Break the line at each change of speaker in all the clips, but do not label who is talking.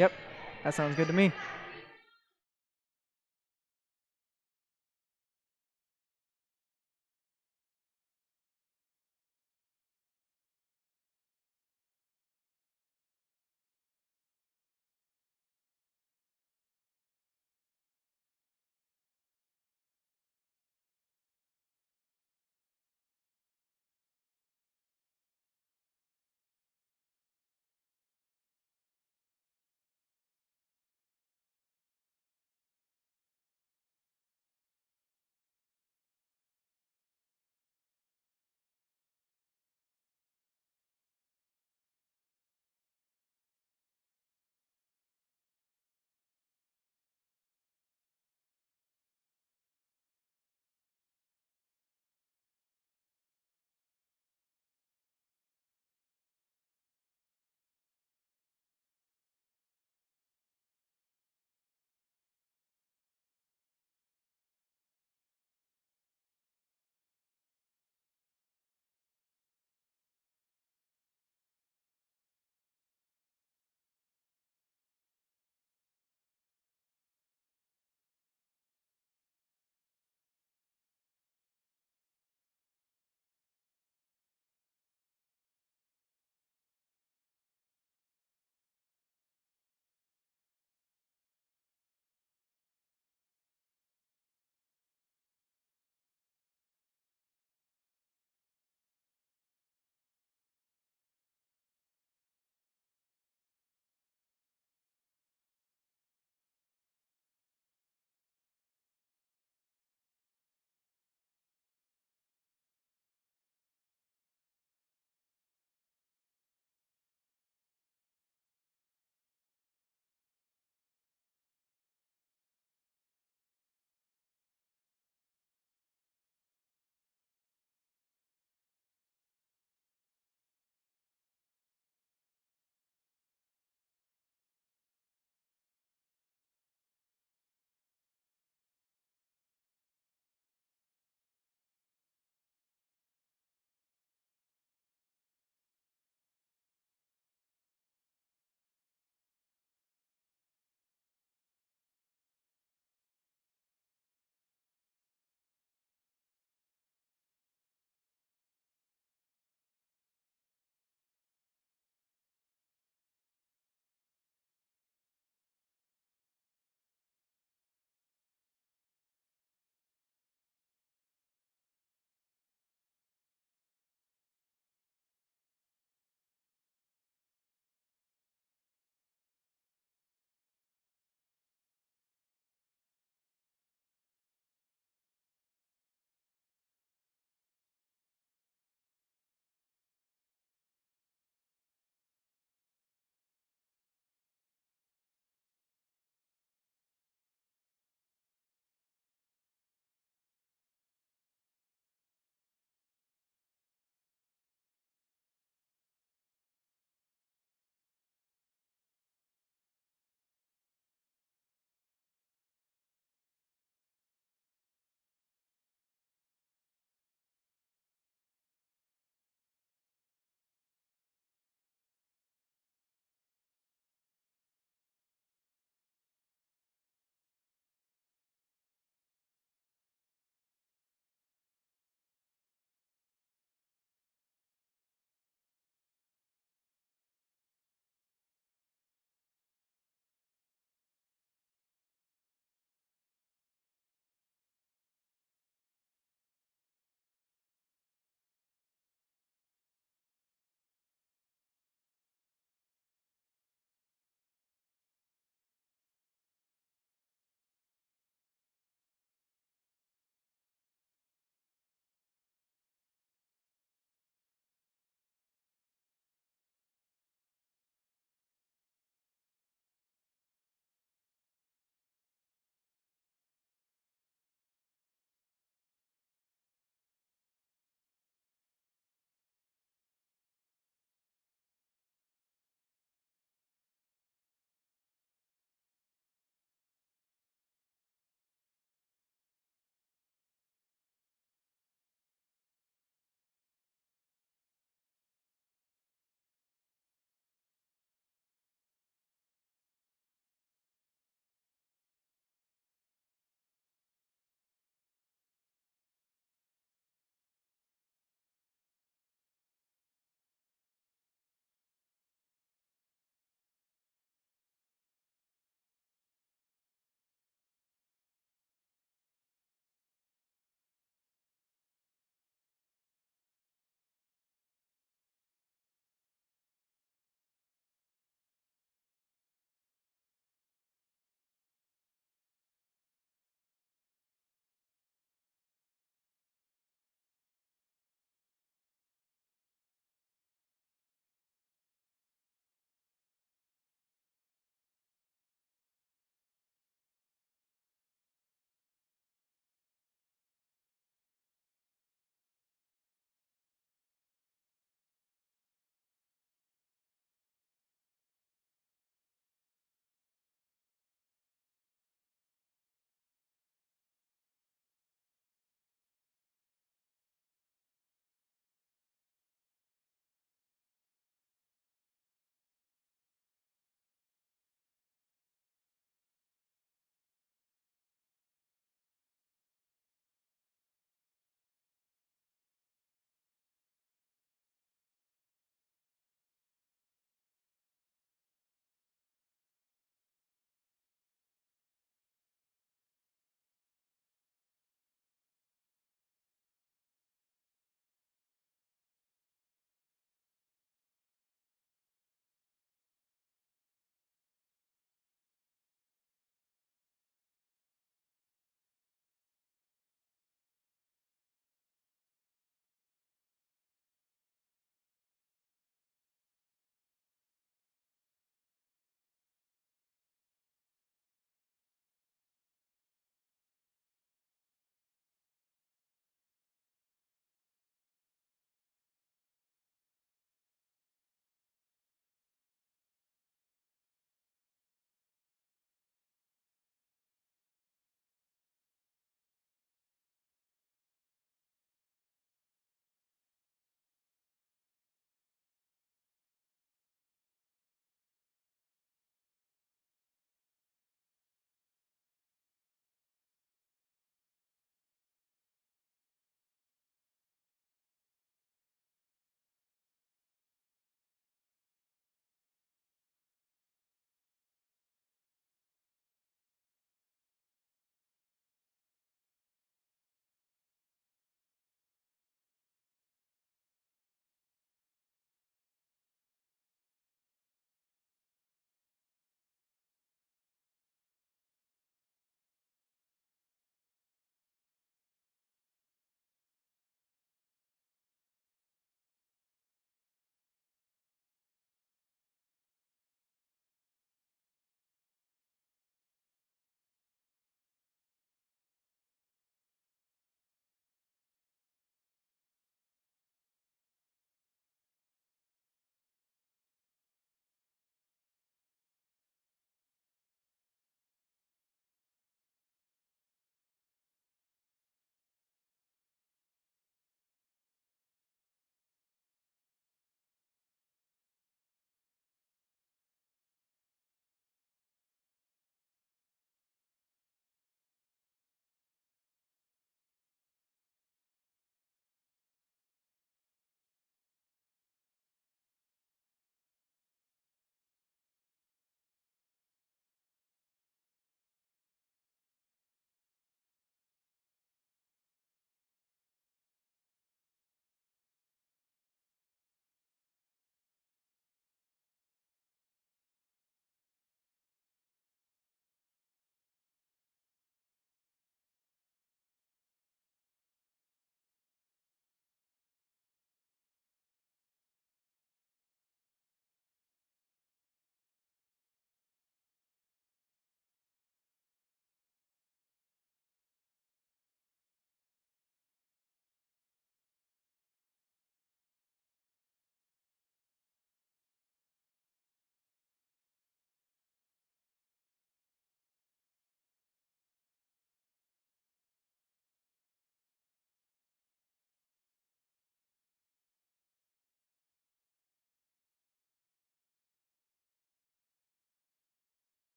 Yep, that sounds good to me.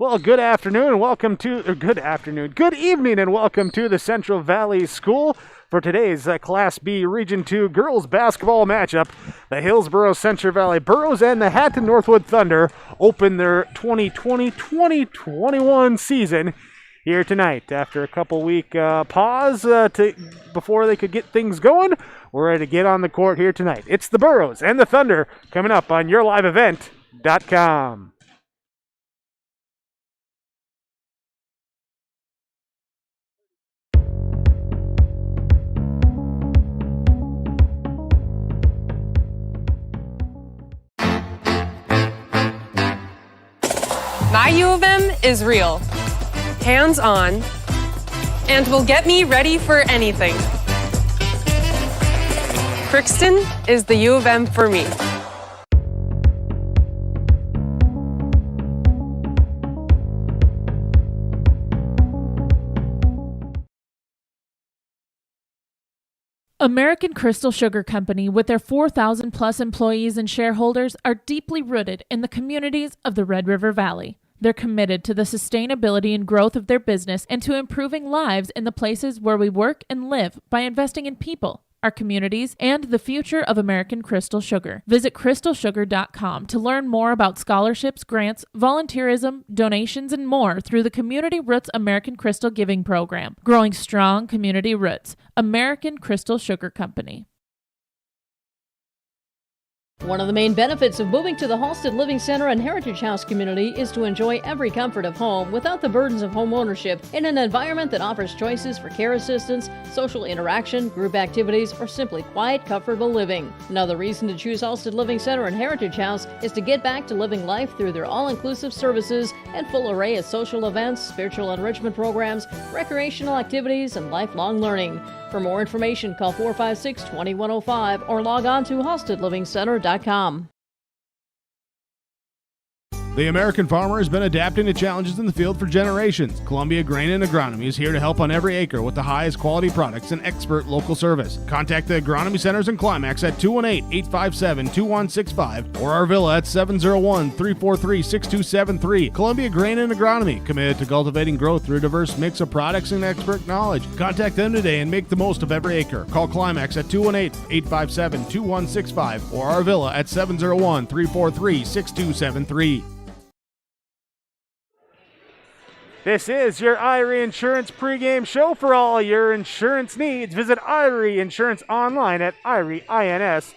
Well, good evening and welcome to the Central Valley School for today's Class B Region 2 girls basketball matchup. The Hillsboro-Central Valley Burros and the Hatton-Northwood Thunder open their 2020-2021 season here tonight. After a couple-week pause before they could get things going, we're ready to get on the court here tonight. It's the Burros and the Thunder coming up on YourLiveEvent.com.
My U of M is real, hands-on, and will get me ready for anything. Crookston is the U of M for me.
American Crystal Sugar Company, with their 4,000 plus employees and shareholders, are deeply rooted in the communities of the Red River Valley. They're committed to the sustainability and growth of their business and to improving lives in the places where we work and live by investing in people, our communities, and the future of American Crystal Sugar. Visit crystalsugar.com to learn more about scholarships, grants, volunteerism, donations, and more through the Community Roots American Crystal Giving Program. Growing strong community roots. American Crystal Sugar Company.
One of the main benefits of moving to the Halsted Living Center and Heritage House community is to enjoy every comfort of home without the burdens of home ownership in an environment that offers choices for care assistance, social interaction, group activities, or simply quiet, comfortable living. Another reason to choose Halsted Living Center and Heritage House is to get back to living life through their all-inclusive services and full array of social events, spiritual enrichment programs, recreational activities, and lifelong learning. For more information, call 456-2105 or log on to halstedlivingcenter.com.
The American farmer has been adapting to challenges in the field for generations. Columbia Grain and Agronomy is here to help on every acre with the highest quality products and expert local service. Contact the Agronomy Centers in Climax at 218-857-2165 or our Villa at 701-343-6273. Columbia Grain and Agronomy, committed to cultivating growth through a diverse mix of products and expert knowledge. Contact them today and make the most of every acre. Call Climax at 218-857-2165 or our Villa at 701-343-6273.
This is your Irie Insurance pregame show for all your insurance needs. Visit Irie Insurance online at irieins.com.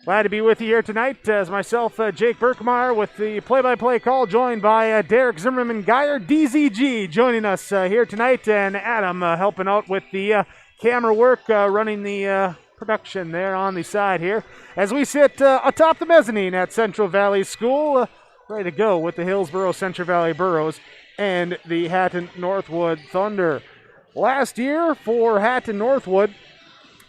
Glad to be with you here tonight as myself, Jake Berkmeyer, with the play-by-play call, joined by Derek Zimmerman-Geyer, DZG, joining us here tonight, and Adam helping out with the camera work, running the production there on the side here. As we sit atop the mezzanine at Central Valley School, ready to go with the Hillsboro-Central Valley Burros and the Hatton-Northwood Thunder. Last year for Hatton-Northwood,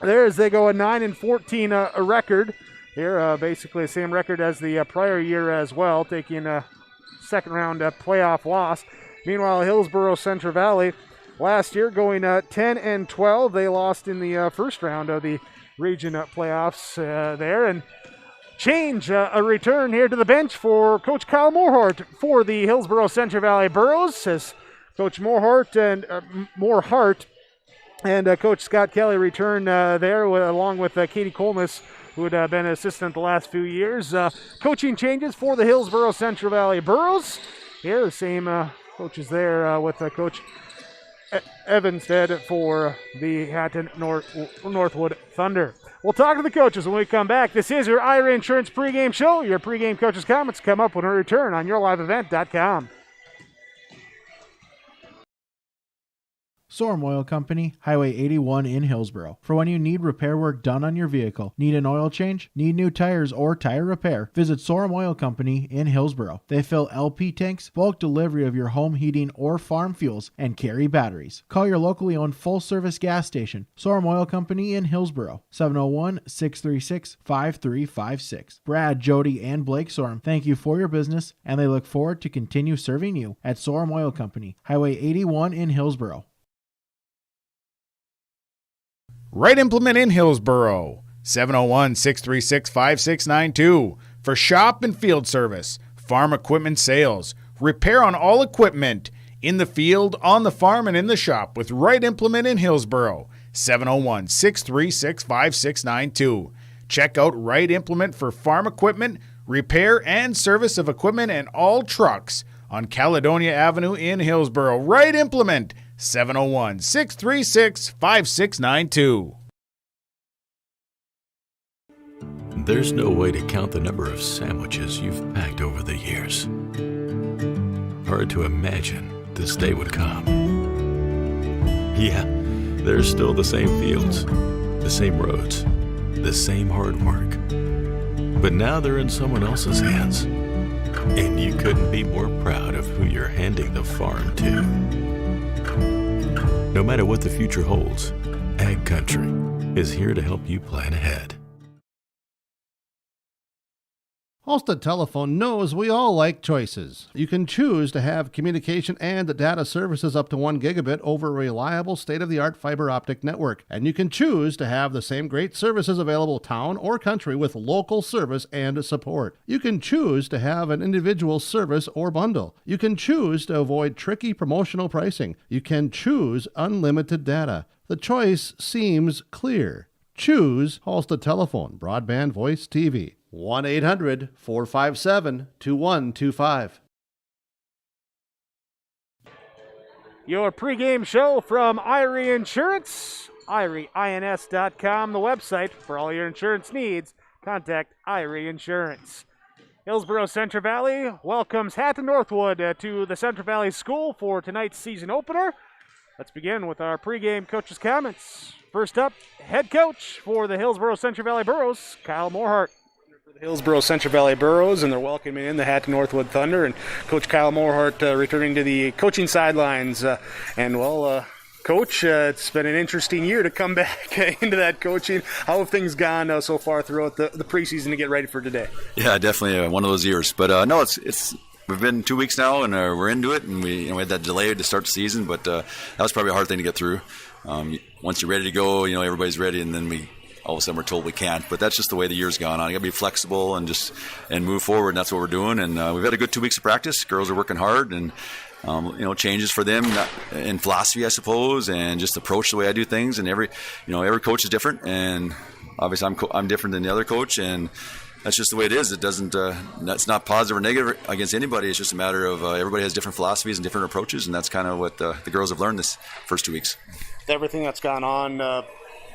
they go a 9-14 a record. Here, basically the same record as the prior year as well, taking a second round playoff loss. Meanwhile, Hillsboro-Central Valley last year going 10-12. They lost in the first round of the region playoffs there, and a return here to the bench for Coach Kyle Morhart for the Hillsboro-Central Valley Burros, as Coach Morhart and Coach Scott Kelly return there along with Katie Colness, who had been an assistant the last few years. Coaching changes for the Hillsboro-Central Valley Burros. Here, the same coaches there with Coach Evanstead for the Hatton-Northwood Thunder. We'll talk to the coaches when we come back. This is your Irie Insurance pregame show. Your pregame coaches' comments come up when we return on YourLiveEvent.com.
Sorum Oil Company, Highway 81 in Hillsboro. For when you need repair work done on your vehicle, need an oil change, need new tires or tire repair, visit Sorum Oil Company in Hillsboro. They fill LP tanks, bulk delivery of your home heating or farm fuels, and carry batteries. Call your locally owned full-service gas station, Sorum Oil Company in Hillsboro, 701-636-5356. Brad, Jody, and Blake Sorum thank you for your business, and they look forward to continue serving you at Sorum Oil Company, Highway 81 in Hillsboro.
Right Implement in Hillsboro, 701-636-5692. For shop and field service, Farm equipment sales. Repair on all equipment. In the field, on the farm, and in the shop with Right Implement in Hillsboro. 701-636-5692. Check out Right Implement for farm equipment, repair and service of equipment and all trucks on Caledonia Avenue in Hillsboro. Right Implement, 701-636-5692.
There's no way to count the number of sandwiches you've packed over the years. Hard to imagine this day would come. Yeah, there's still the same fields, the same roads, the same hard work. But now they're in someone else's hands. And you couldn't be more proud of who you're handing the farm to. No matter what the future holds, Ag Country is here to help you plan ahead.
Halstead Telephone knows we all like choices. You can choose to have communication and data services up to 1 gigabit over a reliable state-of-the-art fiber optic network. And you can choose to have the same great services available town or country with local service and support. You can choose to have an individual service or bundle. You can choose to avoid tricky promotional pricing. You can choose unlimited data. The choice seems clear. Choose Halstead Telephone, broadband voice TV. 1-800-457-2125.
Your pregame show from Irie Insurance, IrieINS.com, the website for all your insurance needs. Contact Irie Insurance. Hillsboro-Central Valley welcomes Hatton-Northwood to the Central Valley School for tonight's season opener. Let's begin with our pregame coach's comments. First up, head coach for the Hillsboro-Central Valley Burros, Kyle Morhart.
The Hillsboro-Central Valley Burros, and they're welcoming in the Hatton-Northwood Thunder, and Coach Kyle Morhart returning to the coaching sidelines. Coach, it's been an interesting year to come back into that coaching. How have things gone so far throughout the preseason to get ready for today?
Yeah, definitely one of those years. But no, it's we've been 2 weeks now, and we're into it, and we had that delay to start the season, but that was probably a hard thing to get through. Once you're ready to go, everybody's ready, and then all of a sudden we're told we can't. But that's just the way the year's gone on. You got to be flexible and move forward, and that's what we're doing. And we've had a good 2 weeks of practice. Girls are working hard, and changes for them in philosophy, I suppose, and just approach the way I do things. And every coach is different, and obviously I'm different than the other coach, and that's just the way it is. It doesn't. That's not positive or negative against anybody. It's just a matter of everybody has different philosophies and different approaches, and that's kind of what the girls have learned this first 2 weeks.
Everything that's gone on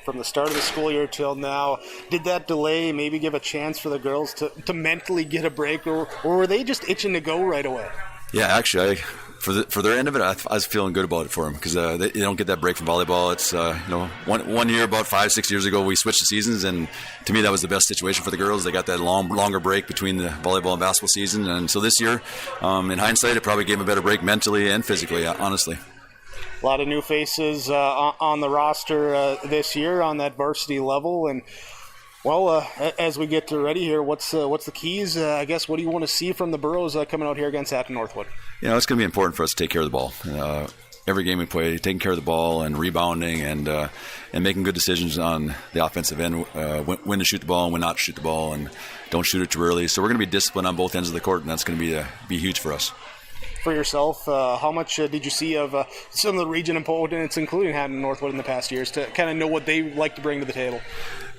from the start of the school year till now, did that delay maybe give a chance for the girls to mentally get a break, or were they just itching to go right away?
Yeah, actually, for their end of it, I was feeling good about it for them because they don't get that break from volleyball. It's one year, about 5-6 years ago, we switched the seasons, and to me that was the best situation for the girls. They got that longer break between the volleyball and basketball season, and so this year, in hindsight, it probably gave them a better break mentally and physically, honestly.
A lot of new faces on the roster this year on that varsity level, and as we get ready here, what's the keys? I guess what do you want to see from the Burros coming out here against Hatton-Northwood?
It's going to be important for us to take care of the ball. Every game we play, taking care of the ball and rebounding and making good decisions on the offensive end, when to shoot the ball and when not to shoot the ball, and don't shoot it too early. So we're going to be disciplined on both ends of the court, and that's going to be huge for us.
For yourself, how much did you see of some of the region opponents, including Hatton-Northwood in the past years, to kind of know what they like to bring to the table?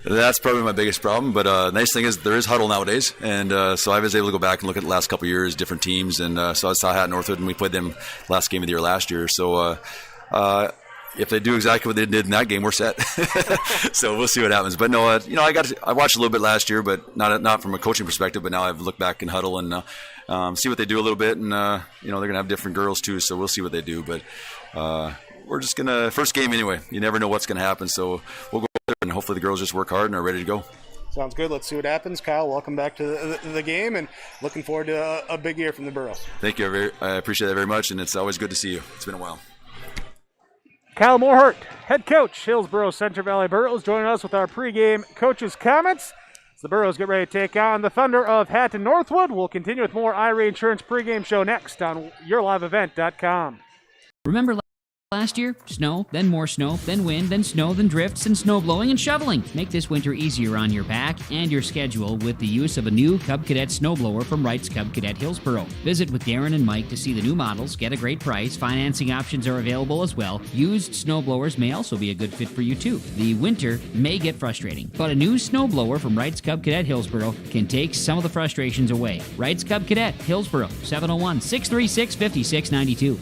That's probably my biggest problem, but the nice thing is there is huddle nowadays, and so I was able to go back and look at the last couple of years, different teams, and so I saw Hatton-Northwood, and we played them last game of the year last year. So if they do exactly what they did in that game, we're set. So we'll see what happens. But no, I watched a little bit last year, but not from a coaching perspective. But now I've looked back in huddle and see what they do a little bit, and they're gonna have different girls too, so we'll see what they do. But we're just gonna first game anyway. You never know what's gonna happen, so we'll go there, and hopefully the girls just work hard and are ready to go.
Sounds good. Let's see what happens. Kyle, welcome back to the game, and looking forward to a big year from the Burros.
Thank you. I appreciate that very much, and it's always good to see you. It's been a while.
Kyle Morhart, head coach, Hillsboro-Central Valley Burros, joining us with our pregame coach's comments. As the Burros get ready to take on the Thunder of Hatton-Northwood. We'll continue with more Irie Insurance pregame show next on YourLiveEvent.com.
Remember Last year, snow, then more snow, then wind, then snow, then drifts, and snow blowing and shoveling. Make this winter easier on your back and your schedule with the use of a new Cub Cadet snowblower from Wright's Cub Cadet Hillsboro. Visit with Darren and Mike to see the new models, get a great price. Financing options are available as well. Used snowblowers may also be a good fit for you too. The winter may get frustrating, but a new snowblower from Wright's Cub Cadet Hillsboro can take some of the frustrations away. Wright's Cub Cadet Hillsboro, 701-636-5692.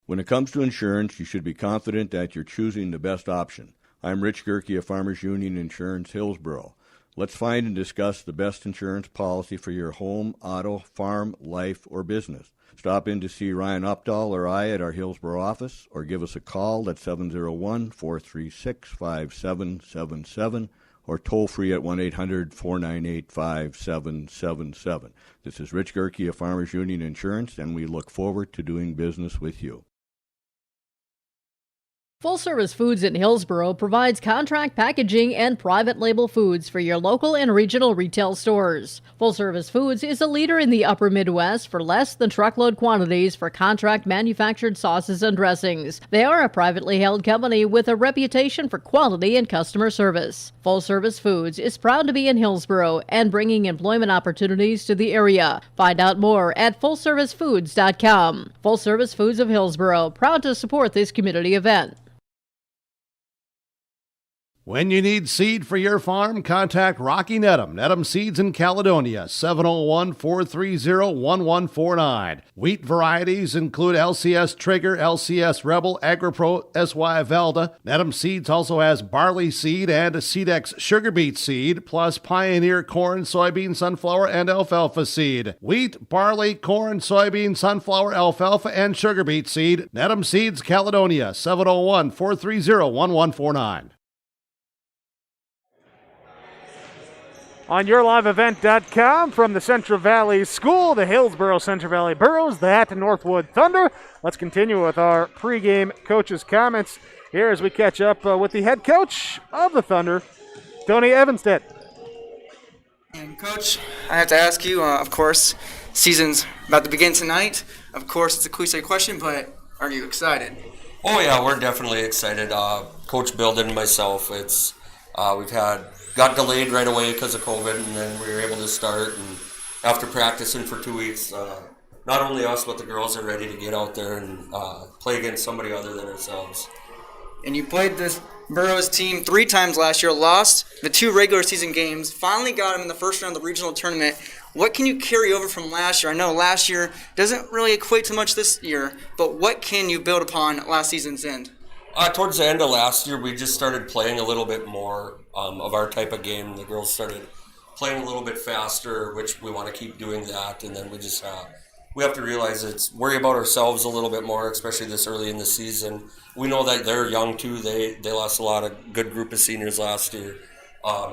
When it comes to insurance, you should be confident that you're choosing the best option. I'm Rich Gerke of Farmers Union Insurance, Hillsboro. Let's find and discuss the best insurance policy for your home, auto, farm, life, or business. Stop in to see Ryan Updahl or I at our Hillsboro office, or give us a call at 701-436-5777, or toll free at 1-800-498-5777. This is Rich Gerke of Farmers Union Insurance, and we look forward to doing business with you.
Full Service Foods in Hillsboro provides contract packaging and private label foods for your local and regional retail stores. Full Service Foods is a leader in the upper Midwest for less than truckload quantities for contract manufactured sauces and dressings. They are a privately held company with a reputation for quality and customer service. Full Service Foods is proud to be in Hillsboro and bringing employment opportunities to the area. Find out more at FullServiceFoods.com. Full Service Foods of Hillsboro, proud to support this community event.
When you need seed for your farm, contact Rocky Nedham. Nedham Seeds in Caledonia, 701-430-1149. Wheat varieties include LCS Trigger, LCS Rebel, AgriPro, SY Velda. Nedham Seeds also has barley seed and Seedex sugar beet seed, plus Pioneer corn, soybean, sunflower, and alfalfa seed. Wheat, barley, corn, soybean, sunflower, alfalfa, and sugar beet seed. Nedham Seeds, Caledonia, 701-430-1149.
On YourLiveEvent.com, from the Central Valley School, the Hillsboro-Central Valley Burros, the Hatton-Northwood Thunder. Let's continue with our pregame coaches' comments here as we catch up with the head coach of the Thunder, Tony Evanstead.
And Coach, I have to ask you, of course, season's about to begin tonight. Of course, it's a cliche question, but are you excited?
Oh yeah, we're definitely excited. Coach Bilden and myself, got delayed right away because of COVID, and then we were able to start. And after practicing for 2 weeks, not only us but the girls are ready to get out there and play against somebody other than ourselves.
And you played this Burros team 3 times last year, lost the 2 regular season games, finally got them in the first round of the regional tournament. What can you carry over from last year? I know last year doesn't really equate to much this year, but what can you build upon last season's end?
Towards the end of last year, we just started playing a little bit more of our type of game. The girls started playing a little bit faster, which we want to keep doing that. And then we just we have to realize worry about ourselves a little bit more, especially this early in the season. We know that they're young too. They lost a lot of good group of seniors last year,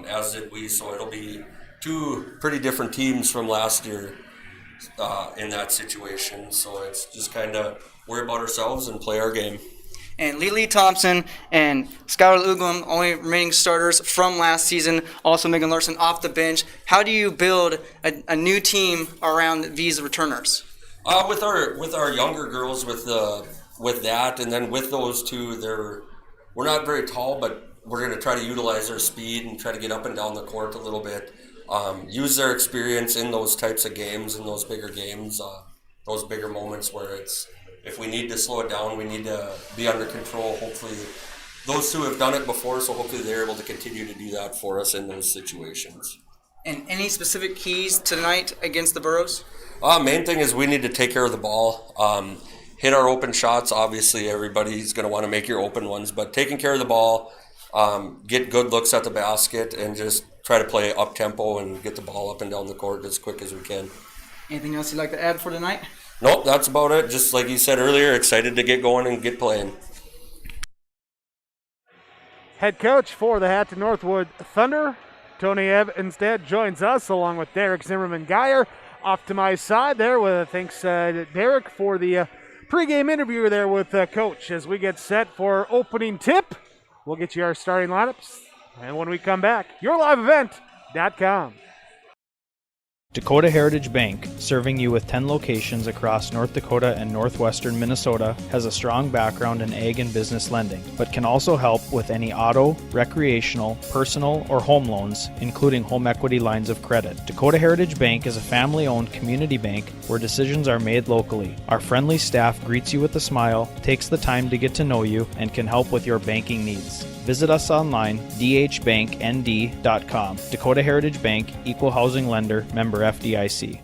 as did we. So it'll be 2 pretty different teams from last year in that situation. So it's just kind of worry about ourselves and play our game.
And Lily Thompson and Skylar Uglum, only remaining starters from last season. Also Megan Larson off the bench. How do you build a new team around these returners?
With our younger girls, with that, and then with those 2, we're not very tall, but we're going to try to utilize their speed and try to get up and down the court a little bit. Use their experience in those types of games, in those bigger games, those bigger moments where if we need to slow it down, we need to be under control. Hopefully, those 2 have done it before, so hopefully they're able to continue to do that for us in those situations.
And any specific keys tonight against the Burros?
Main thing is we need to take care of the ball. Hit our open shots. Obviously, everybody's going to want to make your open ones, but taking care of the ball, get good looks at the basket, and just try to play up-tempo and get the ball up and down the court as quick as we can.
Anything else you'd like to add for tonight?
Nope, that's about it. Just like you said earlier, excited to get going and get playing.
Head coach for the Hatton-Northwood Thunder, Tony Evanstead, joins us along with Derek Zimmerman-Geyer. Off to my side there with thanks Derek for the pregame interview there with Coach as we get set for opening tip. We'll get you our starting lineups, and when we come back, YourLiveEvent.com.
Dakota Heritage Bank, serving you with 10 locations across North Dakota and northwestern Minnesota, has a strong background in ag and business lending, but can also help with any auto, recreational, personal, or home loans, including home equity lines of credit. Dakota Heritage Bank is a family-owned community bank where decisions are made locally. Our friendly staff greets you with a smile, takes the time to get to know you, and can help with your banking needs. Visit us online, dhbanknd.com. Dakota Heritage Bank, Equal Housing Lender, member FDIC.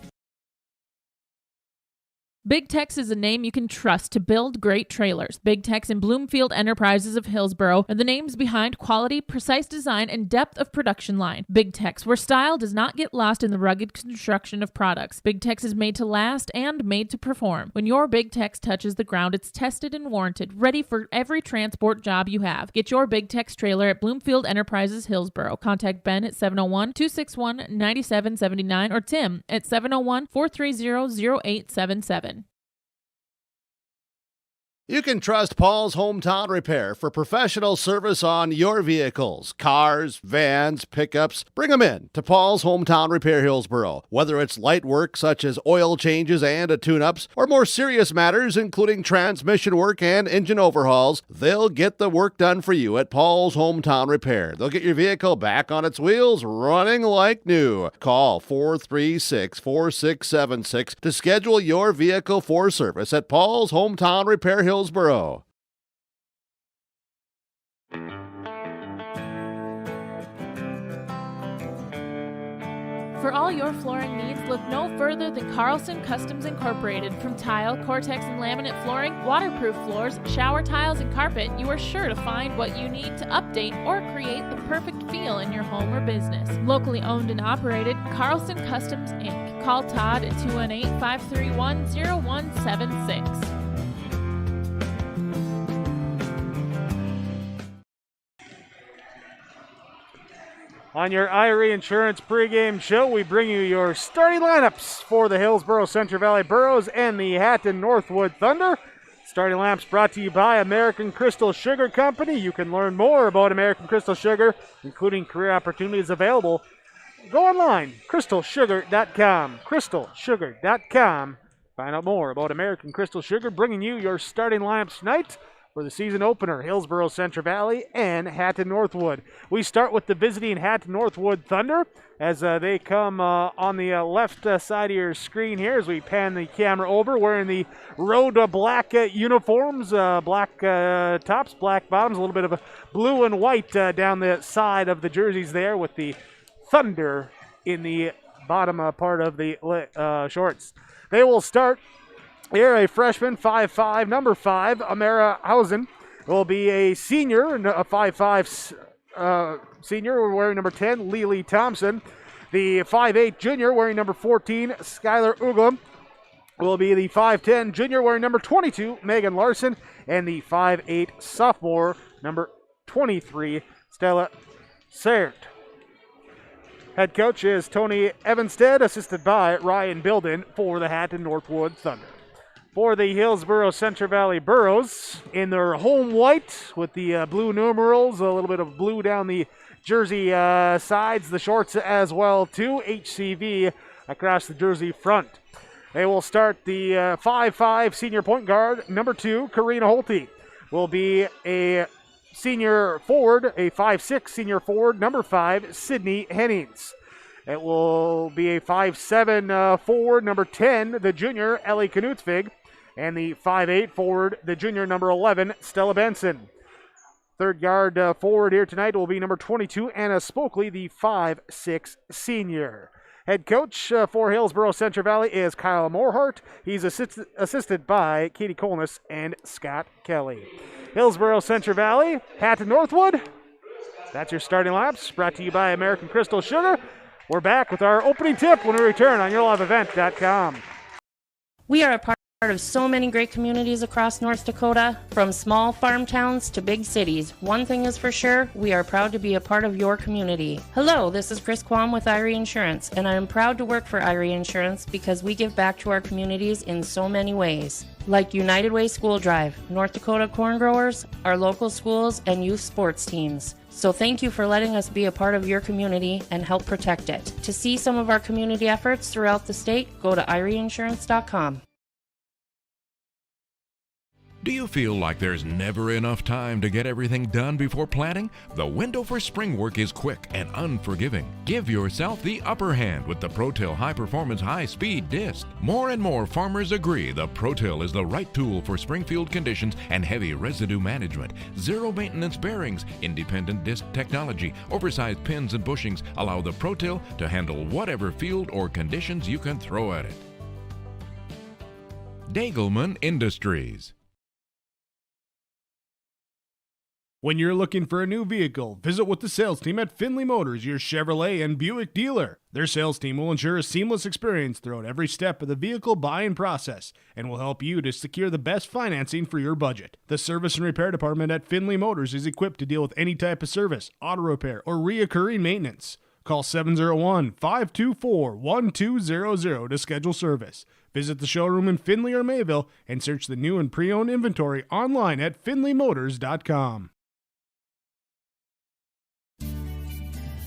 Big Tex is a name you can trust to build great trailers. Big Tex and Bloomfield Enterprises of Hillsboro are the names behind quality, precise design, and depth of production line. Big Tex, where style does not get lost in the rugged construction of products. Big Tex is made to last and made to perform. When your Big Tex touches the ground, it's tested and warranted, ready for every transport job you have. Get your Big Tex trailer at Bloomfield Enterprises Hillsboro. Contact Ben at 701-261-9779 or Tim at 701-430-0877.
You can trust Paul's Hometown Repair for professional service on your vehicles, cars, vans, pickups. Bring them in to Paul's Hometown Repair Hillsboro. Whether it's light work such as oil changes and tune-ups, or more serious matters including transmission work and engine overhauls, they'll get the work done for you at Paul's Hometown Repair. They'll get your vehicle back on its wheels, running like new. Call 436-4676 to schedule your vehicle for service at Paul's Hometown Repair Hillsboro.
For all your flooring needs, look no further than Carlson Customs Incorporated. From tile, Cortex and laminate flooring, waterproof floors, shower tiles, and carpet, you are sure to find what you need to update or create the perfect feel in your home or business. Locally owned and operated, Carlson Customs Inc. Call Todd at 218-531-0176.
On your IRE Insurance pregame show, we bring you your starting lineups for the Hillsboro-Central Valley Burros and the Hatton-Northwood Thunder. Starting lineups brought to you by American Crystal Sugar Company. You can learn more about American Crystal Sugar, including career opportunities available. Go online, crystalsugar.com, crystalsugar.com. Find out more about American Crystal Sugar, bringing you your starting lineups tonight for the season opener, Hillsboro-Central Valley and Hatton-Northwood. We start with the visiting Hatton-Northwood Thunder as they come on the left side of your screen here as we pan the camera over, wearing the road black uniforms, black tops, black bottoms, a little bit of a blue and white down the side of the jerseys there with the Thunder in the bottom part of the shorts. They will start here, a freshman, 5'5", number 5, Amara Hausen, will be a senior, a 5'5", senior, wearing number 10, Lily Thompson. The 5'8", junior, wearing number 14, Skylar Uglum, will be the 5'10", junior, wearing number 22, Megan Larson, and the 5'8", sophomore, number 23, Stella Sayert. Head coach is Tony Evanstead, assisted by Ryan Bilden for the Hatton-Northwood Thunder. For the Hillsboro-Central Valley Burros, in their home white with the blue numerals, a little bit of blue down the jersey sides, the shorts as well too, HCV across the jersey front. They will start the 5'5", senior point guard, number 2, Karina Holte. Will be a senior forward, a 5'6", senior forward, number 5, Sydney Hennings. It will be a 5'7", forward, number 10, the junior, Ellie Knutsvig. And the 5'8", forward, the junior, number 11, Stella Benson. Third guard forward here tonight will be number 22, Anna Spokley, the 5'6", senior. Head coach for Hillsboro-Central Valley is Kyle Morhart. He's assisted by Katie Kolness and Scott Kelly. Hillsboro-Central Valley, Hatton-Northwood. That's your starting laps, brought to you by American Crystal Sugar. We're back with our opening tip when we return on YourLiveEvent.com.
We are a part part of so many great communities across North Dakota, from small farm towns to big cities. One thing is for sure, we are proud to be a part of your community. Hello, this is Chris Quam with Irie Insurance, and I am proud to work for Irie Insurance because we give back to our communities in so many ways. Like United Way School Drive, North Dakota Corn Growers, our local schools, and youth sports teams. So thank you for letting us be a part of your community and help protect it. To see some of our community efforts throughout the state, go to IrieInsurance.com.
Do you feel like there's never enough time to get everything done before planting? The window for spring work is quick and unforgiving. Give yourself the upper hand with the ProTill High Performance High Speed Disc. More and more farmers agree the ProTill is the right tool for springfield conditions and heavy residue management. Zero maintenance bearings, independent disc technology, oversized pins and bushings allow the ProTill to handle whatever field or conditions you can throw at it. Dagelman Industries.
When you're looking for a new vehicle, visit with the sales team at Findlay Motors, your Chevrolet and Buick dealer. Their sales team will ensure a seamless experience throughout every step of the vehicle buying process and will help you to secure the best financing for your budget. The service and repair department at Findlay Motors is equipped to deal with any type of service, auto repair, or reoccurring maintenance. Call 701-524-1200 to schedule service. Visit the showroom in Findlay or Mayville and search the new and pre-owned inventory online at findlaymotors.com.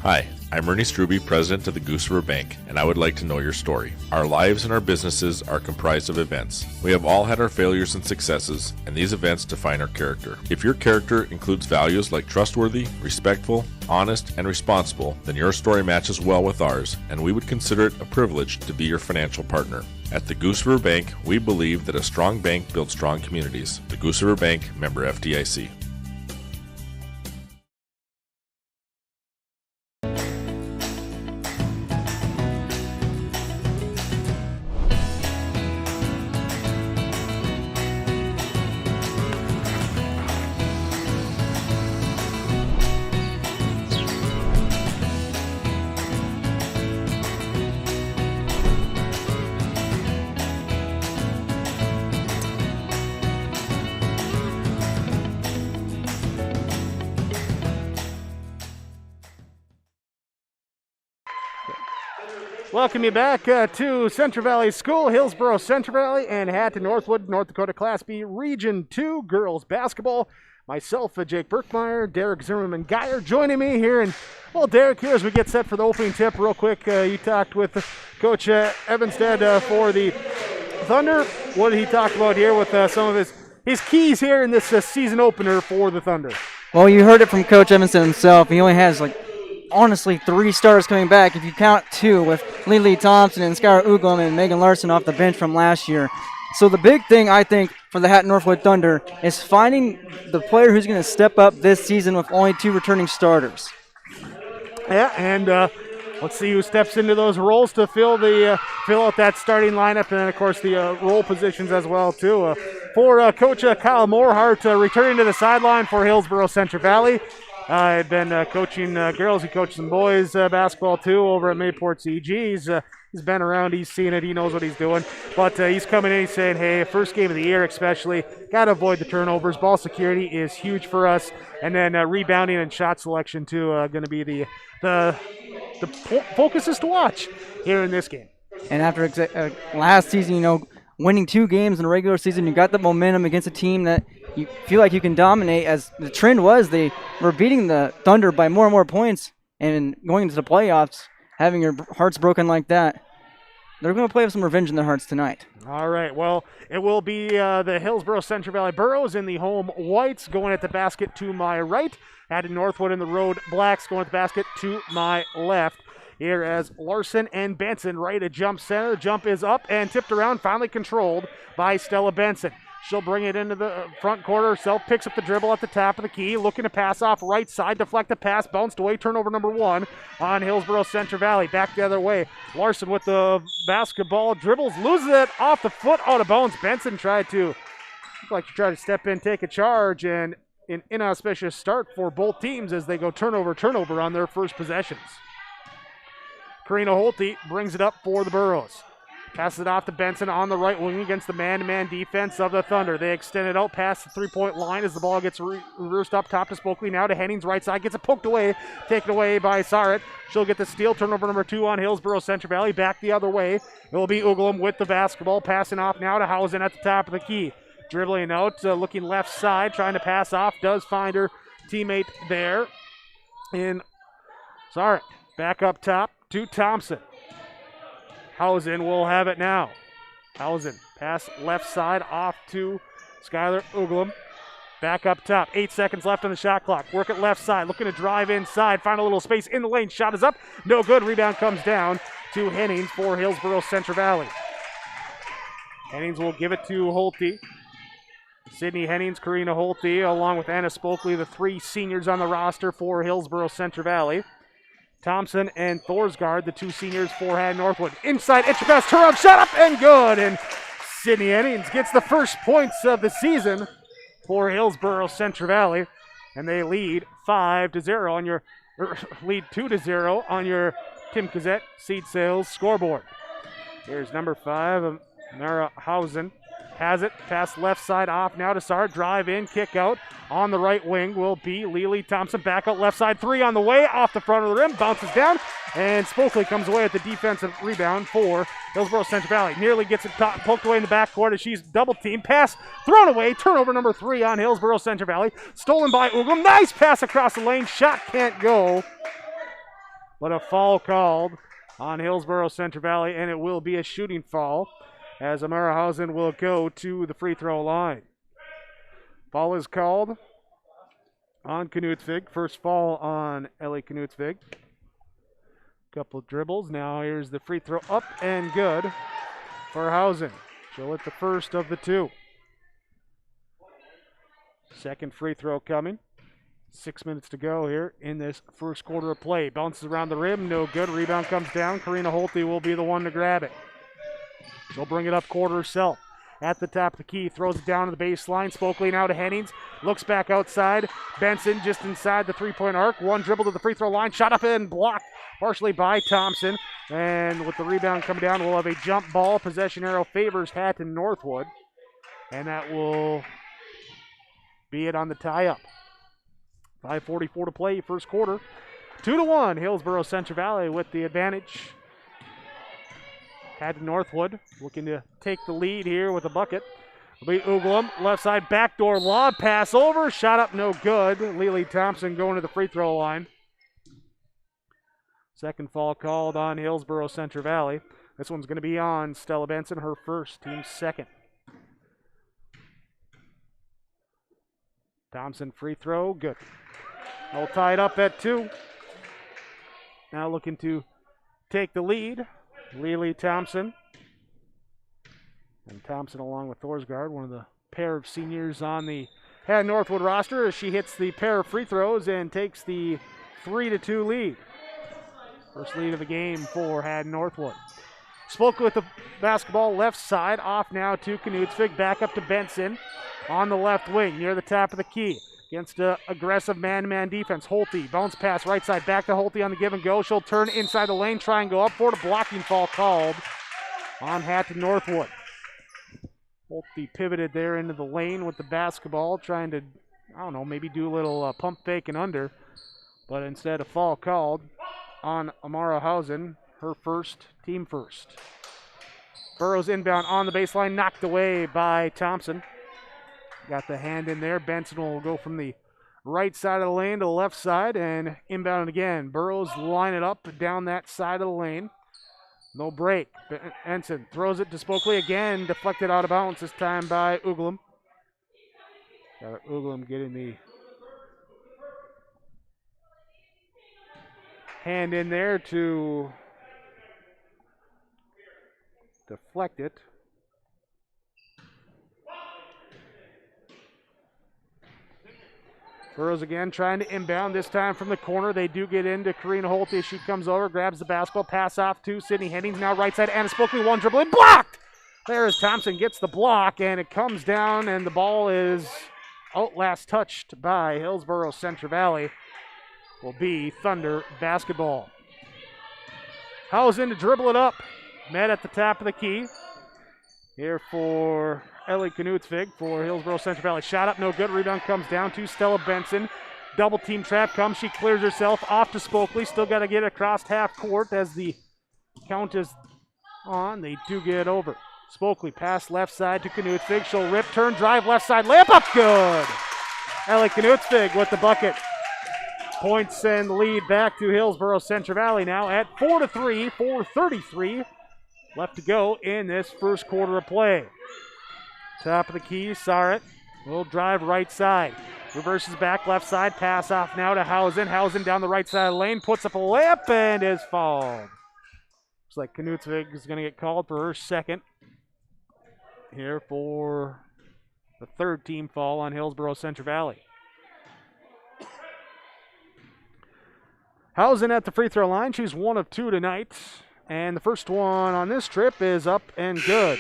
Hi, I'm Ernie Struby, president of the Goose River Bank, and I would like to know your story. Our lives and our businesses are comprised of events. We have all had our failures and successes, and these events define our character. If your character includes values like trustworthy, respectful, honest, and responsible, then your story matches well with ours, and we would consider it a privilege to be your financial partner. At the Goose River Bank, we believe that a strong bank builds strong communities. The Goose River Bank, member FDIC.
Welcome you back to Central Valley School, Hillsboro-Central Valley, and Hatton-Northwood, North Dakota Class B Region 2 girls basketball. Myself, Jake Berkmeyer, Derek Zimmerman-Geyer joining me here. And, well, Derek, here as we get set for the opening tip, real quick, you talked with Coach Evanstead for the Thunder. What did he talk about here with some of his keys here in this season opener for the Thunder?
Well, you heard it from Coach Evanstead himself. He only has, honestly, 3 starters coming back, if you count 2, with Lily Thompson and Skylar Uglum and Megan Larson off the bench from last year. So the big thing, I think, for the Hatton-Northwood Thunder is finding the player who's going to step up this season with only 2 returning starters.
Yeah, and let's see who steps into those roles to fill out that starting lineup, and then, of course, the role positions as well, too. For Coach Kyle Morehart returning to the sideline for Hillsboro-Central Valley. Had been coaching girls. He coached some boys basketball too over at Mayport CG. He's been around. He's seen it. He knows what he's doing. But he's coming in. He's saying, "Hey, first game of the year, especially, got to avoid the turnovers. Ball security is huge for us, and then rebounding and shot selection too going to be the focuses to watch here in this game."
And after last season, winning 2 games in the regular season, you got the momentum against a team that you feel like you can dominate, as the trend was they were beating the Thunder by more and more points, and going into the playoffs, having your hearts broken like that, they're going to play with some revenge in their hearts tonight.
All right, well, it will be the Hillsboro-Central Valley Burros in the home whites going at the basket to my right. Hatton-Northwood in the road blacks going at the basket to my left. Here as Larson and Benson right at jump center. The jump is up and tipped around, finally controlled by Stella Benson. She'll bring it into the front corner herself, picks up the dribble at the top of the key, looking to pass off right side, deflect the pass, bounced away, turnover number 1 on Hillsboro-Central Valley. Back the other way. Larson with the basketball, dribbles, loses it off the foot, out of bounds. Benson tried to step in, take a charge, and an inauspicious start for both teams as they go turnover on their first possessions. Karina Holte brings it up for the Burros. Passes it off to Benson on the right wing against the man-to-man defense of the Thunder. They extend it out past the three-point line as the ball gets reversed up top to Spokley. Now to Hennings, right side. Gets it poked away. Taken away by Sarit. She'll get the steal. Turnover number 2 on Hillsboro-Central Valley. Back the other way. It will be Uglum with the basketball. Passing off now to Hausen at the top of the key. Dribbling out, looking left side. Trying to pass off. Does find her teammate there in Sarit. Back up top to Thompson. Hausen will have it now. Hausen, pass left side off to Skylar Uglum. Back up top. 8 seconds left on the shot clock. Work it left side. Looking to drive inside. Find a little space in the lane. Shot is up. No good. Rebound comes down to Hennings for Hillsboro-Central Valley. Hennings will give it to Holte. Sydney Hennings, Karina Holte, along with Anna Spokley, the 3 seniors on the roster for Hillsboro-Central Valley. Thompson and Thorsgaard, the 2 seniors for Hatton-Northwood. Inside, entry pass, turnaround, shot up and good. And Sydney Hennings gets the first points of the season for Hillsboro-Central Valley. And they lead 5-0 on your, lead 2-0 on your Tim Kazette Seed Sales scoreboard. Here's number 5, Mara Hausen. Has it, pass left side off now to Sard. Drive in, kick out. On the right wing will be Lily Thompson. Back out left side, 3 on the way, off the front of the rim, bounces down, and Spokley comes away with the defensive rebound for Hillsboro-Central Valley. Nearly gets it poked away in the backcourt as she's double teamed. Pass thrown away, turnover number 3 on Hillsboro-Central Valley. Stolen by Uglum. Nice pass across the lane, shot can't go, but a foul called on Hillsboro-Central Valley, and it will be a shooting foul, as Amara Hausen will go to the free throw line. Foul is called on Knutsvig. First foul on Ellie Knutsvig. Couple of dribbles. Now here's the free throw up and good for Hausen. She'll hit the first of the 2. Second free throw coming. 6 minutes to go here in this first quarter of play. Bounces around the rim. No good. Rebound comes down. Karina Holte will be the one to grab it. She'll bring it up court herself. At the top of the key, throws it down to the baseline. Spokley now to Hennings. Looks back outside. Benson just inside the 3-point arc. One dribble to the free throw line. Shot up and blocked partially by Thompson. And with the rebound coming down, we'll have a jump ball. Possession arrow favors Hatton-Northwood. And that will be it on the tie-up. 5:44 to play, first quarter. 2-1, Hillsboro-Central Valley with the advantage. Hatton-Northwood looking to take the lead here with a bucket. It'll be Uglum, left side, backdoor lob, pass over, shot up, no good. Lily Thompson going to the free throw line. Second foul called on Hillsboro-Central Valley. This one's going to be on Stella Benson, her first, team second. Thompson free throw, good. All tied up at 2. Now looking to take the lead. Lily Thompson. And Thompson along with Thorsgaard, one of the pair of seniors on the Hatton-Northwood roster, as she hits the pair of free throws and takes the 3-2 lead. First lead of the game for Hatton-Northwood. Spoke with the basketball left side, off now to Knutsvig, back up to Benson on the left wing near the top of the key. Against an aggressive man-to-man defense. Holte, bounce pass right side, back to Holte on the give and go. She'll turn inside the lane, try and go up for it. A blocking foul called on Hatton-Northwood. Holte pivoted there into the lane with the basketball, trying to, I don't know, maybe do a little pump fake and under. But instead, a foul called on Amara Hausen, her first, team first. Burrows inbound on the baseline, knocked away by Thompson. Got the hand in there. Benson will go from the right side of the lane to the left side and inbound again. Burrows line it up down that side of the lane. No break. Benson throws it to Spokley again. Deflected out of bounds this time by Uglum. Got Uglum getting the hand in there to deflect it. Burrows again trying to inbound, this time from the corner. They do get into Karina Holte. She comes over, grabs the basketball, pass off to Sydney Hennings. Now right side, Anna Spokley, one dribble and blocked! There is Thompson, gets the block, and it comes down, and the ball is out last touched by Hillsboro-Central Valley. Will be Thunder basketball. Hausen to dribble it up. met at the top of the key. Here for Ellie Knutsvig for Hillsboro-Central Valley. Shot up, no good. Rebound comes down to Stella Benson. Double team trap comes. She clears herself off to Spokley. Still got to get across half court as the count is on. They do get over. Spokley pass left side to Knutsvig. She'll rip, turn, drive, left side, layup up, good. Ellie Knutsvig with the bucket. Points and lead back to Hillsboro-Central Valley now at 4-3, 4:33 left to go in this first quarter of play. Top of the key, Saret will drive right side. Reverses back left side, pass off now to Hausen. Hausen down the right side of the lane, puts up a layup and is fouled. Looks like Knutsvig is going to get called for her second. Here for the third team foul on Hillsboro-Central Valley. Hausen at the free throw line. She's 1 of 2 tonight. And the first one on this trip is up and good.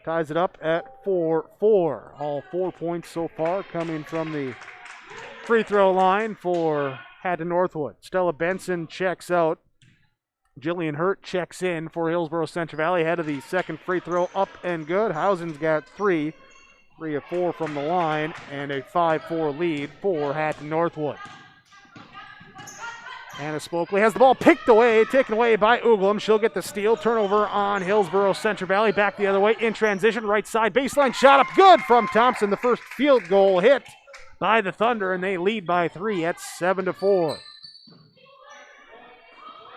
Ties it up at 4-4. All 4 points so far coming from the free throw line for Hatton-Northwood. Stella Benson checks out. Jillian Hurt checks in for Hillsboro-Central Valley ahead of the second free throw, up and good. Hausen's got 3 of 4 from the line, and a 5-4 lead for Hatton-Northwood. Anna Spokley has the ball picked away, taken away by Uglum. She'll get the steal. Turnover on Hillsboro-Central Valley. Back the other way in transition. Right side baseline shot up good from Thompson. The first field goal hit by the Thunder, and they lead by 3 at 7-4.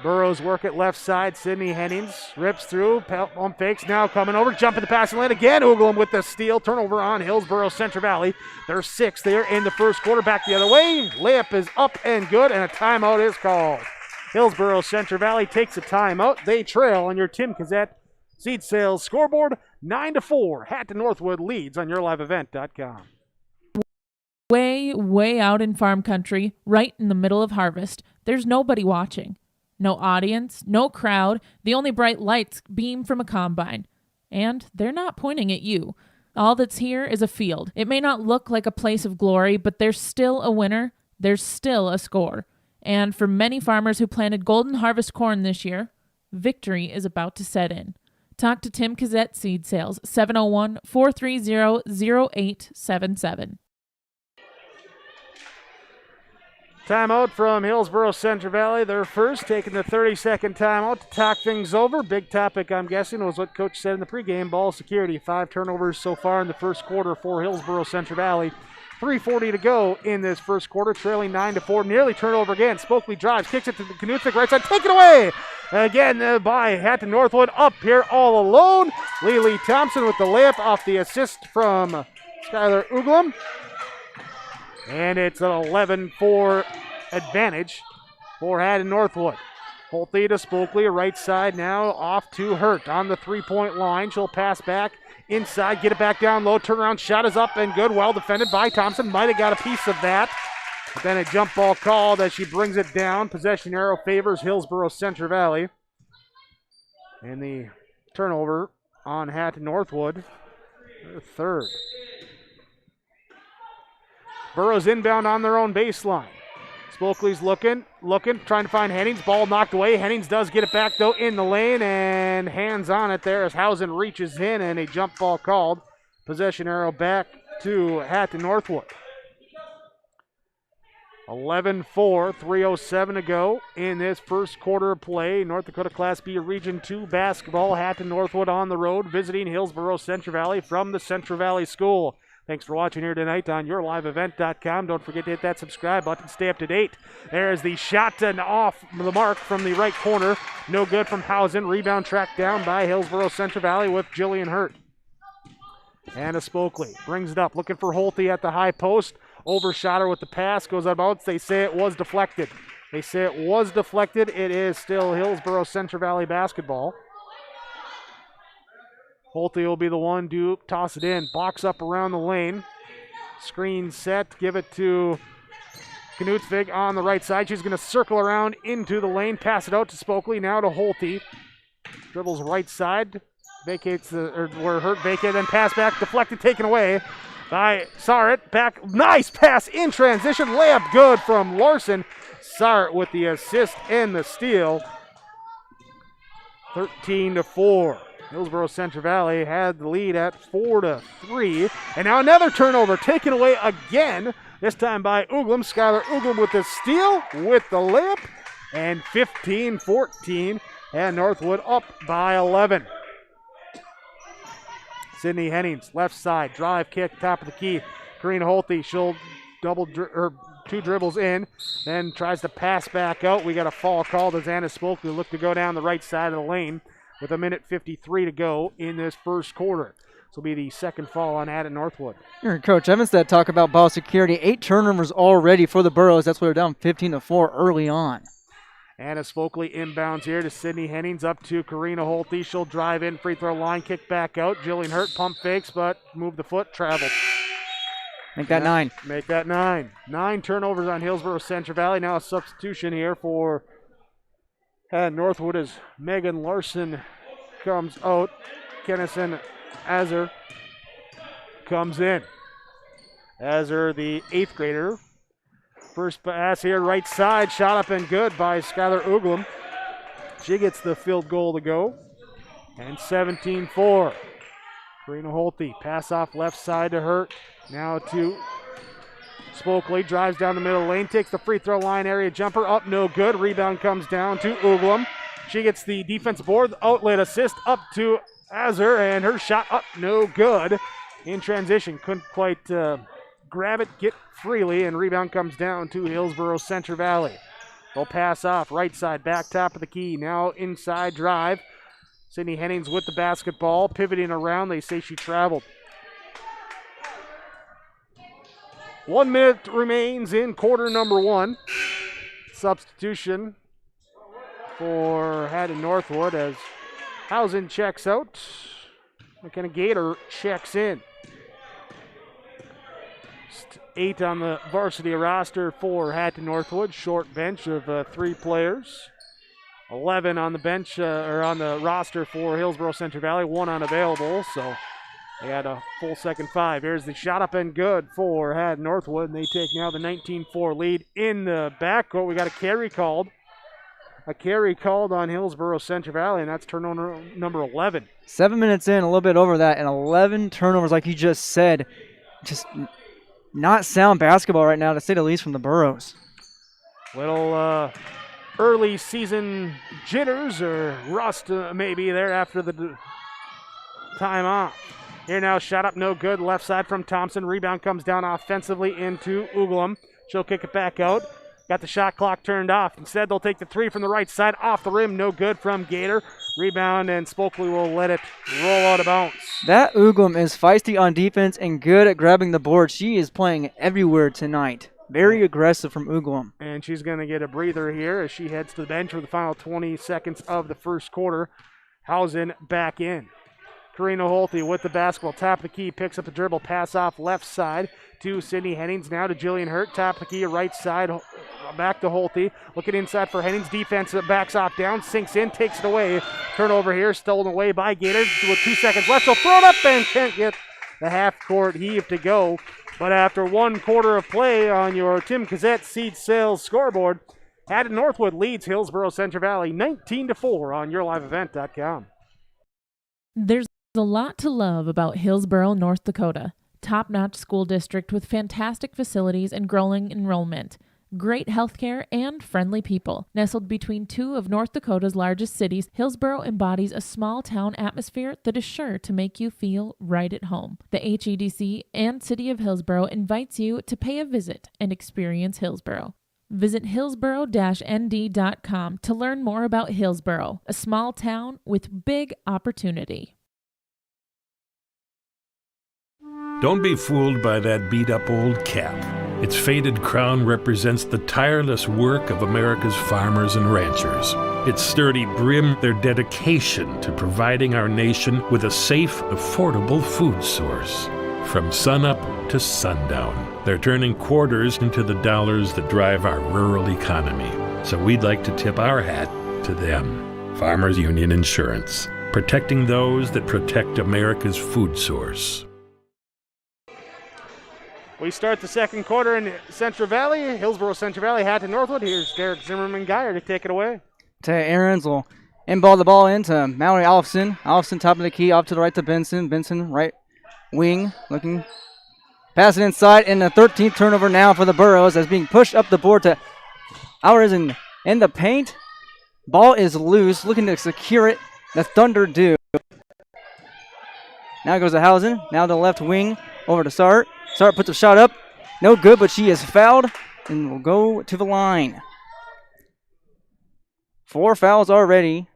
Burrows work at left side. Sydney Hennings rips through. Pump fakes now coming over. Jump in the passing lane again. Uglum with the steal. Turnover on Hillsboro-Central Valley. They're 6 there in the first quarter. Back the other way. Layup is up and good, and a timeout is called. Hillsboro-Central Valley takes a timeout. They trail on your Tim Kazette Seed Sales scoreboard 9-4. Hatton-Northwood leads on yourliveevent.com.
Way out in farm country, right in the middle of harvest, there's nobody watching. No audience, no crowd, the only bright lights beam from a combine. And they're not pointing at you. All that's here is a field. It may not look like a place of glory, but there's still a winner. There's still a score. And for many farmers who planted golden harvest corn this year, victory is about to set in. Talk to Tim Kazette Seed Sales, 701-430-0877.
Timeout from Hillsboro-Central Valley. They're first, taking the 30-second timeout to talk things over. Big topic, I'm guessing, was what Coach said in the pregame, ball security. 5 turnovers so far in the first quarter for Hillsboro-Central Valley. 3:40 to go in this first quarter, trailing 9-4. Nearly turnover again. Spokley drives, kicks it to the Knutsvig right side, taken away again by Hatton-Northwood. Up here all alone. Lily Thompson with the layup off the assist from Skylar Uglum. And it's an 11-4 advantage for Hatton-Northwood. Holte to Spokley, right side now off to Hurt on the 3-point line. She'll pass back inside, get it back down low. Turnaround shot is up and good. Well defended by Thompson. Might have got a piece of that. But then a jump ball called as she brings it down. Possession arrow favors Hillsboro-Central Valley. And the turnover on Hatton-Northwood, their third. Burrows inbound on their own baseline. Spokley's looking, trying to find Hennings. Ball knocked away. Hennings does get it back, though, in the lane, and hands on it there as Hausen reaches in, and a jump ball called. Possession arrow back to Hatton-Northwood. 11-4, 3:07 to go in this first quarter of play. North Dakota Class B Region 2 basketball. Hatton-Northwood on the road, visiting Hillsboro-Central Valley from the Central Valley School. Thanks for watching here tonight on yourliveevent.com. Don't forget to hit that subscribe button. Stay up to date. There's the shot and off the mark from the right corner. No good from Hausen. Rebound tracked down by Hillsboro-Central Valley with Jillian Hurt. Anna Spokley brings it up, looking for Holte at the high post. Overshot her with the pass. Goes out of bounds. They say it was deflected. It is still Hillsboro-Central Valley basketball. Holte will be the one to toss it in. Box up around the lane. Screen set. Give it to Knutsvig on the right side. She's going to circle around into the lane. Pass it out to Spokley. Now to Holte. Dribbles right side. Vacates where Hurt vacated. Then pass back. Deflected. Taken away by Saret. Back. Nice pass in transition. Layup good from Larson. Saret with the assist and the steal. 13-4. Hillsboro-Central Valley had the lead at 4-3. And now another turnover taken away again, this time by Uglam. Skylar Uglam with the steal, with the layup, and 15-14. And Northwood up by 11. Sydney Hennings, left side, drive kick, top of the key. Karina Holte, she'll two dribbles in, then tries to pass back out. We got a foul called as Anna Spokely looked to go down the right side of the lane with 1:53 to go in this first quarter. This will be the second foul on Hatton-Northwood.
Coach Evanstead talk about ball security. 8 turnovers already for the Burros. That's why they're down 15-4 early on.
Anna Spokely inbounds here to Sydney Hennings, up to Karina Holte. She'll drive in, free throw line, kick back out. Jillian Hurt pump fakes, but move the foot, traveled.
Make that 9.
Make that 9. 9 turnovers on Hillsboro-Central Valley. Now a substitution here for Northwood as Megan Larson comes out. Kennison Azar comes in. Azar, the 8th grader. First pass here, right side, shot up and good by Skylar Uglam. She gets the field goal to go. And 17-4. Karina Holte, pass off left side to Hurt. Now to Spokely, drives down the middle lane, takes the free throw line area jumper, up no good. Rebound comes down to Uglam. She gets the defensive board, outlet assist up to Azar, and her shot up no good. In transition, couldn't quite grab it, get freely, and rebound comes down to Hillsboro-Central Valley. They'll pass off, right side, back top of the key, now inside drive. Sydney Hennings with the basketball, pivoting around, they say she traveled. 1 minute remains in quarter number 1. Substitution for Hatton-Northwood as Housen checks out. McKenna Gator checks in. 8 on the varsity roster for Hatton-Northwood. Short bench of 3 players. 11 on the bench or on the roster for Hillsboro-Central Valley. 1 unavailable, so they had a full second 5. Here's the shot up and good for Hatton-Northwood, and they take now the 19-4 lead in the backcourt. We got a carry called. A carry called on Hillsboro-Central Valley, and that's turnover number 11.
7 minutes in, a little bit over that, and 11 turnovers, like you just said. Just not sound basketball right now, to say the least, from the Burros.
Little early season jitters or rust maybe there after the time off. Here now, shot up, no good. Left side from Thompson. Rebound comes down offensively into Uglam. She'll kick it back out. Got the shot clock turned off. Instead, they'll take the 3 from the right side off the rim. No good from Gator. Rebound, and Spokely will let it roll out of bounds.
That Uglam is feisty on defense and good at grabbing the board. She is playing everywhere tonight. Very aggressive from Uglam.
And she's going to get a breather here as she heads to the bench for the final 20 seconds of the first quarter. Housen back in. Karina Holte with the basketball, top of the key, picks up the dribble, pass off left side to Sydney Hennings, now to Jillian Hurt, top of the key, right side, back to Holte, looking inside for Hennings, defense backs off down, sinks in, takes it away, turnover here, stolen away by Gator with 2 seconds left, she'll throw it up and can't get the half-court heave to go, but after 1 quarter of play on your Tim Cassette Seed Sales scoreboard, Hatton-Northwood leads Hillsboro-Central Valley 19-4 on YourLiveEvent.com.
There's a lot to love about Hillsboro, North Dakota. Top-notch school district with fantastic facilities and growing enrollment. Great healthcare and friendly people. Nestled between 2 of North Dakota's largest cities, Hillsboro embodies a small-town atmosphere that is sure to make you feel right at home. The HEDC and City of Hillsboro invites you to pay a visit and experience Hillsboro. Visit hillsboro-nd.com to learn more about Hillsboro, a small town with big opportunity.
Don't be fooled by that beat-up old cap. Its faded crown represents the tireless work of America's farmers and ranchers. Its sturdy brim, their dedication to providing our nation with a safe, affordable food source. From sunup to sundown, they're turning quarters into the dollars that drive our rural economy. So we'd like to tip our hat to them. Farmers Union Insurance, protecting those that protect America's food source.
We start the second quarter in Central Valley. Hillsboro-Central Valley, Hatton-Northwood. Here's Derek Zimmerman-Geyer to take it away.
Taya Ahrens will Inball the ball into Mallory Alfson. Alfson top of the key, off to the right to Benson. Benson right wing, looking. Pass it inside, and the 13th turnover now for the Burros as being pushed up the board to Alvarez in the paint. Ball is loose, looking to secure it. The Thunder do. Now goes to Hausen. Now to the left wing, over to Sart. Sart puts a shot up. No good, but she is fouled and will go to the line. 4 fouls already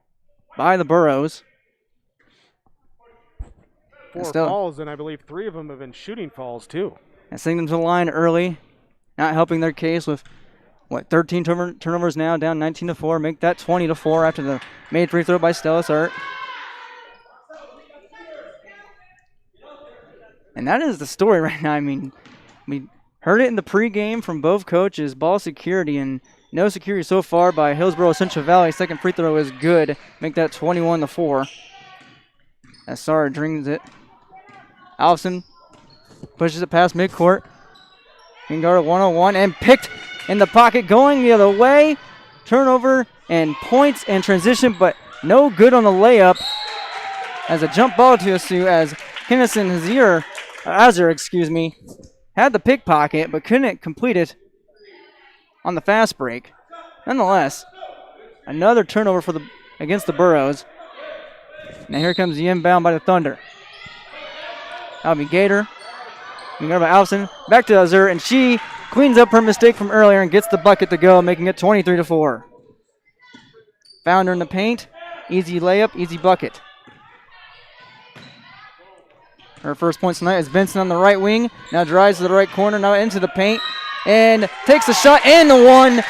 by the Burros.
4 fouls, and I believe 3 of them have been shooting fouls, too.
And sending them to the line early, not helping their case with, 13 turnovers now, down 19-4. Make that 20-4 after the made free throw by Stella Sart. And that is the story right now. I mean, we heard it in the pregame from both coaches. Ball security and no security so far by Hillsboro-Central Valley. Second free throw is good. Make that 21-4. As Sart drings it. Alfson pushes it past midcourt. Can guard 101 and picked in the pocket, going the other way. Turnover and points and transition, but no good on the layup. As a jump ball to Asu as Kennison Azur, had the pickpocket but couldn't complete it on the fast break. Nonetheless, another turnover against the Burros. Now here comes the inbound by the Thunder. That'll be Gator. Being guarded by Alfson. Back to Azur, and she cleans up her mistake from earlier and gets the bucket to go, making it 23-4. Found her in the paint. Easy layup, easy bucket. Her first points tonight is Benson on the right wing. Now drives to the right corner, now into the paint. And takes the shot and the one.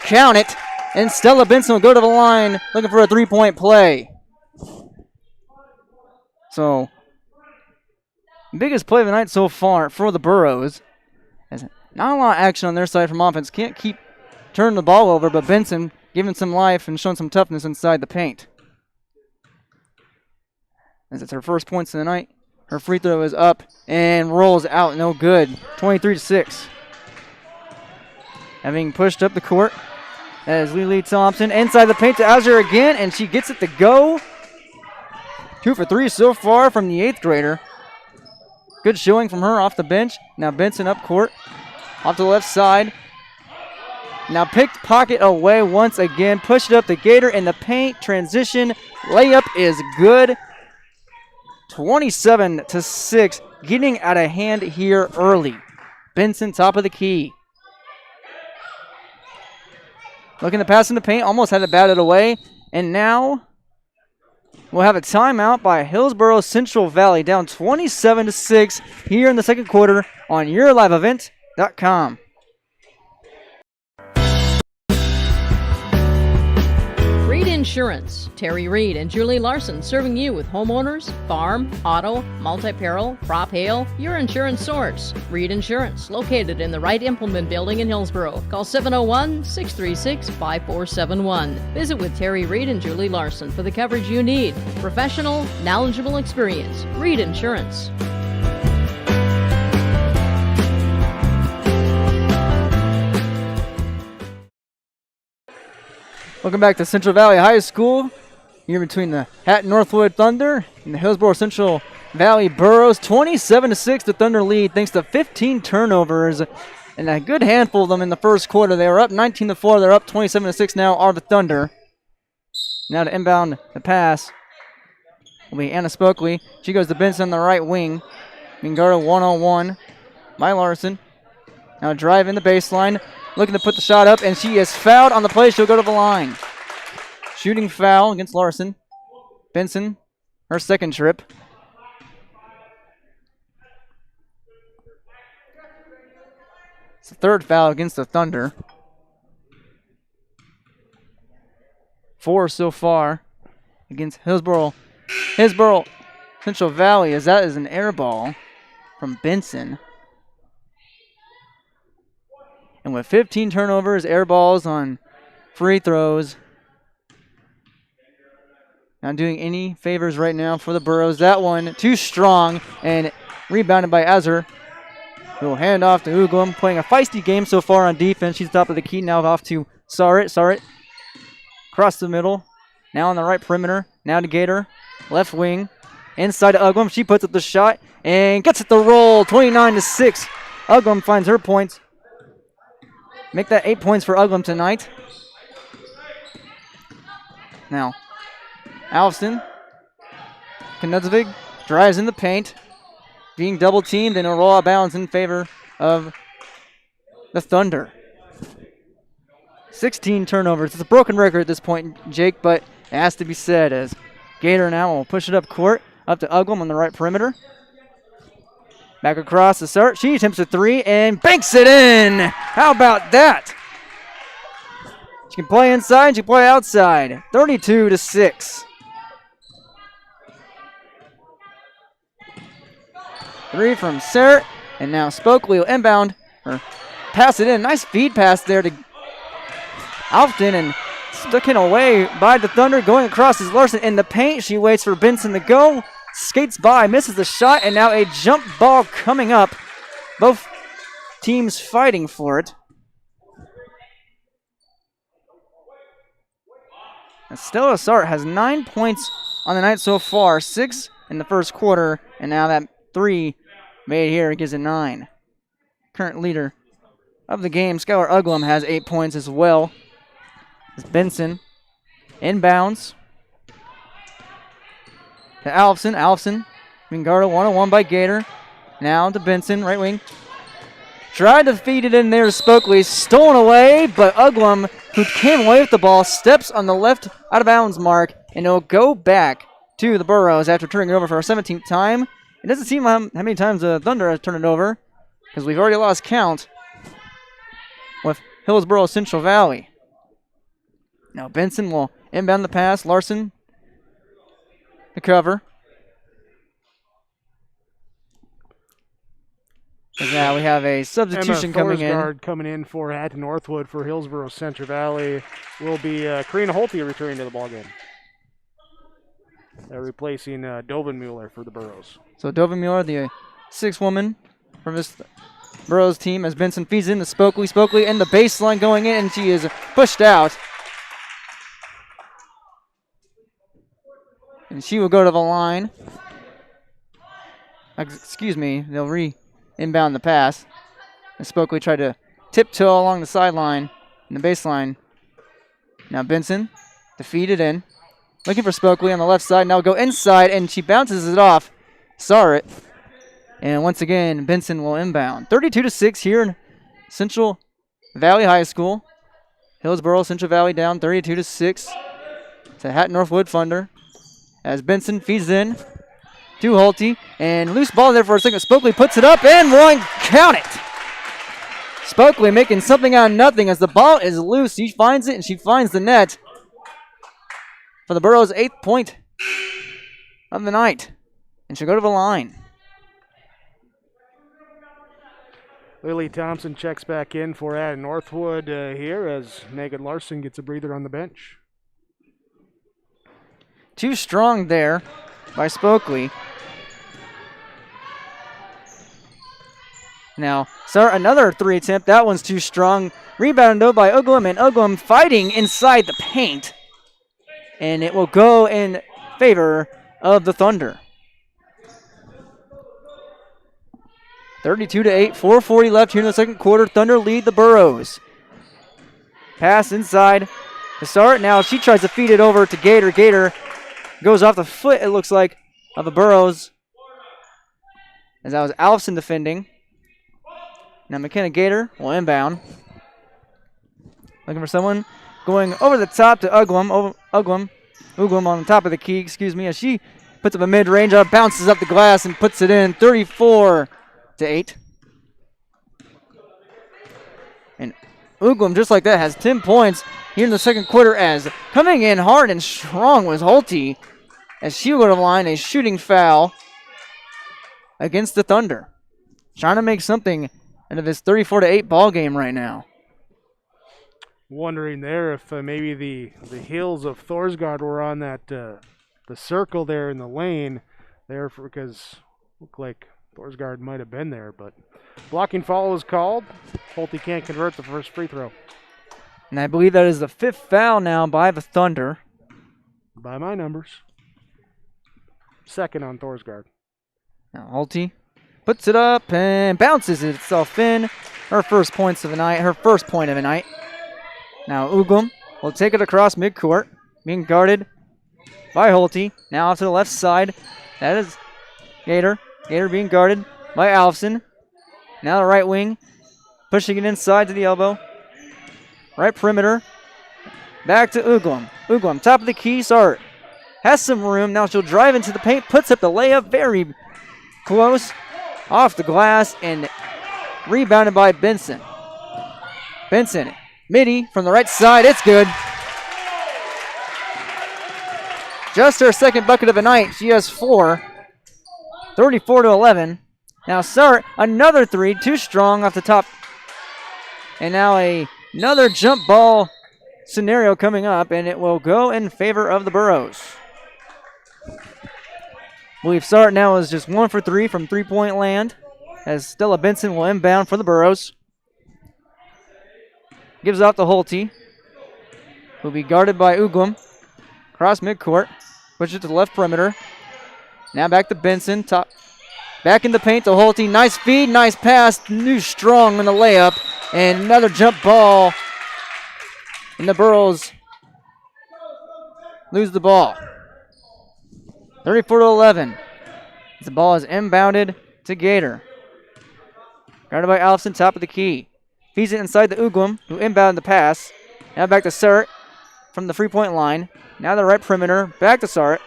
Count it. And Stella Benson will go to the line looking for a 3-point play. So, biggest play of the night so far for the Burros. Not a lot of action on their side from offense. Can't keep turning the ball over, but Benson giving some life and showing some toughness inside the paint. As it's her first points of the night. Her free throw is up and rolls out. No good. 23-6. Having pushed up the court. That is Lily Thompson. Inside the paint to Azure again, and she gets it to go. 2 for 3 so far from the 8th grader. Good showing from her off the bench. Now Benson up court. Off to the left side. Now picked pocket away once again. Pushed it up the Gator in the paint. Transition. Layup is good. 27-6. Getting out of hand here early. Benson top of the key. Looking to pass in the paint. Almost had it batted away. And now we'll have a timeout by Hillsboro-Central Valley. Down 27-6 here in the second quarter on YourLiveEvent.com.
Reed Insurance. Terry Reed and Julie Larson serving you with homeowners, farm, auto, multi-peril, crop hail, your insurance source. Reed Insurance, located in the Wright Implement Building in Hillsboro. Call 701-636-5471. Visit with Terry Reed and Julie Larson for the coverage you need. Professional, knowledgeable experience. Reed Insurance.
Welcome back to Central Valley High School. Here between the Hatton-Northwood Thunder and the Hillsboro-Central Valley Burros. 27-6 the Thunder lead thanks to 15 turnovers and a good handful of them in the first quarter. They were up 19-4. They're up 27-6 now are the Thunder. Now to inbound the pass will be Anna Spokely. She goes to Benson on the right wing. Being guarded 1-on-1 by Larson. Now drive in the baseline. Looking to put the shot up, and she is fouled on the play. She'll go to the line. Shooting foul against Larson. Benson, her second trip. It's the third foul against the Thunder. 4 so far against Hillsboro Central Valley, as that is an air ball from Benson. And with 15 turnovers, air balls on free throws. Not doing any favors right now for the Burros. That one too strong and rebounded by Azur. We'll hand off to Uglum, playing a feisty game so far on defense. She's top of the key, now off to Sarit. Sarit across the middle. Now on the right perimeter. Now to Gator. Left wing. Inside to Uglum. She puts up the shot and gets it to roll. 29-6. Uglum finds her points. Make that 8 points for Uglum tonight. Now, Alston. Knudzvig drives in the paint. Being double teamed and a roll out of bounds in favor of the Thunder. 16 turnovers. It's a broken record at this point, Jake, but it has to be said as Gator now will push it up court, up to Uglum on the right perimeter. Back across the start. She attempts a three and banks it in. How about that? She can play inside, she can play outside. 32-6. Three from Sert, and now Spokley will inbound, or pass it in. Nice feed pass there to Alfton, and stuck in away by the Thunder, going across is Larson in the paint. She waits for Benson to go, skates by, misses the shot, and now a jump ball coming up. Both teams fighting for it. And Stella Sart has 9 points on the night so far, 6 in the first quarter, and now that 3 made here gives it 9. Current leader of the game, Skylar Uglum, has 8 points as well. It's Benson inbounds to Alfson. Alfson being guarded 1-on-1 by Gator. Now to Benson, right wing. Tried to feed it in there to Spokley. Stolen away, but Uglum, who came away with the ball, steps on the left out of bounds mark, and it'll go back to the Burros after turning it over for a 17th time. It doesn't seem how many times the Thunder has turned it over, because we've already lost count with Hillsboro-Central Valley. Now Benson will inbound the pass. Larson to cover. And now we have a substitution coming in.
Thorsgaard coming in for Hatton-Northwood for Hillsboro-Central Valley will be Karina Holte returning to the ballgame. They're replacing Dovenmuller for the Burros.
So Dovenmuller, the sixth woman from this Burros team, as Benson feeds in to Spokley. Spokley in the baseline going in, and she is pushed out. And she will go to the line. Excuse me, they'll inbound the pass. And Spokley tried to tiptoe along the sideline in the baseline. Now Benson to feed it in. Looking for Spokley on the left side. Now go inside, and she bounces it off. Saw it. And once again, Benson will inbound. 32-6 here in Central Valley High School. Hillsboro-Central Valley down 32-6 to Hatton-Northwood Thunder. As Benson feeds in to Holte. And loose ball there for a second. Spokley puts it up and one. Count it. Spokley making something out of nothing as the ball is loose. She finds it, and she finds the net for the Burros' 8th point of the night. And she'll go to the line.
Lily Thompson checks back in for Hatton-Northwood here as Megan Larson gets a breather on the bench.
Too strong there by Spokley. Now, another three attempt. That one's too strong. Rebounded though by Uglum, and Uglum fighting inside the paint. And it will go in favor of the Thunder. 32-8, 4:40 left here in the second quarter. Thunder lead the Burros. Pass inside to Sart. Now she tries to feed it over to Gator. Gator goes off the foot, it looks like, of the Burros. As that was Alfson defending. Now McKenna Gator will inbound. Looking for someone going over the top to Uglum. Uglum on the top of the key, as she puts up a mid-range, bounces up the glass and puts it in. 34-8. And Uglum, just like that, has 10 points here in the second quarter, as coming in hard and strong was Holte, as she will go to the line, a shooting foul against the Thunder. Trying to make something out of this 34-8 ball game right now.
Wondering there if maybe the heels of Thorsgaard were on that the circle there in the lane there, because looked like Thorsgaard might have been there, but blocking foul is called. Holte can't convert the first free throw.
And I believe that is the 5th foul now by the Thunder.
by my numbers. Second on Thorsgaard.
Now Holte puts it up and bounces itself in. Her first point of the night. Now Uglum will take it across midcourt, being guarded by Holte. Now off to the left side. That is Gator. Gator being guarded by Alfson. Now the right wing, pushing it inside to the elbow. Right perimeter. Back to Uglum. Uglum, top of the key, Sart. Has some room. Now she'll drive into the paint, puts up the layup, very close. Off the glass and rebounded by Benson. Benson, midi from the right side. It's good. Just her second bucket of the night. She has 4. 34-11. Now Sart, another 3, too strong off the top. And now another jump ball scenario coming up, and it will go in favor of the Burros. I believe Sart now is just 1 for 3 from three-point land, as Stella Benson will inbound for the Burros. Gives out to Holte, who will be guarded by Uglum. Cross midcourt, pushes it to the left perimeter. Now back to Benson, back in the paint to Holte. Nice feed, nice pass. New strong in the layup. And another jump ball. And the Burros lose the ball. 34-11. The ball is inbounded to Gator. Guarded by Alfson, top of the key. Feeds it inside to Uglum, who inbounded the pass. Now back to Sart from the three-point line. Now the right perimeter, back to Sart.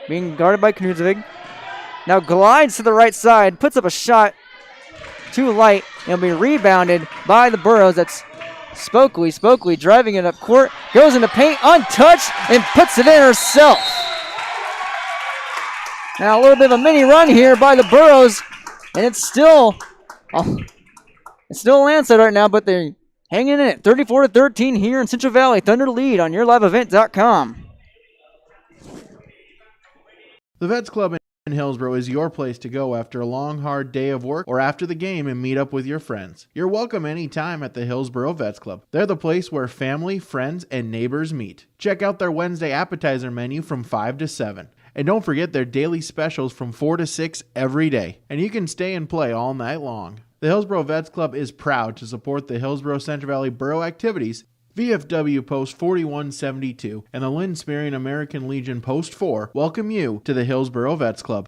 Being guarded by Knudsevic. Now glides to the right side, puts up a shot too light, and will be rebounded by the Burros. That's Spokley. Spokley driving it up court, goes into paint untouched, and puts it in herself. Now a little bit of a mini run here by the Burros, and it's still a landslide right now, but they're hanging in it. 34-13 here in Central Valley. Thunder lead on YourLiveEvent.com.
The Vets Club in Hillsboro is your place to go after a long, hard day of work or after the game and meet up with your friends. You're welcome anytime at the Hillsboro Vets Club. They're the place where family, friends, and neighbors meet. Check out their Wednesday appetizer menu from 5 to 7. And don't forget their daily specials from 4 to 6 every day. And you can stay and play all night long. The Hillsboro Vets Club is proud to support the Hillsboro-Central Valley Borough activities. VFW Post 4172 and the Lynn Sperry American Legion Post 4 welcome you to the Hillsboro Vets Club.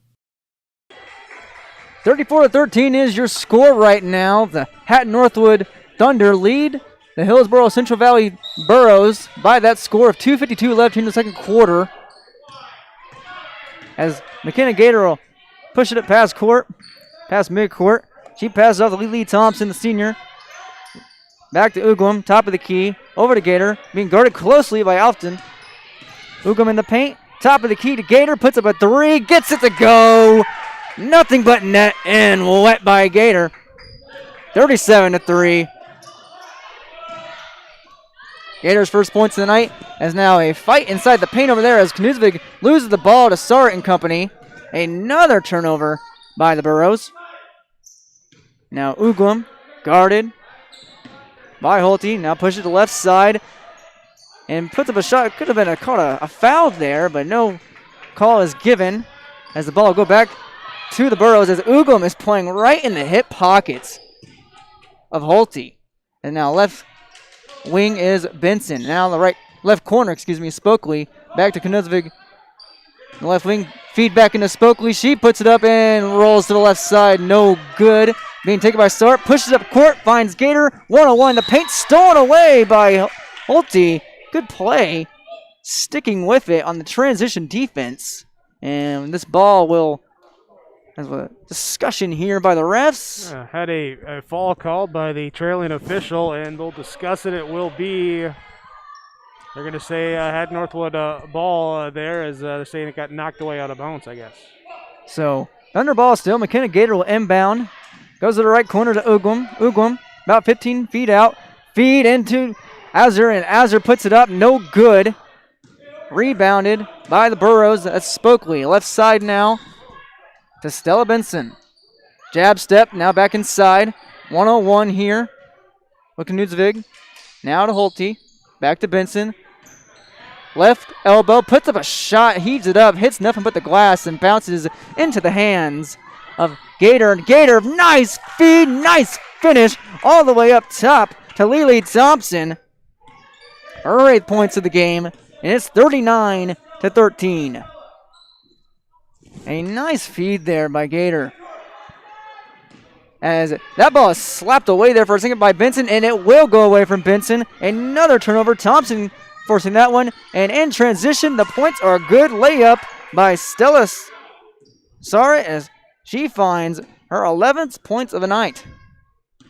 34-13 is your score right now. The Hatton-Northwood Thunder lead the Hillsboro-Central Valley Burros by that score of 2:52 left in the second quarter. As McKenna Gator will push it past midcourt. She passes off to Lee Thompson, the senior. Back to Uglum, top of the key. Over to Gator, being guarded closely by Alfton. Uglum in the paint, top of the key to Gator, puts up a 3, gets it to go. Nothing but net and wet by Gator. 37-3. Gator's first points of the night as now a fight inside the paint over there as Knudsevic loses the ball to Sart and company. Another turnover by the Burros. Now Uglum guarded by Holte. Now pushes to the left side and puts up a shot. It could have been caught a foul there, but no call is given as the ball will go back to the Burros as Uglum is playing right in the hip pockets of Holte. And now left wing is Benson. Now the left corner, Spokley. Back to Knudsevic. The left wing feed back into Spokley. She puts it up and rolls to the left side. No good. Being taken by Sart. Pushes up court. Finds Gator. 1-on-1. The paint stolen away by Holte. Good play. Sticking with it on the transition defense. And this ball will have a discussion here by the refs.
Had a foul called by the trailing official, and we'll discuss it. It will be, they're going to say Hatton-Northwood ball there as they're saying it got knocked away out of bounds, I guess.
So, Thunder ball still. McKenna Gator will inbound. Goes to the right corner to Uglum. Uglum, about 15 feet out. Feed into Azur, and Azur puts it up. No good. Rebounded by the Burros. That's Spokley. Left side now to Stella Benson. Jab step, now back inside. 1-on-1 here with Knudsevic. Now to Holte. Back to Benson. Left elbow, puts up a shot, heaves it up, hits nothing but the glass, and bounces into the hands of Gator. And Gator, nice feed, nice finish, all the way up top to Lily Thompson. Her 8th points of the game, and it's 39-13. A nice feed there by Gator. As that ball is slapped away there for a second by Benson, and it will go away from Benson. Another turnover. Thompson forcing that one. And in transition, the points are a good layup by Stella Sara as she finds her 11th points of the night.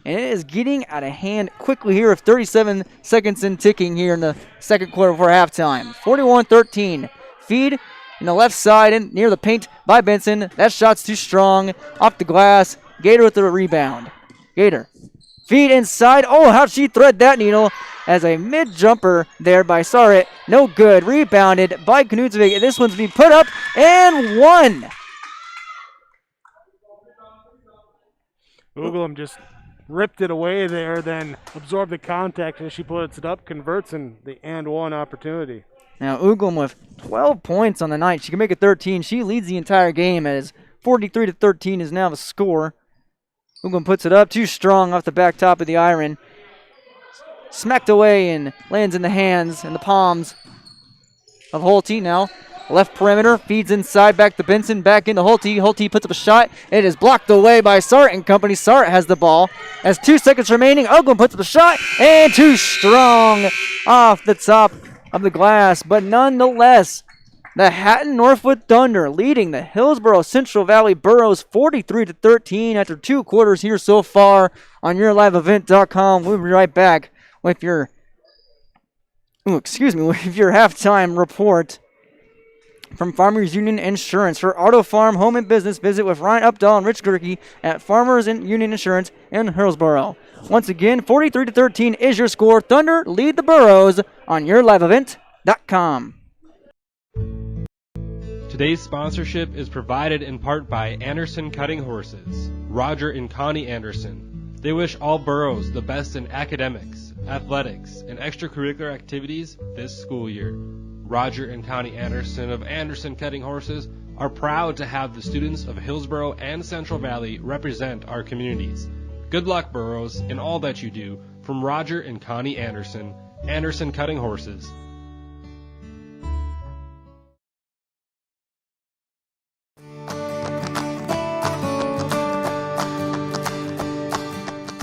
And it is getting out of hand quickly here with 37 seconds in ticking here in the second quarter before halftime. 41-13. Feed in the left side and near the paint by Benson. That shot's too strong. Off the glass. Gator with the rebound. Gator. Feed inside. Oh, how'd she thread that needle? As a mid-jumper there by Sarret. No good. Rebounded by Knutsvik. This one's being put up and one.
Uglum just ripped it away there, then absorbed the contact as she puts it up, converts in the and one opportunity.
Now Uglum with 12 points on the night. She can make it 13. She leads the entire game as 43-13 is now the score. Uglum puts it up, too strong off the back top of the iron. Smacked away and lands in the hands and the palms of Holte now. Left perimeter, feeds inside, back to Benson, back into Holte. Holte puts up a shot. It is blocked away by Sartre and company. Sartre has the ball. As 2 seconds remaining, Uglum puts up a shot, and too strong off the top of the glass. But nonetheless, the Hatton-Northwood Thunder leading the Hillsboro-Central Valley Burros 43-13 after 2 quarters here so far on YourLiveEvent.com. We'll be right back with your, with your halftime report from Farmers Union Insurance. For Auto Farm, Home and Business, visit with Ryan Updahl and Rich Gerke at Farmers and Union Insurance in Hillsboro. Once again, 43-13 is your score. Thunder lead the Burros on YourLiveEvent.com.
Today's sponsorship is provided in part by Anderson Cutting Horses, Roger and Connie Anderson. They wish all Burros the best in academics, athletics, and extracurricular activities this school year. Roger and Connie Anderson of Anderson Cutting Horses are proud to have the students of Hillsboro and Central Valley represent our communities. Good luck, Burros, in all that you do. From Roger and Connie Anderson, Anderson Cutting Horses.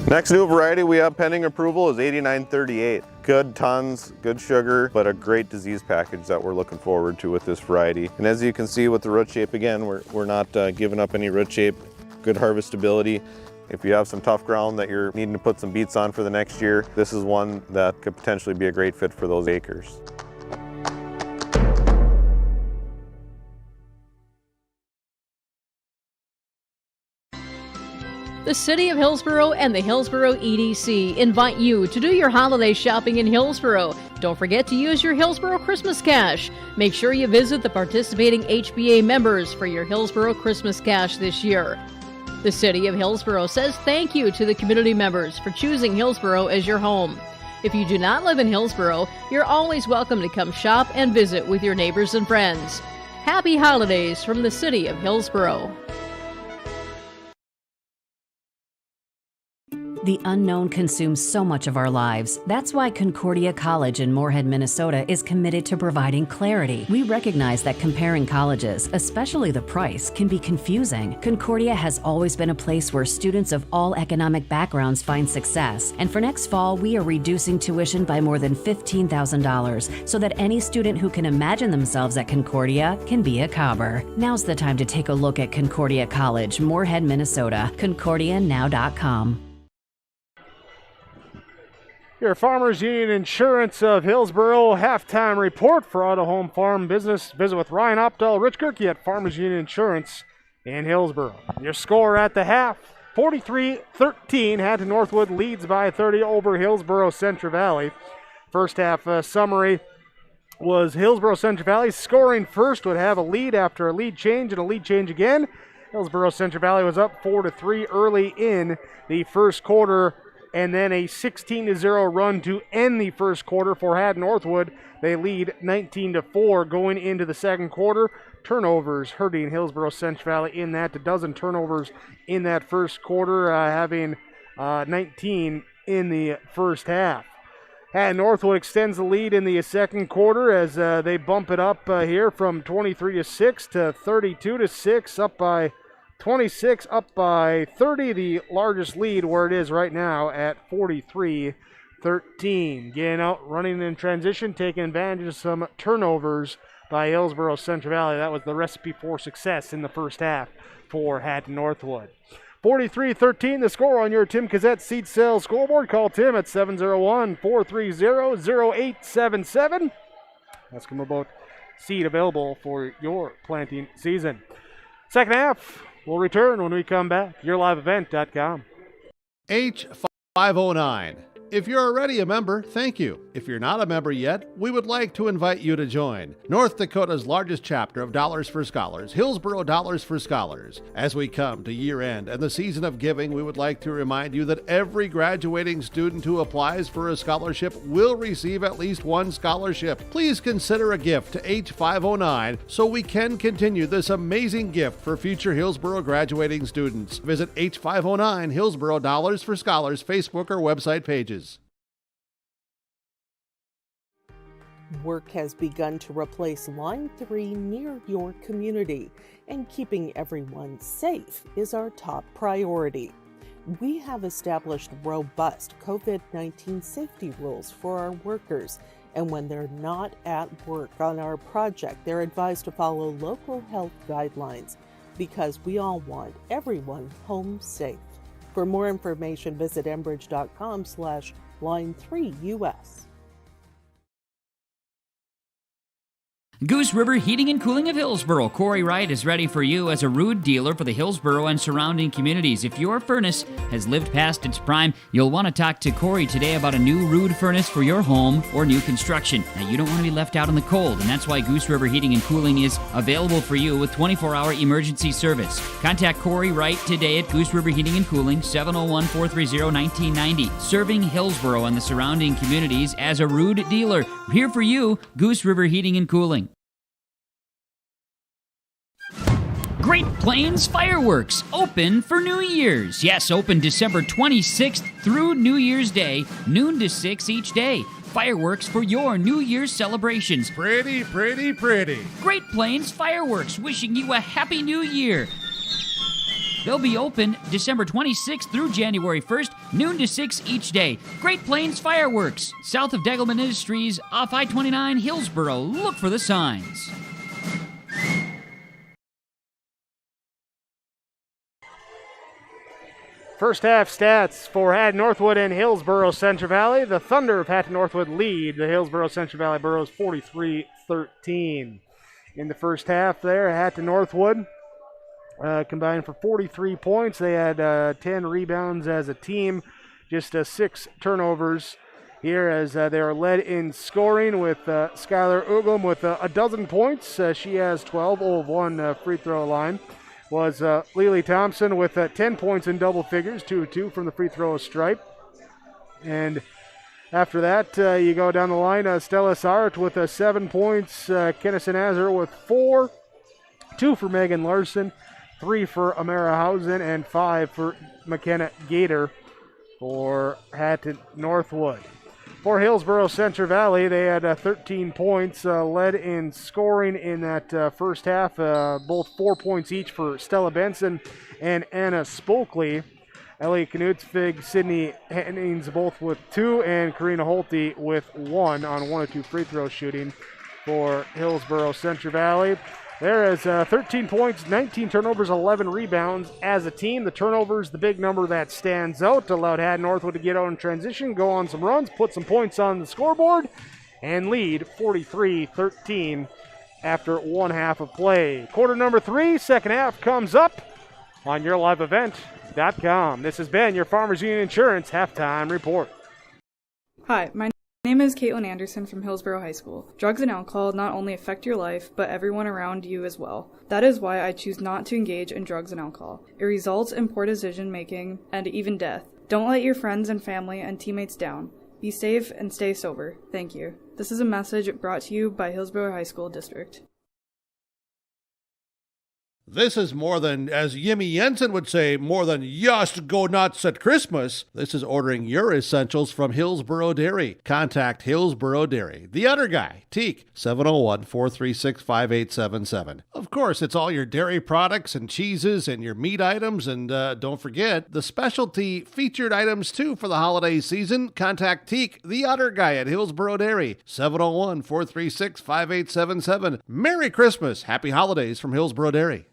Next new variety we have pending approval is 8938. Good tons, good sugar, but a great disease package that we're looking forward to with this variety. And as you can see with the root shape, again, we're not giving up any root shape, good harvestability. If you have some tough ground that you're needing to put some beets on for the next year, this is one that could potentially be a great fit for those acres.
The City of Hillsboro and the Hillsboro EDC invite you to do your holiday shopping in Hillsboro. Don't forget to use your Hillsboro Christmas Cash. Make sure you visit the participating HBA members for your Hillsboro Christmas Cash this year. The City of Hillsboro says thank you to the community members for choosing Hillsboro as your home. If you do not live in Hillsboro, you're always welcome to come shop and visit with your neighbors and friends. Happy holidays from the City of Hillsboro.
The unknown consumes so much of our lives. That's why Concordia College in Moorhead, Minnesota is committed to providing clarity. We recognize that comparing colleges, especially the price, can be confusing. Concordia has always been a place where students of all economic backgrounds find success. And for next fall, we are reducing tuition by more than $15,000 so that any student who can imagine themselves at Concordia can be a Cobber. Now's the time to take a look at Concordia College, Moorhead, Minnesota. ConcordiaNow.com.
Your Farmers Union Insurance of Hillsboro halftime report for Auto Home Farm Business. Visit with Ryan Opdahl, Rich Gerke at Farmers Union Insurance in Hillsboro. Your score at the half, 43-13. Hatton-Northwood leads by 30 over Hillsboro-Central Valley. First half summary was Hillsboro-Central Valley scoring first, would have a lead after a lead change and a lead change again. Hillsboro-Central Valley was up 4-3 early in the first quarter. and then a 16-0 run to end the first quarter for Hatton-Northwood. They lead 19-4 going into the second quarter. Turnovers hurting Hillsboro-Central Valley in that. A dozen turnovers in that first quarter, having 19 in the first half. Hatton-Northwood extends the lead in the second quarter as they bump it up here from 23-6 to 32-6, up by 26, up by 30, the largest lead where it is right now at 43-13. Getting out, running in transition, taking advantage of some turnovers by Hillsboro-Central Valley. That was the recipe for success in the first half for Hatton-Northwood. 43-13, the score on your Tim Cassette Seed Sales scoreboard. Call Tim at 701-430-0877. Ask him about seed available for your planting season. Second half, we'll return when we come back. YourLiveEvent.com.
H509. If you're already a member, thank you. If you're not a member yet, we would like to invite you to join North Dakota's largest chapter of Dollars for Scholars, Hillsboro Dollars for Scholars. As we come to year end and the season of giving, we would like to remind you that every graduating student who applies for a scholarship will receive at least one scholarship. Please consider a gift to H509 so we can continue this amazing gift for future Hillsboro graduating students. Visit H509 Hillsboro Dollars for Scholars Facebook or website pages.
Work has begun to replace Line 3 near your community, and keeping everyone safe is our top priority. We have established robust COVID-19 safety rules for our workers, and when they're not at work on our project, they're advised to follow local health guidelines because we all want everyone home safe. For more information, visit enbridge.com/line3us.
Goose River Heating and Cooling of Hillsboro. Corey Wright is ready for you as a Ruud dealer for the Hillsboro and surrounding communities. If your furnace has lived past its prime, you'll want to talk to Corey today about a new Ruud furnace for your home or new construction. Now, you don't want to be left out in the cold, and that's why Goose River Heating and Cooling is available for you with 24-hour emergency service. Contact Corey Wright today at Goose River Heating and Cooling, 701-430-1990. Serving Hillsboro and the surrounding communities as a Ruud dealer. Here for you, Goose River Heating and Cooling. Great Plains Fireworks, open for New Year's. Yes, open December 26th through New Year's Day, noon to 6 each day. Fireworks for your New Year's celebrations.
Pretty, pretty, pretty.
Great Plains Fireworks, wishing you a Happy New Year. They'll be open December 26th through January 1st, noon to 6 each day. Great Plains Fireworks, south of Degelman Industries, off I-29, Hillsboro. Look for the signs.
First half stats for Hatton-Northwood and Hillsboro-Central Valley. The Thunder of Hatton-Northwood lead the Hillsboro-Central Valley Burros 43-13. In the first half there, Hatton-Northwood combined for 43 points. They had 10 rebounds as a team, just 6 turnovers here as they are led in scoring with Skylar Uglum with a dozen points. She has 12 of one free throw line. Was Lily Thompson with 10 points in double figures, 2 of 2 from the free throw stripe. And after that, you go down the line, Stella Sart with 7 points, Kennison Azar with 4, 2 for Megan Larson, 3 for Amara Hausen, and 5 for McKenna Gator for Hatton-Northwood. For Hillsboro-Central Valley, they had 13 points, led in scoring in that first half, both 4 points each for Stella Benson and Anna Spokely. Ellie Knutsvig, Sydney Hennings both with 2, and Karina Holte with 1 on 1 of 2 free throw shooting for Hillsboro-Central Valley. There is 13 points, 19 turnovers, 11 rebounds as a team. The turnovers, the big number that stands out, allowed Hatton-Northwood to get out in transition, go on some runs, put some points on the scoreboard, and lead 43-13 after one half of play. Quarter number 3, second half comes up on YourLiveEvent.com. This has been your Farmers Union Insurance Halftime Report.
Hi, my name is Caitlin Anderson from Hillsboro High School. Drugs and alcohol not only affect your life, but everyone around you as well. That is why I choose not to engage in drugs and alcohol. It results in poor decision making and even death. Don't let your friends and family and teammates down. Be safe and stay sober. Thank you. This is a message brought to you by Hillsboro High School District.
This is more than, as Yimmy Jensen would say, more than just go nuts at Christmas. This is ordering your essentials from Hillsboro Dairy. Contact Hillsboro Dairy. The other guy, Teak, 701-436-5877. Of course, it's all your dairy products and cheeses and your meat items. And don't forget, the specialty featured items too for the holiday season. Contact Teak, the other guy at Hillsboro Dairy, 701-436-5877. Merry Christmas. Happy holidays from Hillsboro Dairy.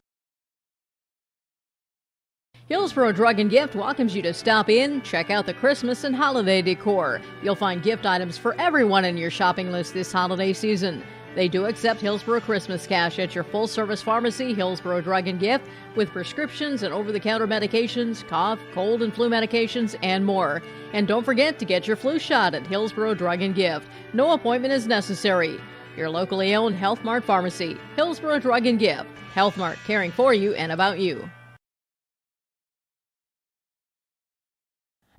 Hillsboro Drug and Gift welcomes you to stop in, check out the Christmas and holiday decor. You'll find gift items for everyone in your shopping list this holiday season. They do accept Hillsboro Christmas cash at your full-service pharmacy, Hillsboro Drug and Gift, with prescriptions and over-the-counter medications, cough, cold and flu medications, and more. And don't forget to get your flu shot at Hillsboro Drug and Gift. No appointment is necessary. Your locally owned Health Mart pharmacy, Hillsboro Drug and Gift. Health Mart, caring for you and about you.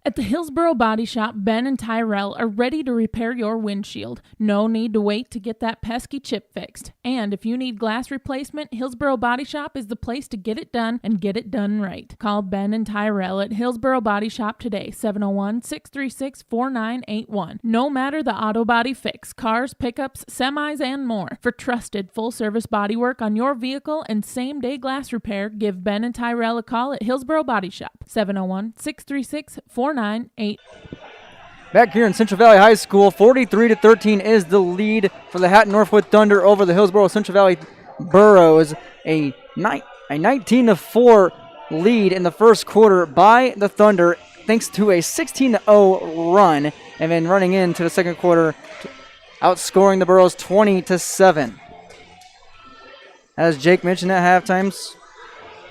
At the Hillsboro Body Shop, Ben and Tyrell are ready to repair your windshield. No need to wait to get that pesky chip fixed. And if you need glass replacement, Hillsboro Body Shop is the place to get it done and get it done right. Call Ben and Tyrell at Hillsboro Body Shop today, 701-636-4981. No matter the auto body fix, cars, pickups, semis, and more. For trusted full-service body work on your vehicle and same-day glass repair, give Ben and Tyrell a call at Hillsboro Body Shop, 701-636-4981.
Back here in Central Valley High School, 43-13 is the lead for the Hatton-Northwood Thunder over the Hillsboro-Central Valley Burros. A 19-4 lead in the first quarter by the Thunder, thanks to a 16-0 run, and then running into the second quarter, outscoring the Burros 20-7. As Jake mentioned at halftime,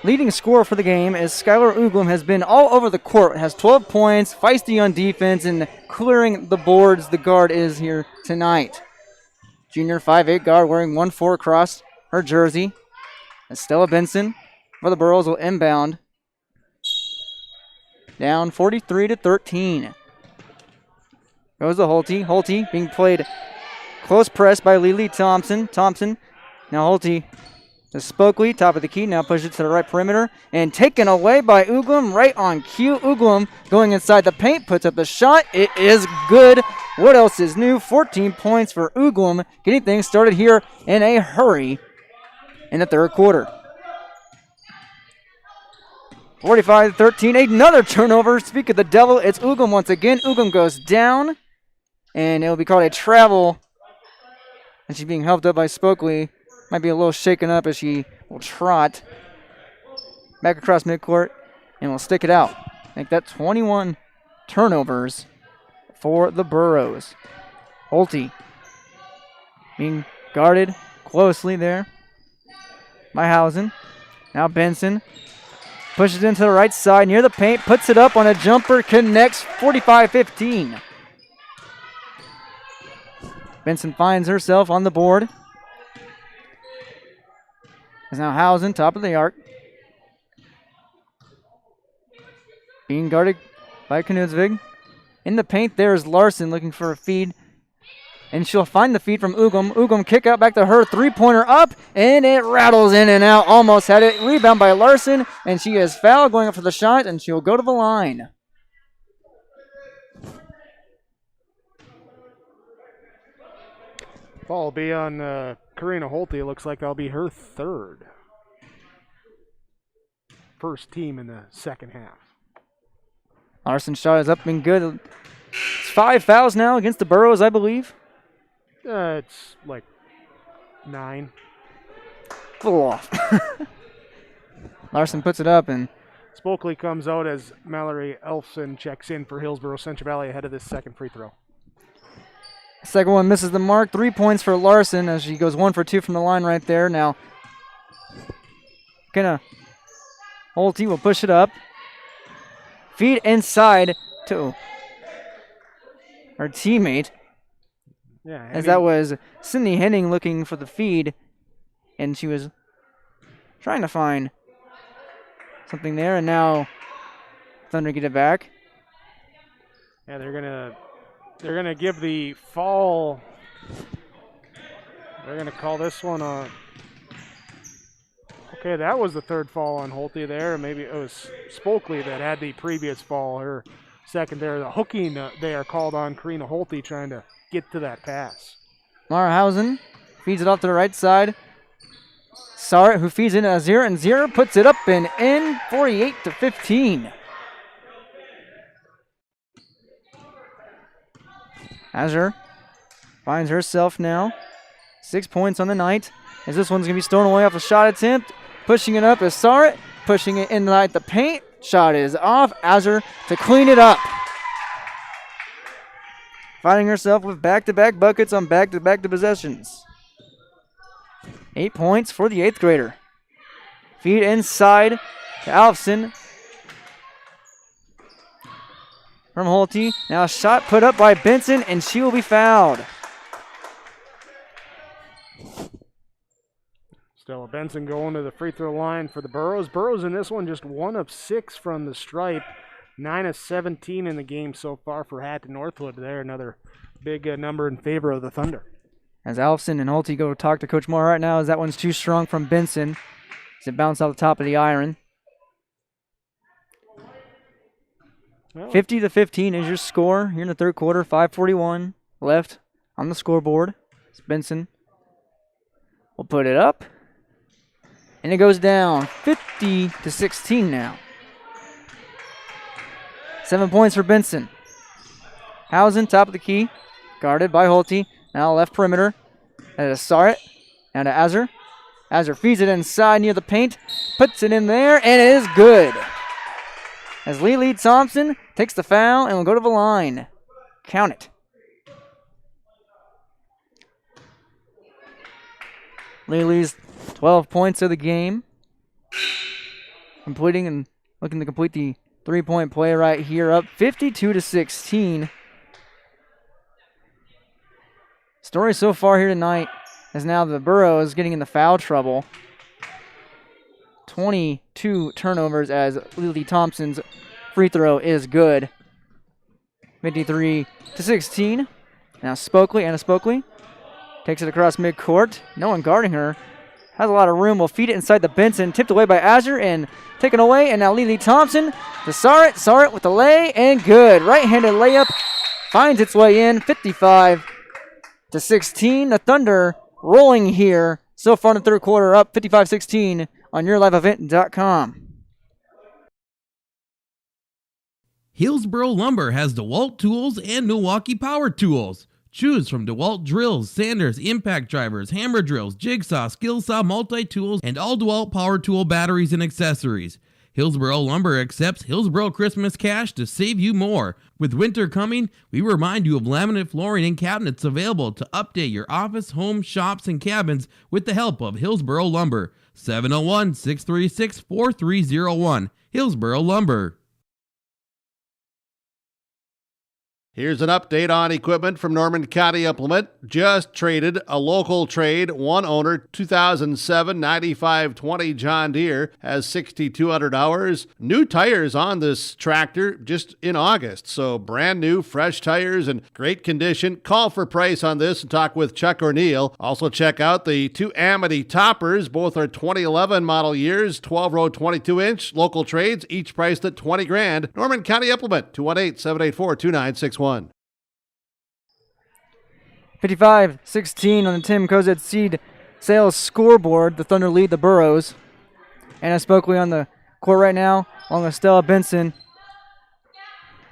leading scorer for the game is Skylar Uglum, has been all over the court, has 12 points, feisty on defense, and clearing the boards. The guard is here tonight. Junior 5'8 guard wearing 1-4 across her jersey. Estella Benson for the Burros will inbound. Down 43-13. Goes to Holte. Holte being played close press by Lily Thompson. Now Holte to Spokley, top of the key, now pushes it to the right perimeter, and taken away by Uglum, right on cue. Uglum going inside the paint, puts up the shot. It is good. What else is new? 14 points for Uglum, getting things started here in a hurry in the third quarter. 45-13, another turnover. Speak of the devil, it's Uglum once again. Uglum goes down, and it will be called a travel, and she's being helped up by Spokley. Might be a little shaken up as she will trot back across midcourt and will stick it out. Make that 21 turnovers for the Burros. Holte being guarded closely there by Hausen. Now Benson pushes into the right side near the paint, puts it up on a jumper, connects. 45-15. Benson finds herself on the board. Is now Hausen, top of the arc. Being guarded by Knudsvig. In the paint, there is Larson looking for a feed. And she'll find the feed from Uglum. Uglum kick out back to her. Three-pointer up, and it rattles in and out. Almost had it. Rebound by Larson, and she is fouled going up for the shot, and she'll go to the line.
Ball will be on Karina Holte. Looks like that'll be her third. First team in the second half.
Larson's shot is up and good. It's 5 fouls now against the Burros, I believe.
It's like 9.
Full off. Larson puts it up, and
Spokley comes out as Mallory Elfson checks in for Hillsboro-Central Valley ahead of this second free throw.
Second one misses the mark. 3 points for Larson as she goes 1 for 2 from the line right there. Now, Holte will push it up. Feed inside to her teammate. As that was Sydney Henning looking for the feed, and she was trying to find something there, and now Thunder get it back.
Yeah, they're gonna give the fall. They're gonna call this one a. Okay, that was the third fall on Holte there. Maybe it was Spokley that had the previous fall. Her second there. The hooking they are called on Karina Holte trying to get to that pass.
Marhausen feeds it off to the right side. Sarret, who feeds in Azir, and Zira puts it up and in, 48-15. Azir finds herself now 6 points on the night, as this one's going to be stolen away off a shot attempt. Pushing it up is Sarret, pushing it inside the paint. Shot is off. Azir to clean it up. Finding herself with back-to-back buckets on back-to-back possessions. 8 points for the 8th grader. Feed inside to Alfson. From Holte. Now a shot put up by Benson, and she will be fouled.
Stella Benson going to the free throw line for the Burros. Burros in this one just 1 of 6 from the stripe. 9 of 17 in the game so far for Hatton-Northwood there. Another big number in favor of the Thunder.
As Alfson and Holte go talk to Coach Moore right now, as that one's too strong from Benson. As it bounced off the top of the iron. 50-15 is your score here in the third quarter. 5:41 left on the scoreboard. As Benson will put it up. And it goes down 50-16 now. 7 points for Benson. Hausen, top of the key. Guarded by Holte. Now left perimeter. That is Sarret. Now to Azir. Azir feeds it inside near the paint. Puts it in there, and it is good. As Lily Thompson takes the foul and will go to the line. Count it. Lily's 12 points of the game. Completing and looking to complete the three-point play right here, up 52-16. Story so far here tonight is now the Burros getting in the foul trouble. 22 turnovers as Lily Thompson's free throw is good. 53-16. Now Anna Spokley takes it across midcourt. No one guarding her. Has a lot of room. Will feed it inside the Benson. Tipped away by Azir and taken away. And now Lily Thompson to Sarret. Sarret with the lay and good. Right-handed layup finds its way in. 55-16. The Thunder rolling here so far in the third quarter, up 55-16 on YourLiveEvent.com.
Hillsboro Lumber has DeWalt tools and Milwaukee Power Tools. Choose from DeWalt drills, sanders, impact drivers, hammer drills, jigsaw, skill saw, multi-tools, and all DeWalt power tool batteries and accessories. Hillsboro Lumber accepts Hillsboro Christmas cash to save you more. With winter coming, we remind you of laminate flooring and cabinets available to update your office, home, shops, and cabins with the help of Hillsboro Lumber. 701-636-4301. Hillsboro Lumber.
Here's an update on equipment from Norman County Implement. Just traded a local trade, one owner, 2007 9520 John Deere, has 6,200 hours. New tires on this tractor just in August, so brand new, fresh tires in great condition. Call for price on this and talk with Chuck O'Neill. Also check out the two Amity toppers. Both are 2011 model years, 12-row 22-inch local trades, each priced at $20,000. Norman County Implement, 218-784-2961.
55-16 on the Tim Cozad Seed Sales scoreboard. The Thunder lead the Burros. Anna Spokley on the court right now, along with Stella Benson.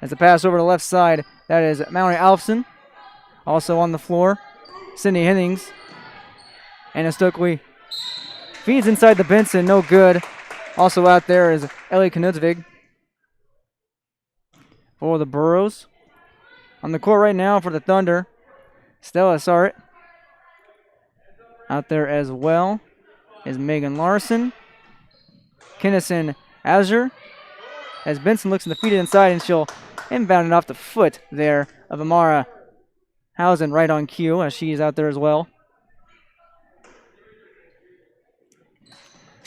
As a pass over to the left side, that is Mallory Alfson. Also on the floor, Cindy Hennings. Anna Spokley feeds inside the Benson, no good. Also out there is Ellie Knudsvig for the Burros. On the court right now for the Thunder, Stella Sarret. Out there as well is Megan Larson. Kennison Azure. As Benson looks in the feet inside, and she'll inbound it off the foot there of Amara Housen right on cue as she's out there as well.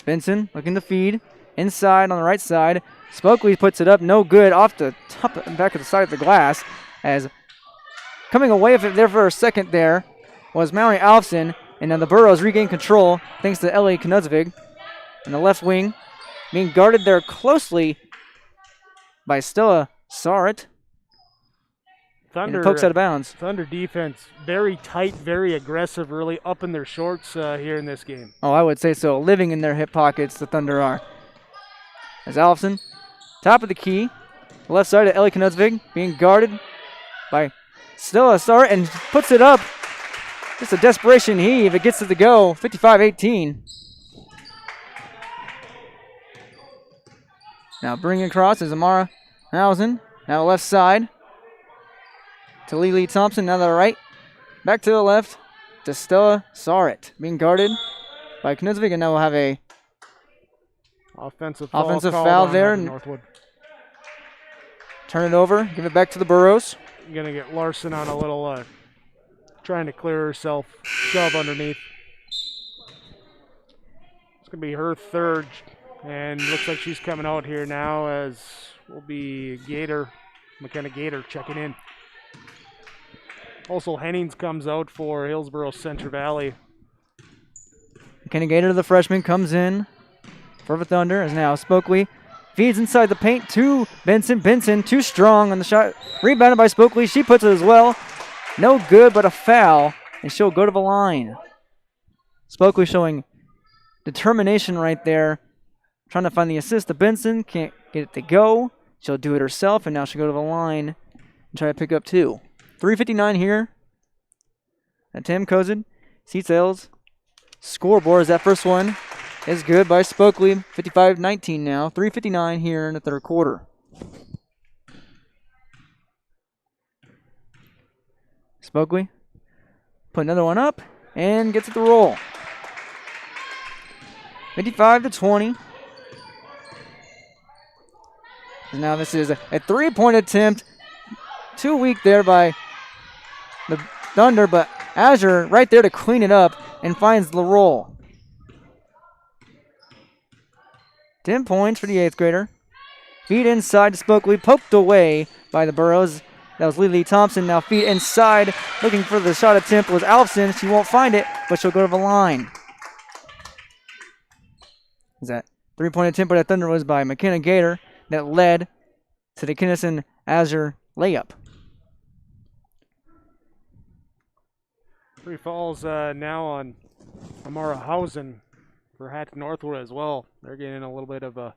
Benson looking to feed. Inside on the right side. Spokley puts it up. No good. Off the top and back of the side of the glass. As coming away from it there for a second there was Mallory Alfson. And now the Burros regain control thanks to Ellie Knudsvig. In the left wing. Being guarded there closely by Stella Sarit.
Thunder
and it pokes out of bounds.
Thunder defense, very tight, very aggressive, really up in their shorts here in this game.
Oh, I would say so. Living in their hip pockets, the Thunder are. As Alfson, top of the key. Left side of Ellie Knudsvig being guarded by Stella Sarit and puts it up. Just a desperation heave. It gets it to go. 55-18. Now bringing across is Amara Housen. Now left side to Lily Thompson. Now to the right. Back to the left to Stella Sarit. Being guarded by Knudsvig. And now we'll have a
offensive
foul there.
Northwood.
Turn it over. Give it back to the Burros.
Going to get Larson on a little trying to clear herself. Shove underneath. It's going to be her third. And looks like she's coming out here now as will be McKenna Gator checking in. Also, Hennings comes out for Hillsboro-Central Valley.
McKenna Gator, the freshman, comes in for the Thunder as now Spokley feeds inside the paint to Benson. Benson too strong on the shot. Rebounded by Spokley. She puts it as well. No good, but a foul, and she'll go to the line. Spokley showing determination right there. Trying to find the assist to Benson. Can't get it to go. She'll do it herself, and now she'll go to the line and try to pick up two. 3:59 here at Tim Kozin. Seatsails scoreboard as that first one is good by Spokley. 55-19 now. 3:59 here in the third quarter. Spokley put another one up and gets it to roll. 55-20. Now this is a three-point attempt. Too weak there by the Thunder, but Azure right there to clean it up and finds the roll. 10 points for the 8th grader. Feed inside to Spokley, poked away by the Burros. That was Lily Thompson. Now feed inside, looking for the shot attempt was Alfson. She won't find it, but she'll go to the line. Is that three-point attempt by the Thunder was by McKenna Gator that led to the Kinnison Azure layup.
Three fouls now on Amara Housen for Hatton-Northwood as well. They're getting a little bit of a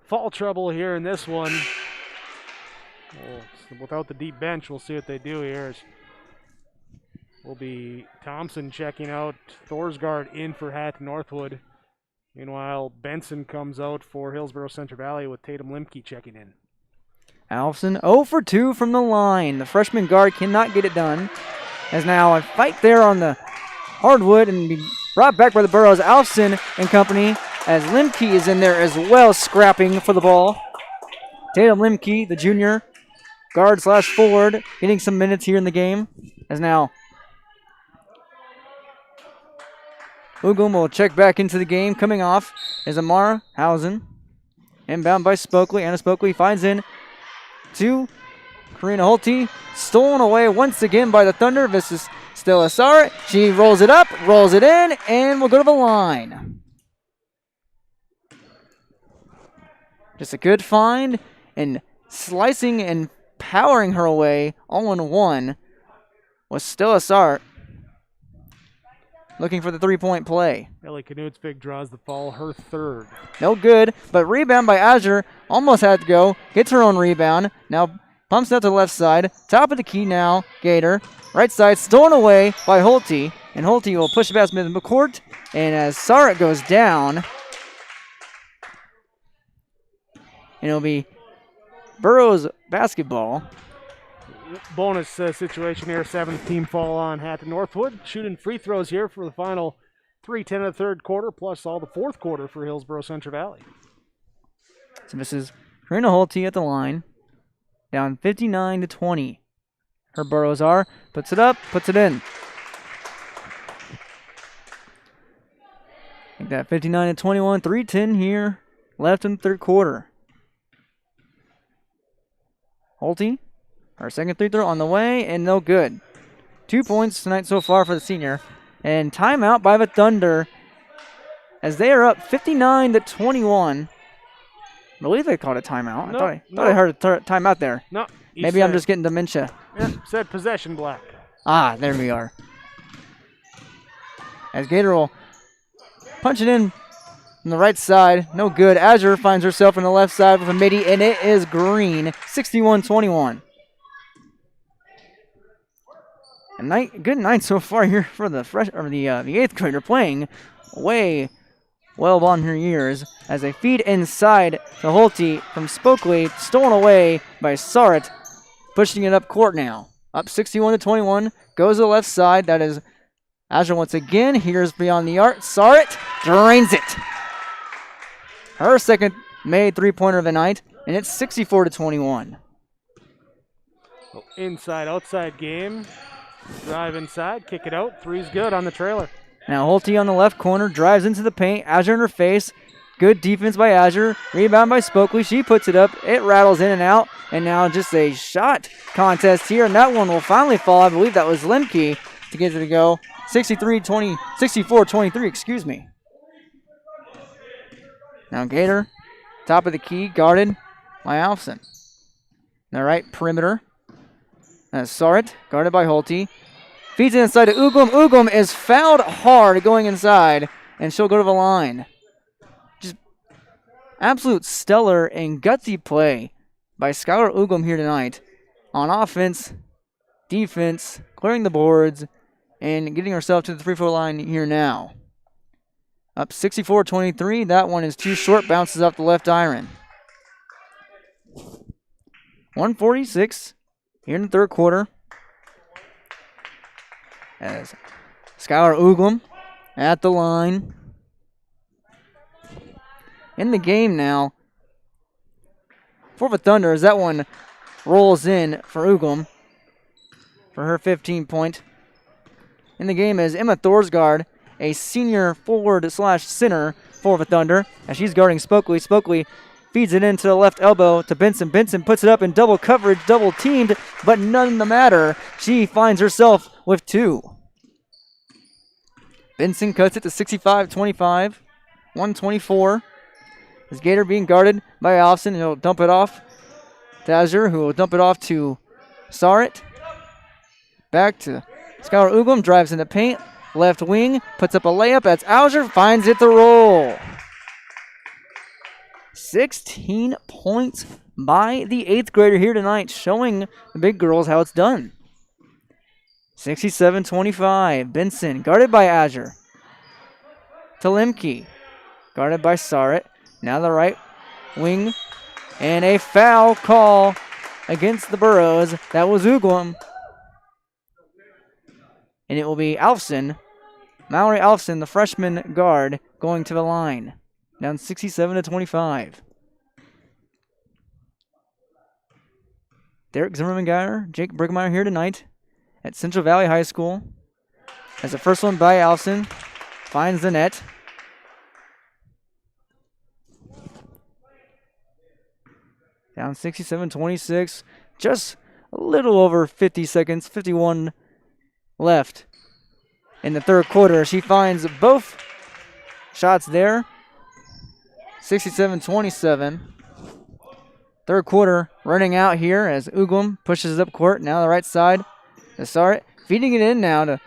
foul trouble here in this one. Well, without the deep bench, we'll see what they do here. Will be Thompson checking out, Thorsgaard in for Hatton-Northwood. Meanwhile, Benson comes out for Hillsboro-Central Valley with Tatum Limke checking in.
Alfson 0 for 2 from the line. The freshman guard cannot get it done. As now a fight there on the hardwood and be brought back by the Burros. Alfson and company as Limke is in there as well, scrapping for the ball. Tatum Limke, the junior guard slash forward, getting some minutes here in the game. As now Ugum will check back into the game. Coming off is Amara Housen. Inbound by Spokley. Anna Spokley finds in to Karina Holte. Stolen away once again by the Thunder. This is Stella Sarit. She rolls it up, rolls it in, and will go to the line. Just a good find and slicing and powering her away all in one was Stella Sarit. Looking for the three-point play.
Ellie Knudsvig draws the foul, her third.
No good, but rebound by Azure. Almost had to go. Gets her own rebound. Now pumps out to the left side. Top of the key now, Gator. Right side, stolen away by Holte. And Holte will push it past McCourt. And as Sarit goes down, and it'll be Burros basketball.
Bonus situation here, 7th team foul on Hatton-Northwood. Shooting free throws here for the final 3:10 of the third quarter, plus all the fourth quarter for Hillsboro-Central Valley.
So this is Karina Holte at the line, down 59-20. Her Burrows are. Puts it up, puts it in. Make that 59-21, 3:10 here left in the third quarter. Holte, her second free throw on the way, and no good. 2 points tonight so far for the senior. And timeout by the Thunder as they are up 59-21. I believe they called a timeout.
No,
I thought I heard a timeout there.
No.
Maybe I'm just getting dementia.
Yeah, said possession black.
Ah, there we are. As Gator will punch it in on the right side. No good. Azure finds herself on the left side with a midi, and it is green. 61-21. Good night so far here for the the eighth grader playing way well on her years as they feed inside to Holte from Spokley, stolen away by Sarit, pushing it up court now. Up 61-21, goes to the left side. That is Azure once again. Here's beyond the arc. Sarit drains it. Her second made three-pointer of the night, and it's 64-21.
Inside, outside game. Drive inside, kick it out. Three's good on the trailer.
Now Holte on the left corner, drives into the paint. Azure in her face. Good defense by Azure. Rebound by Spokley. She puts it up. It rattles in and out. And now just a shot contest here. And that one will finally fall. I believe that was Lemke to get it to go. 64-23, excuse me. Now Gator, top of the key, guarded by Alfson. The right perimeter. That's Sarit, guarded by Holte. Feeds it inside to Ugum. Ugum is fouled hard going inside, and she'll go to the line. Just absolute stellar and gutsy play by Skylar Ugum here tonight. On offense, defense, clearing the boards, and getting herself to the free throw line here now. Up 64-23. That one is too short. Bounces off the left iron. 146 here in the third quarter. As Skylar Ugum at the line. In the game now for the Thunder as that one rolls in for Ugum for her 15-point. In the game is Emma Thorsgaard, a senior forward/center for the Thunder, as she's guarding Spokley. Spokley feeds it into the left elbow to Benson. Benson puts it up in double coverage, double teamed, but none the matter. She finds herself with two. Benson cuts it to 65-25, 124. As Gator being guarded by Alfson, he'll dump it off to Azure, who will dump it off to Sarit. Back to Skylar Ugum, drives in the paint. Left wing, puts up a layup. That's Azure, finds it to roll. 16 points by the 8th grader here tonight, showing the big girls how it's done. 67-25. Benson, guarded by Azure. To Lemke, guarded by Sarit. Now the right wing, and a foul call against the Burros. That was Ugum. And it will be Alfson, Mallory Alfson, the freshman guard, going to the line. Down 67-25. Derek Zimmerman-Geyer, Jake Brigmeyer here tonight at Central Valley High School. As the first one by Alfson finds the net. Down 67-26. Just a little over 50 seconds, 51 left in the third quarter. She finds both shots there. 67-27. Third quarter running out here as Ugum pushes up court. Now the right side to Sarit. Feeding it in now to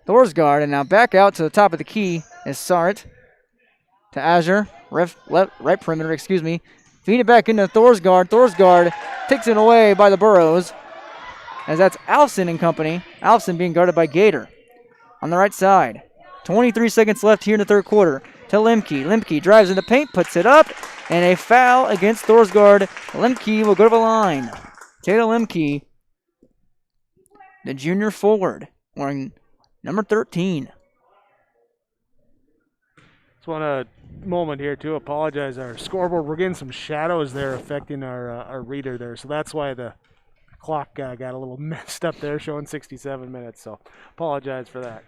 Thorsgaard. And now back out to the top of the key is Sarit. To Azure. Right perimeter, excuse me. Feed it back into Thorsgaard. Thorsgaard takes it away by the Burros. As that's Alfson and company. Alfson being guarded by Gator. On the right side. 23 seconds left here in the third quarter. To Lemke. Lemke drives in the paint, puts it up, and a foul against Thorsgaard. Lemke will go to the line. Taylor Lemke, the junior forward, wearing number 13.
Just want a moment here to apologize. Our scoreboard, we're getting some shadows there affecting our reader there, so that's why the clock got a little messed up there, showing 67 minutes, so apologize for that.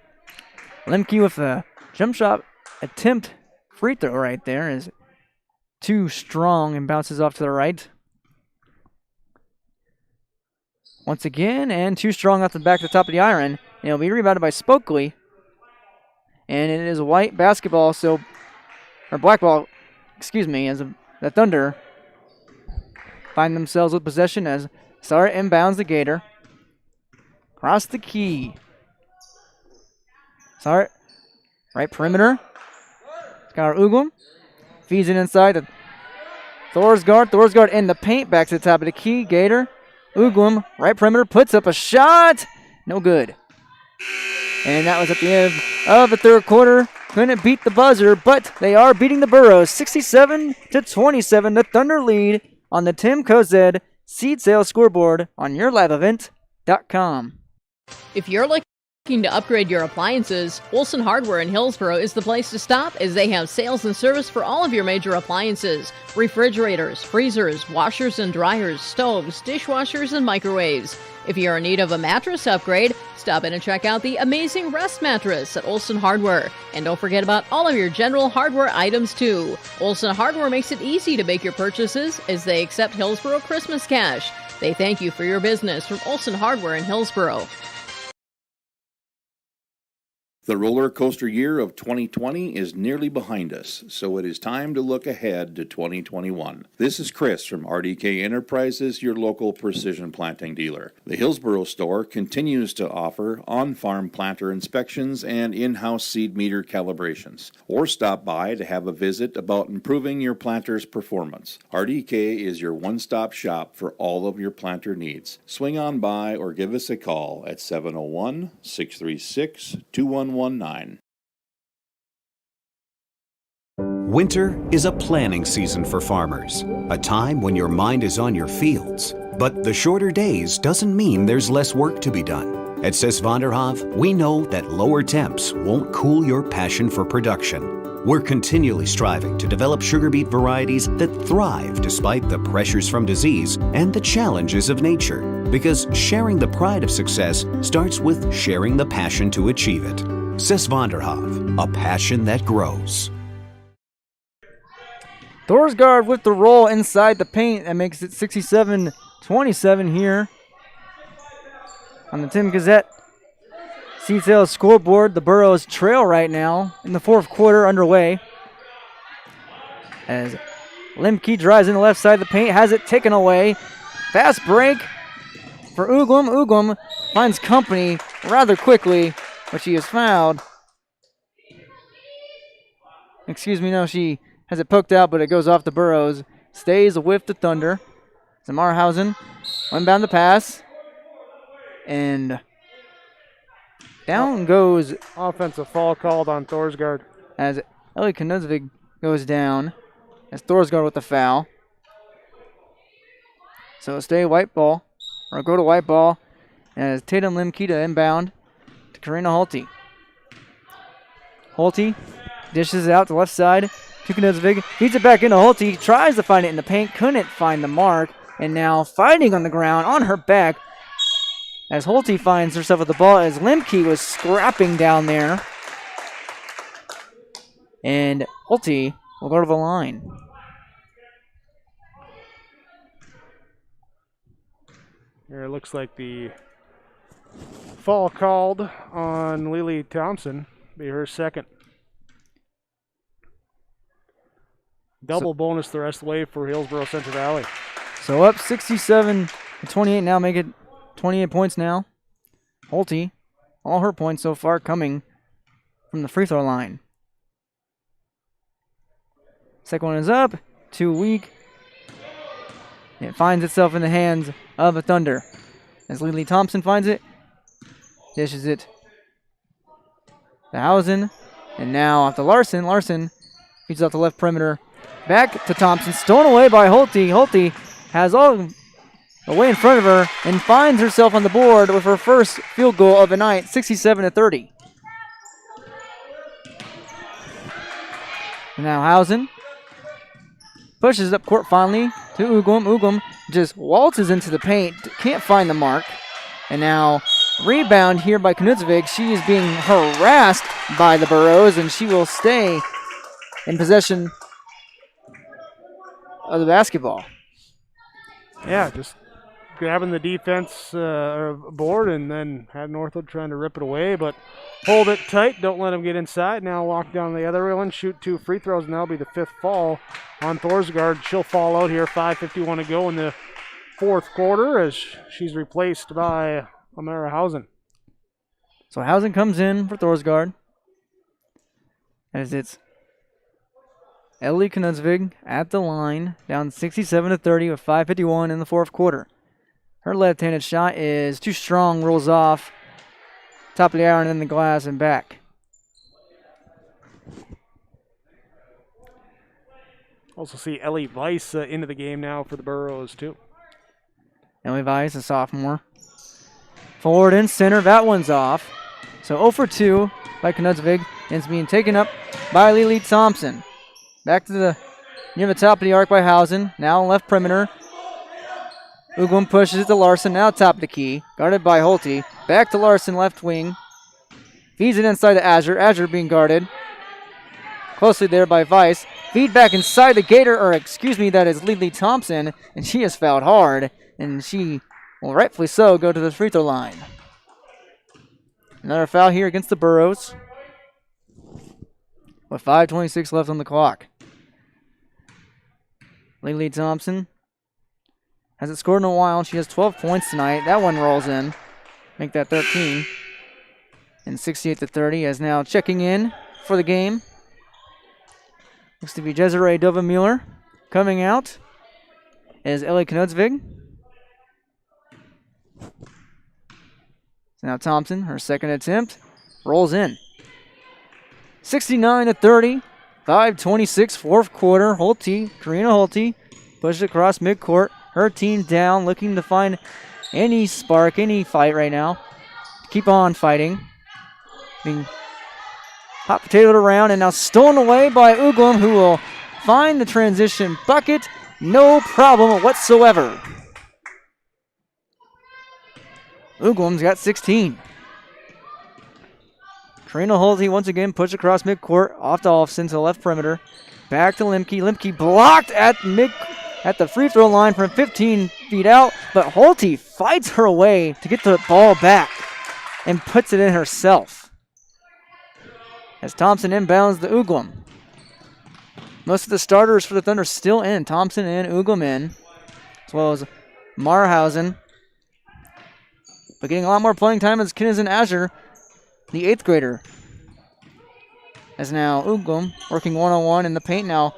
Lemke with a jump shot attempt free throw right there is too strong and bounces off to the right. Once again, and too strong off the back to the top of the iron. And it'll be rebounded by Spokley. And it is white basketball, or black ball, excuse me, as the Thunder find themselves with possession as Sar inbounds the Gator. Across the key. Sar, right perimeter. Skylar Ugum feeds it inside to Thorsgaard. Thorsgaard in the paint, back to the top of the key. Gator. Ugum, right perimeter, puts up a shot. No good. And that was at the end of the third quarter. Couldn't beat the buzzer, but they are beating the Burros 67-27. The Thunder lead on the Tim Kozed seed sales scoreboard on YourLiveEvent.com.
If you're looking to upgrade your appliances, Olson Hardware in Hillsboro is the place to stop, as they have sales and service for all of your major appliances: refrigerators, freezers, washers and dryers, stoves, dishwashers, and microwaves. If you're in need of a mattress upgrade, stop in and check out the amazing Rest Mattress at Olson Hardware. And don't forget about all of your general hardware items too. Olson Hardware makes it easy to make your purchases, as they accept Hillsboro Christmas cash. They thank you for your business from Olson Hardware in Hillsboro.
The roller coaster year of 2020 is nearly behind us, so it is time to look ahead to 2021. This is Chris from RDK Enterprises, your local precision planting dealer. The Hillsboro store continues to offer on-farm planter inspections and in-house seed meter calibrations, or stop by to have a visit about improving your planter's performance. RDK is your one-stop shop for all of your planter needs. Swing on by or give us a call at 701-636-2119.
Winter is a planning season for farmers, a time when your mind is on your fields. But the shorter days doesn't mean there's less work to be done. At Sis van der Haaf, we know that lower temps won't cool your passion for production. We're continually striving to develop sugar beet varieties that thrive despite the pressures from disease and the challenges of nature. Because sharing the pride of success starts with sharing the passion to achieve it. Sis van der Haaf, a passion that grows.
Thorsgaard with the roll inside the paint. That makes it 67-27 here on the Tim Gazette seed sales scoreboard. The Burros trail right now in the fourth quarter underway. As Lemke drives in the left side of the paint, has it taken away. Fast break for Ugum. Ugum finds company rather quickly, but she is fouled. Excuse me, no, she has it poked out, but it goes off the Burros. Stays with the Thunder. Zamarhausen, inbound the pass. And down goes...
Offensive foul called on Thorsgaard.
As Ellie Konuzvig goes down. As Thorsgaard with the foul. So stay white ball. Or go to white ball. As Tatum Lemke to inbound to Karina Holte. Holte dishes it out to the left side to Konuzvig. Feeds it back into Holte. Tries to find it in the paint. Couldn't find the mark. And now fighting on the ground on her back as Holte finds herself with the ball as Lemke was scrapping down there. And Holte will go to the line.
Here it looks like the foul called on Lily Thompson. Be her second. Double bonus the rest of the way for Hillsboro-Central Valley.
So up 67-28 now, make it 28 points now. Holte, all her points so far coming from the free throw line. Second one is up, too weak. It finds itself in the hands of the Thunder. As Lily Thompson finds it, dishes it to Hausen, and now off to Larson. Larson feeds off the left perimeter. Back to Thompson, stolen away by Holte. Holte has all the way in front of her and finds herself on the board with her first field goal of the night, 67-30. Now Hausen pushes up court finally to Ugum. Ugum just waltzes into the paint, can't find the mark. And now rebound here by Knutsvig. She is being harassed by the Burros, and she will stay in possession of the basketball.
Yeah, just grabbing the defense board and then had Northwood trying to rip it away, but hold it tight. Don't let them get inside. Now walk down the other one, shoot 2 free throws, and that'll be the 5th fall on Thorsgaard. She'll fall out here, 5:51 to go in the 4th quarter as she's replaced by Amara Hausen.
So Hausen comes in for Thorsgaard as it's Ellie Knutsvig at the line, down 67-30 with 5:51 in the 4th quarter. Her left-handed shot is too strong, rolls off, top of the iron in the glass and back.
Also see Ellie Weiss into the game now for the Burros too.
Ellie Weiss, a sophomore. Forward and center, that one's off. So 0 for 2 by Knutsvig, and it's being taken up by Lily Thompson. Back to near the top of the arc by Hausen, now left perimeter. Ugum pushes it to Larson, now top of the key, guarded by Holte. Back to Larson, left wing. Feeds it inside to Azure. Azure being guarded closely there by Weiss. Feed back inside the Gator, that is Lily Thompson, and she is fouled hard, and she will rightfully so go to the free throw line. Another foul here against the Burros with 5:26 left on the clock. Lily Thompson hasn't scored in a while. She has 12 points tonight. That one rolls in. Make that 13. And 68-30 as now checking in for the game. Looks to be Desiree Dovenmuller. Coming out is Ellie Knutsvig. So now Thompson, her second attempt, rolls in. 69-30. 5:26, 4th quarter. Karina Holte, pushes across midcourt. Her team down, looking to find any spark, any fight right now. Keep on fighting. Being hot potatoed around and now stolen away by Ugum, who will find the transition bucket. No problem whatsoever. Ugum's got 16. Karina Holte once again pushed across midcourt, off to Olofsson to the left perimeter. Back to Limke. Limke blocked at the free throw line from 15 feet out, but Holte fights her way to get the ball back and puts it in herself. As Thompson inbounds the Ugum. Most of the starters for the Thunder still in. Thompson in, Ugum in, as well as Marhausen. But getting a lot more playing time is Kinnison Azure, the 8th grader. As now Ugum working one-on-one in the paint now.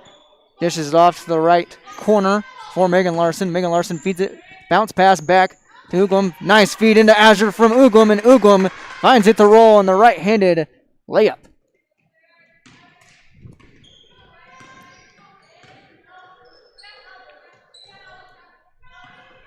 Dishes it off to the right corner for Megan Larson. Megan Larson feeds it. Bounce pass back to Ugum. Nice feed into Azure from Ugum, and Ugum finds it to roll on the right-handed layup.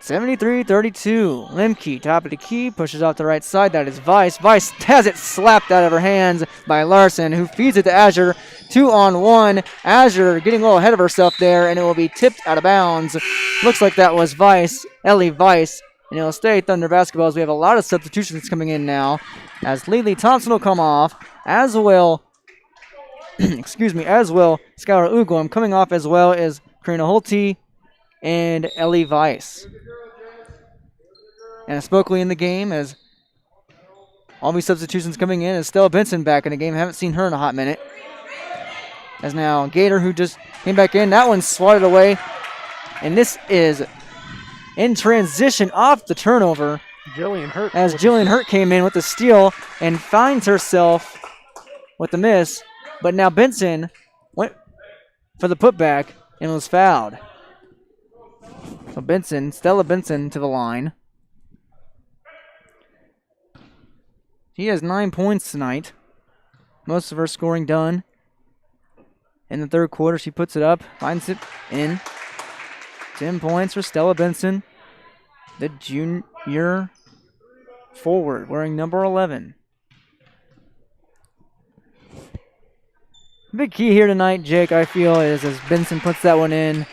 (73-32). Limke, top of the key, pushes off the right side. That is Weiss. Weiss has it slapped out of her hands by Larson, who feeds it to Azure. 2-on-1. Azure getting a little ahead of herself there, and it will be tipped out of bounds. Looks like that was Weiss, Ellie Weiss, and it'll stay Thunder basketball as we have a lot of substitutions coming in now. As Lily Thompson will come off, as well, as well Skylar Ugum coming off as well as Karina Holte and Ellie Weiss. And Spokely in the game as all these substitutions coming in. As Stella Benson back in the game. Haven't seen her in a hot minute. As now Gator, who just came back in. That one's swatted away. And this is in transition off the turnover.
Jillian Hurt.
As Jillian Hurt came in with the steal and finds herself with the miss. But now Benson went for the putback and was fouled. So Stella Benson to the line. She has 9 points tonight. Most of her scoring done. In the 3rd quarter, she puts it up, finds it in. 10 points for Stella Benson, the junior forward, wearing number 11. Big key here tonight, Jake, I feel, is as Benson puts that one in,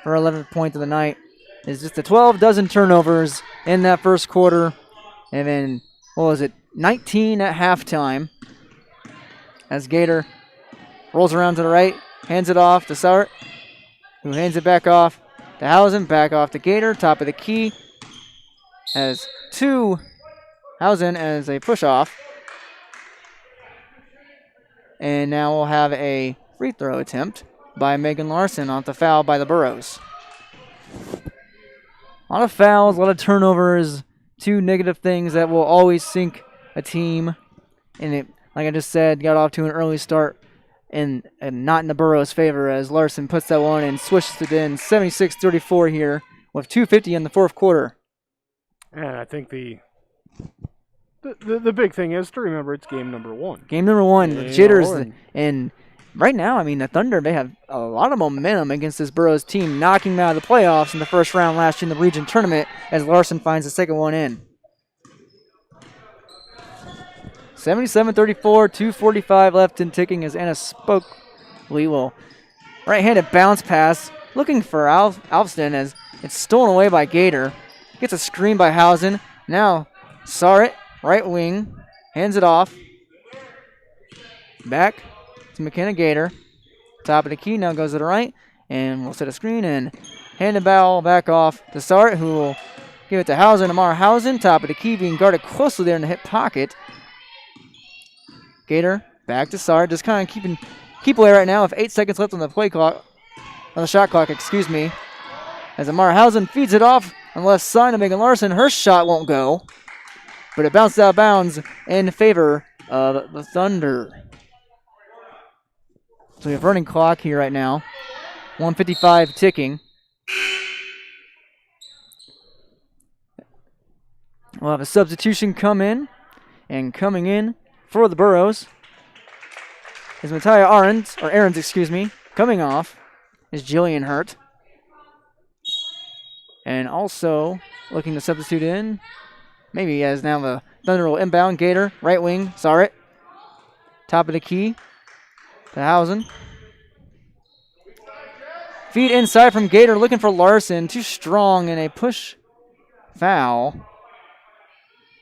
for 11th point of the night. It's just a 12 dozen turnovers in that first quarter. And then, 19 at halftime. As Gator rolls around to the right, hands it off to Sart, who hands it back off to Hausen, back off to Gator, top of the key. As Hausen as a push-off. And now we'll have a free throw attempt by Megan Larson off the foul by the Burros. A lot of fouls, a lot of turnovers, two negative things that will always sink a team. And it, like I just said, got off to an early start and not in the Burros' favor as Larson puts that one and swishes it in. 76-34 here with 2:50 in the fourth quarter.
And I think the big thing is to remember it's game number one.
Game number one, the jitters. And right now, I mean, the Thunder, they have a lot of momentum against this Burros team, knocking them out of the playoffs in the first round last year in the region tournament as Larson finds the second one in. 77-34, 2:45 left and ticking as Anna Spokely will right-handed bounce pass, looking for Alston as it's stolen away by Gator. Gets a screen by Hausen. Now, Sarit, right wing, hands it off. Back to McKenna Gator. Top of the key now goes to the right, and we'll set a screen and hand the ball back off to Sarit, who will give it to Hausen. Amara Hausen, top of the key, being guarded closely there in the hip pocket. Gator back to Sarit, just kind of keep away right now with 8 seconds left on the play clock, on the shot clock, excuse me. As Amara Hausen feeds it off on the left side of Megan Larson, her shot won't go, but it bounced out of bounds in favor of the Thunder. So we have running clock here right now. 1:55 ticking. We'll have a substitution come in. And coming in for the Burros is Mattia Ahrens, excuse me. Coming off is Jillian Hurt. And also looking to substitute in, maybe as now the Thunder will inbound. Gator, right wing, Sarit. Top of the key to Hausen. Feed inside from Gator, looking for Larson. Too strong in a push foul.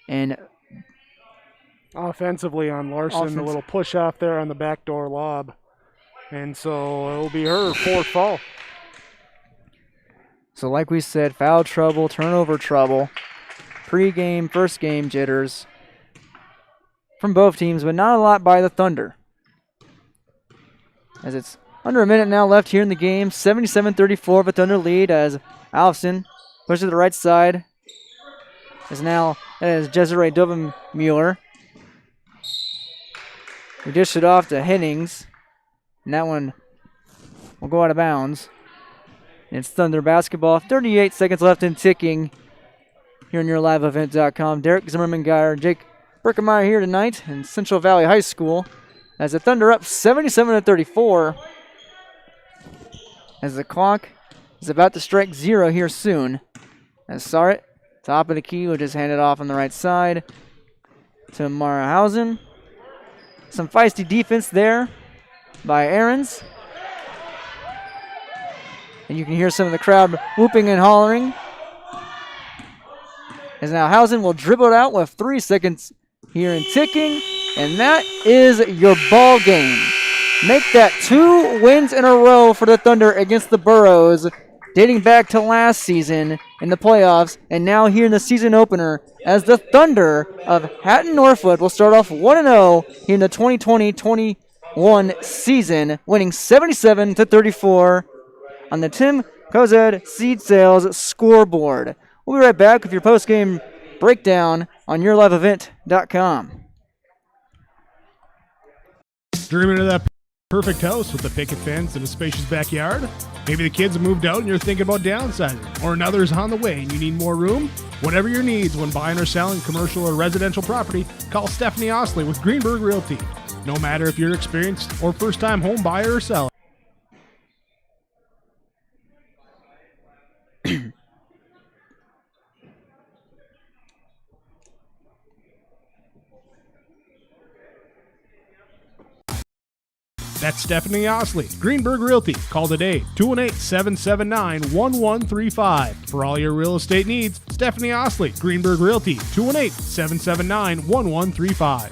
And
offensively on Larson, a little push off there on the backdoor lob. And so it will be her fourth foul.
So like we said, foul trouble, turnover trouble. Pre-game, first game jitters from both teams, but not a lot by the Thunder. As it's under a minute now left here in the game, 77-34 of a Thunder lead as Alfson pushes to the right side. That is Desiree Dovenmuller. We dish it off to Hennings, and that one will go out of bounds. It's Thunder basketball. 38 seconds left and ticking here on YourLiveEvent.com. Derek Zimmerman-Geyer, Jake Berkemeyer here tonight in Central Valley High School as the Thunder up 77-34 as the clock is about to strike 0 here soon. As Sarit, top of the key, will just hand it off on the right side to Mara Hausen. Some feisty defense there by Ahrens. And you can hear some of the crowd whooping and hollering. As now Hausen will dribble it out with 3 seconds here and ticking. And that is your ball game. Make that 2 wins in a row for the Thunder against the Burros, dating back to last season in the playoffs, and now here in the season opener as the Thunder of Hatton-Northwood will start off 1-0 here in the 2020-21 season, winning 77-34 on the Tim Kozed Seed Sales scoreboard. We'll be right back with your post-game breakdown on YourLiveEvent.com.
Dreaming of that perfect house with a picket fence and a spacious backyard? Maybe the kids have moved out and you're thinking about downsizing, or another's on the way and you need more room? Whatever your needs when buying or selling commercial or residential property, call Stephanie Osley with Greenberg Realty. No matter if you're experienced or first-time home buyer or seller. That's That's Stephanie Osley, Greenberg Realty. Call today, 218-779-1135. For all your real estate needs, Stephanie Osley, Greenberg Realty, 218-779-1135.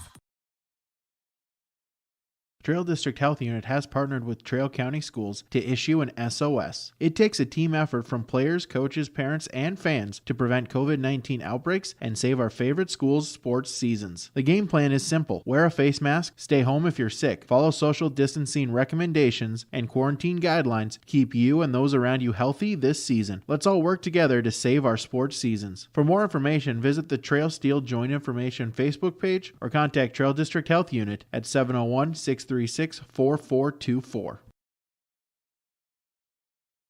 Trail District Health Unit has partnered with Trail County Schools to issue an SOS. It takes a team effort from players, coaches, parents, and fans to prevent COVID-19 outbreaks and save our favorite schools' sports seasons. The game plan is simple. Wear a face mask, stay home if you're sick, follow social distancing recommendations and quarantine guidelines. Keep you and those around you healthy this season. Let's all work together to save our sports seasons. For more information, visit the Trail Steel Joint Information Facebook page or contact Trail District Health Unit at 701-636-4424.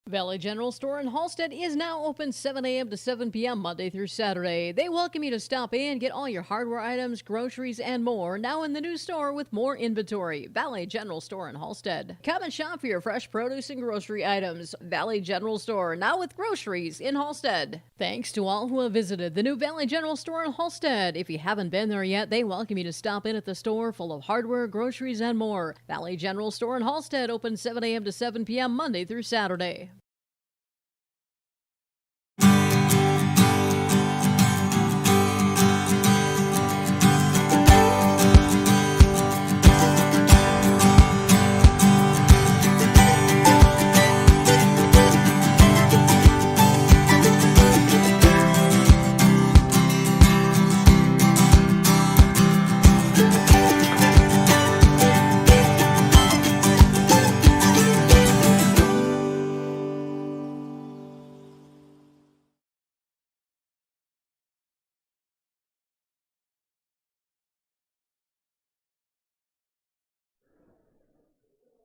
Valley General Store in Halstead is now open 7 a.m. to 7 p.m. Monday through Saturday. They welcome you to stop in, get all your hardware items, groceries, and more now in the new store with more inventory. Valley General Store in Halstead. Come and shop for your fresh produce and grocery items. Valley General Store, now with groceries in Halstead. Thanks to all who have visited the new Valley General Store in Halstead. If you haven't been there yet, they welcome you to stop in at the store full of hardware, groceries, and more. Valley General Store in Halstead, open 7 a.m. to 7 p.m. Monday through Saturday.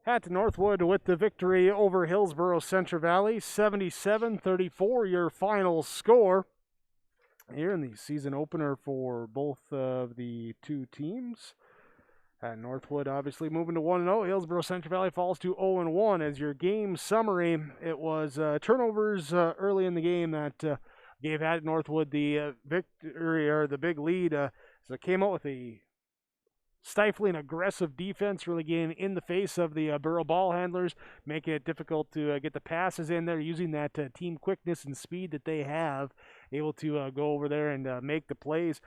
Hatton-Northwood with the victory over Hillsboro-Central Valley, 77-34, your final score here in the season opener for both of the two teams. Hatton-Northwood obviously moving to 1-0. Hillsboro-Central Valley falls to 0-1. As your game summary, it was turnovers early in the game that gave Hatton-Northwood the victory, or the big lead. So it came out with a stifling aggressive defense, really getting in the face of the Borough ball handlers, making it difficult to get the passes in there, using that team quickness and speed that they have, able to go over there and make the plays.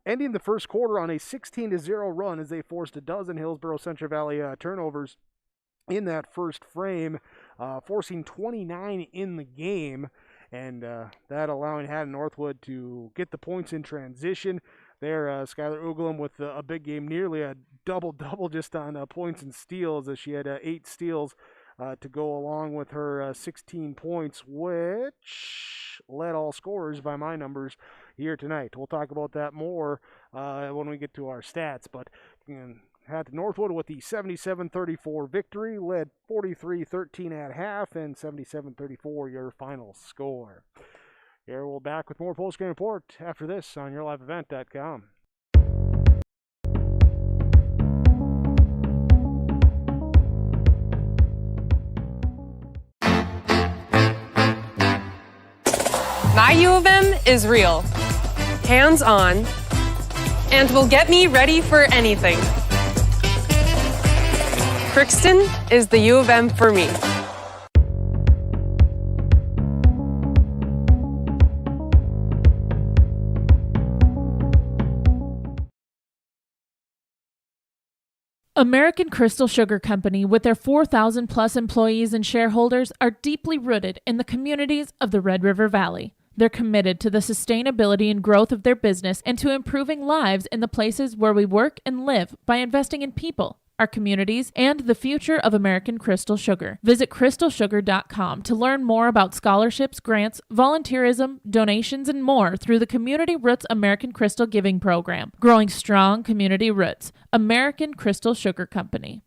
Ending the first quarter on a 16-0 run as they forced a dozen Hillsboro-Central Valley turnovers in that first frame, forcing 29 in the game, and that allowing Hatton-Northwood to get the points in transition. There, Skylar Uglum with a big game, nearly a double-double just on points and steals, as she had 8 steals to go along with her 16 points, which led all scorers by my numbers here tonight. We'll talk about that more when we get to our stats, but Hatton-Northwood with the 77-34 victory, led 43-13 at half, and 77-34 your final score. Here we'll back with more postgame report after this on YourLiveEvent.com.
My U of M is real, hands-on, and will get me ready for anything. Crookston is the U of M for me.
American Crystal Sugar Company, with their 4,000 plus employees and shareholders, are deeply rooted in the communities of the Red River Valley. They're committed to the sustainability and growth of their business and to improving lives in the places where we work and live by investing in people, our communities, and the future of American Crystal Sugar. Visit crystalsugar.com to learn more about scholarships, grants, volunteerism, donations, and more through the Community Roots American Crystal Giving Program. Growing strong community roots. American Crystal Sugar Company.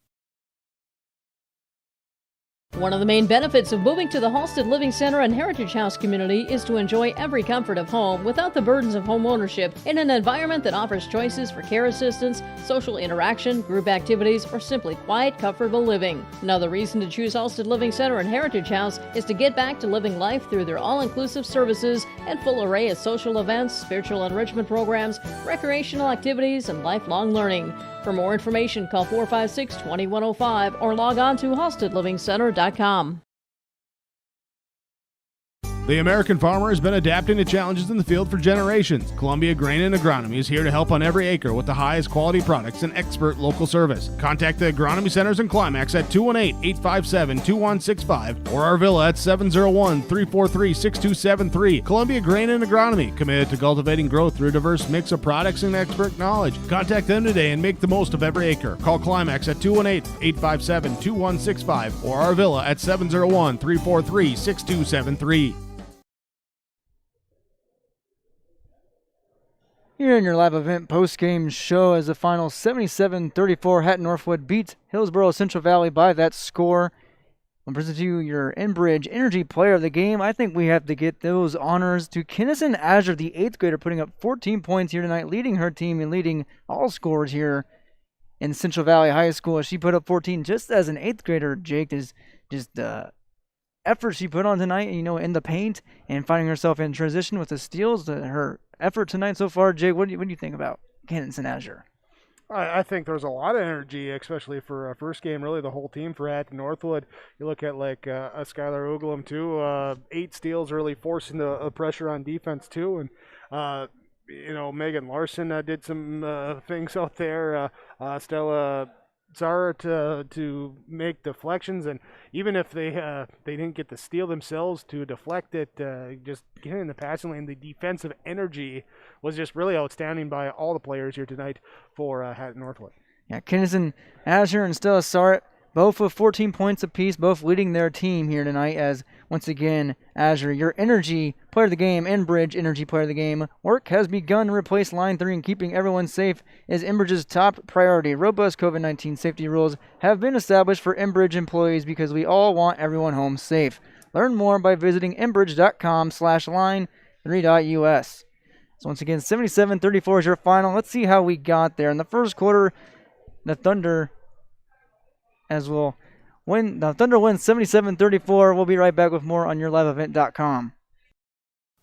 One of the main benefits of moving to the Halstead Living Center and Heritage House community is to enjoy every comfort of home without the burdens of home ownership in an environment that offers choices for care assistance, social interaction, group activities, or simply quiet, comfortable living. Another reason to choose Halstead Living Center and Heritage House is to get back to living life through their all-inclusive services and full array of social events, spiritual enrichment programs, recreational activities, and lifelong learning. For more information, call 456-2105 or log on to HalsteadLivingCenter.com.
The American farmer has been adapting to challenges in the field for generations. Columbia Grain and Agronomy is here to help on every acre with the highest quality products and expert local service. Contact the agronomy centers in Climax at 218-857-2165 or our villa at 701-343-6273. Columbia Grain and Agronomy, committed to cultivating growth through a diverse mix of products and expert knowledge. Contact them today and make the most of every acre. Call Climax at 218-857-2165 or our villa at 701-343-6273.
Here in your live event post-game show as the final 77-34, Hatton-Northwood beats Hillsboro-Central Valley by that score. I'll present to you your Enbridge Energy Player of the Game. I think we have to get those honors to Kinnison Azure, the 8th grader, putting up 14 points here tonight, leading her team and leading all scores here in Central Valley High School. She put up 14 just as an 8th grader. Jake, is just the effort she put on tonight, in the paint and finding herself in transition with the steals. Her effort tonight so far. Jake, what do you think about Kinnison Azure?
I think there's a lot of energy, especially for a first game, really the whole team for Hatton-Northwood. You look at Skylar Uglum too, 8 steals, really forcing the pressure on defense too. And, Megan Larson did some things out there. Stella Zara to make deflections, and even if they didn't get the steal themselves, to deflect it, just getting in the passing lane, the defensive energy was just really outstanding by all the players here tonight for Hatton-Northwood.
Yeah, Kinnison Azure and Stella Sarett, both with 14 points apiece, both leading their team here tonight as, once again, Azure, your energy player of the game, Enbridge Energy Player of the Game. Work has begun to replace Line 3, and keeping everyone safe is Enbridge's top priority. Robust COVID-19 safety rules have been established for Enbridge employees because we all want everyone home safe. Learn more by visiting enbridge.com/line3.us. So once again, 77-34 is your final. Let's see how we got there. In the first quarter, the Thunder wins 77-34. We'll be right back with more on yourliveevent.com.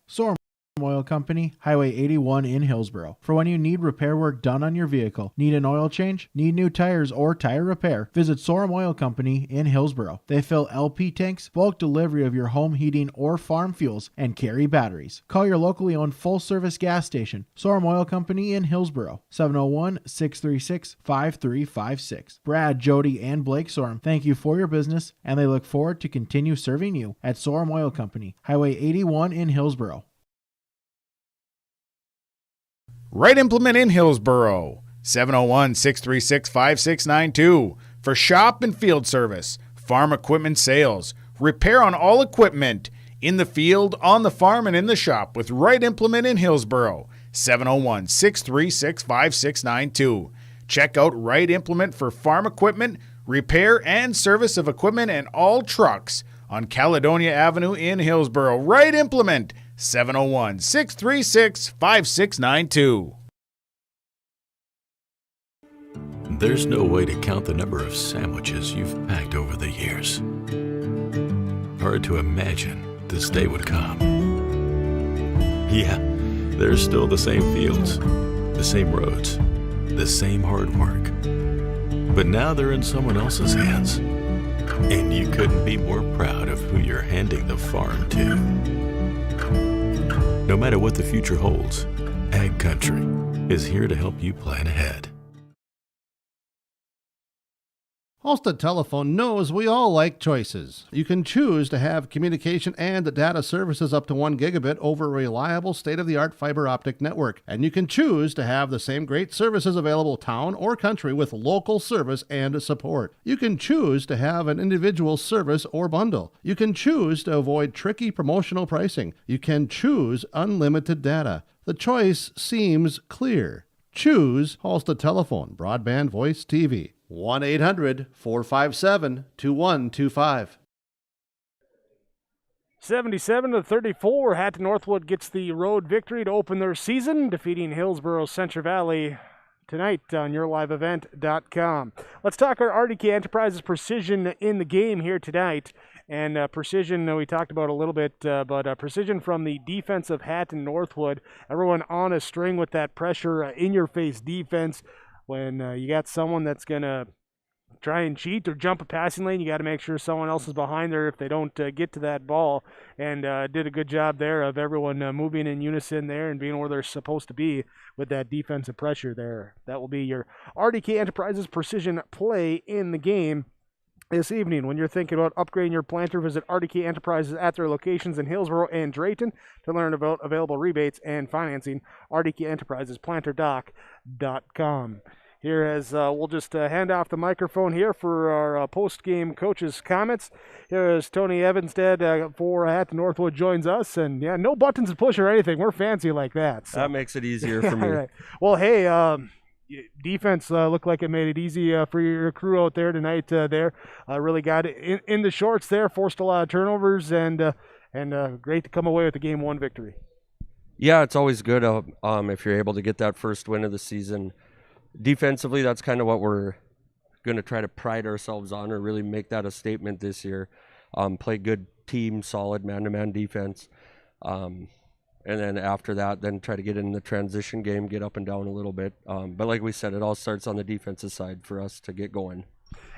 Sorum Oil Company, Highway 81 in Hillsboro. For when you need repair work done on your vehicle, need an oil change, need new tires, or tire repair, visit Sorum Oil Company in Hillsboro. They fill LP tanks, bulk delivery of your home heating or farm fuels, and carry batteries. Call your locally owned full-service gas station, Sorum Oil Company in Hillsboro, 701-636-5356. Brad, Jody, and Blake Sorum thank you for your business, and they look forward to continue serving you at Sorum Oil Company, Highway 81 in Hillsboro.
Right Implement in Hillsboro, 701-636-5692. For shop and field service, farm equipment sales, repair on all equipment, in the field, on the farm, and in the shop with Right Implement in Hillsboro, 701-636-5692. Check out Right Implement for farm equipment, repair and service of equipment and all trucks on Caledonia Avenue in Hillsboro. Right Implement, 701-636-5692.
There's no way to count the number of sandwiches you've packed over the years. Hard to imagine this day would come. Yeah, there's still the same fields, the same roads, the same hard work. But now they're in someone else's hands. And you couldn't be more proud of who you're handing the farm to. No matter what the future holds, Ag Country is here to help you plan ahead.
Halstead Telephone knows we all like choices. You can choose to have communication and data services up to 1 gigabit over a reliable state-of-the-art fiber optic network. And you can choose to have the same great services available town or country with local service and support. You can choose to have an individual service or bundle. You can choose to avoid tricky promotional pricing. You can choose unlimited data. The choice seems clear. Choose Halstead Telephone, broadband voice TV. 1-800-457-2125.
77-34, Hatton-Northwood gets the road victory to open their season, defeating Hillsboro-Central Valley tonight on yourliveevent.com. Let's talk our RDK Enterprises precision in the game here tonight. And precision, we talked about a little bit, but precision from the defense of Hatton-Northwood. Everyone on a string with that pressure, in-your-face defense. when you got someone that's going to try and cheat or jump a passing lane, you got to make sure someone else is behind there if they don't get to that ball. And did a good job there of everyone moving in unison there and being where they're supposed to be with that defensive pressure there. That will be your RDK Enterprises precision play in the game this evening. When you're thinking about upgrading your planter, visit RDK Enterprises at their locations in Hillsboro and Drayton to learn about available rebates and financing. RDK Enterprises, planterdoc.com. Here as we'll just hand off the microphone here for our post-game coaches' comments. Here as Tony Evanstead for Hatton-Northwood joins us. And, yeah, no buttons to push or anything. We're fancy like that. So.
That makes it easier for me.
Right. Well, hey, defense looked like it made it easy for your crew out there tonight there. Really got it in the shorts there, forced a lot of turnovers, and great to come away with the Game 1 victory.
Yeah, it's always good if you're able to get that first win of the season. Defensively, that's kind of what we're going to try to pride ourselves on, or really make that a statement this year. Play good team, solid man-to-man defense. And then after that, then try to get in the transition game, get up and down a little bit. But like we said, it all starts on the defensive side for us to get going.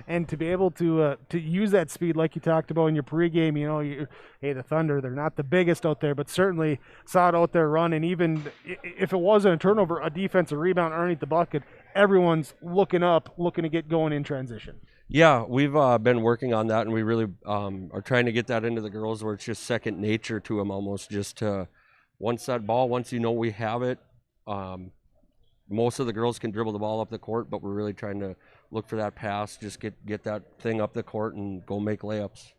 And to be able to use that speed like you talked about in your pregame, hey, the Thunder, they're not the biggest out there, but certainly saw it out there run. And even if it wasn't a turnover, a defensive rebound underneath the bucket, everyone's looking up, looking to get going in transition.
Yeah, we've been working on that, and we really are trying to get that into the girls where it's just second nature to them almost, just to once you know we have it, most of the girls can dribble the ball up the court, but we're really trying to look for that pass, just get that thing up the court and go make layups.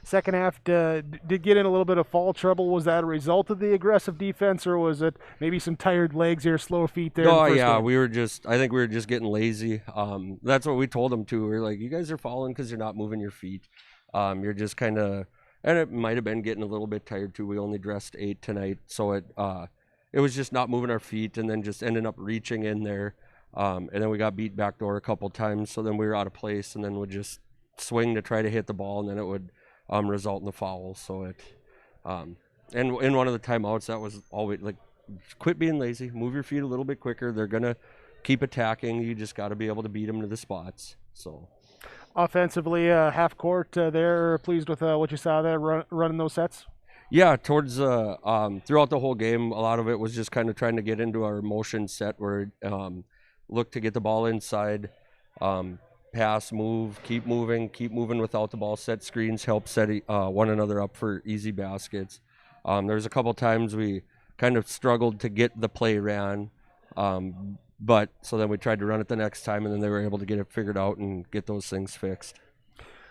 Second half did get in a little bit of foul trouble. Was that a result of the aggressive defense, or was it maybe some tired legs here, slow feet there?
Oh, yeah, I think we were just getting lazy. That's what we told them too. We were like, you guys are fouling because you're not moving your feet. You're just kind of, and it might have been getting a little bit tired too. We only dressed 8 tonight, so it was just not moving our feet, and then just ended up reaching in there. And then we got beat backdoor a couple times, so then we were out of place, and then would just swing to try to hit the ball, and then it would result in the foul. So it, and in one of the timeouts, that was always like, quit being lazy, move your feet a little bit quicker. They're gonna keep attacking. You just got to be able to beat them to the spots. So
offensively, half court there. Pleased with what you saw there running those sets.
Yeah, towards throughout the whole game, a lot of it was just kind of trying to get into our motion set where look to get the ball inside, pass, move, keep moving without the ball, set screens, help set one another up for easy baskets. There's a couple times we kind of struggled to get the play ran, but so then we tried to run it the next time, and then they were able to get it figured out and get those things fixed.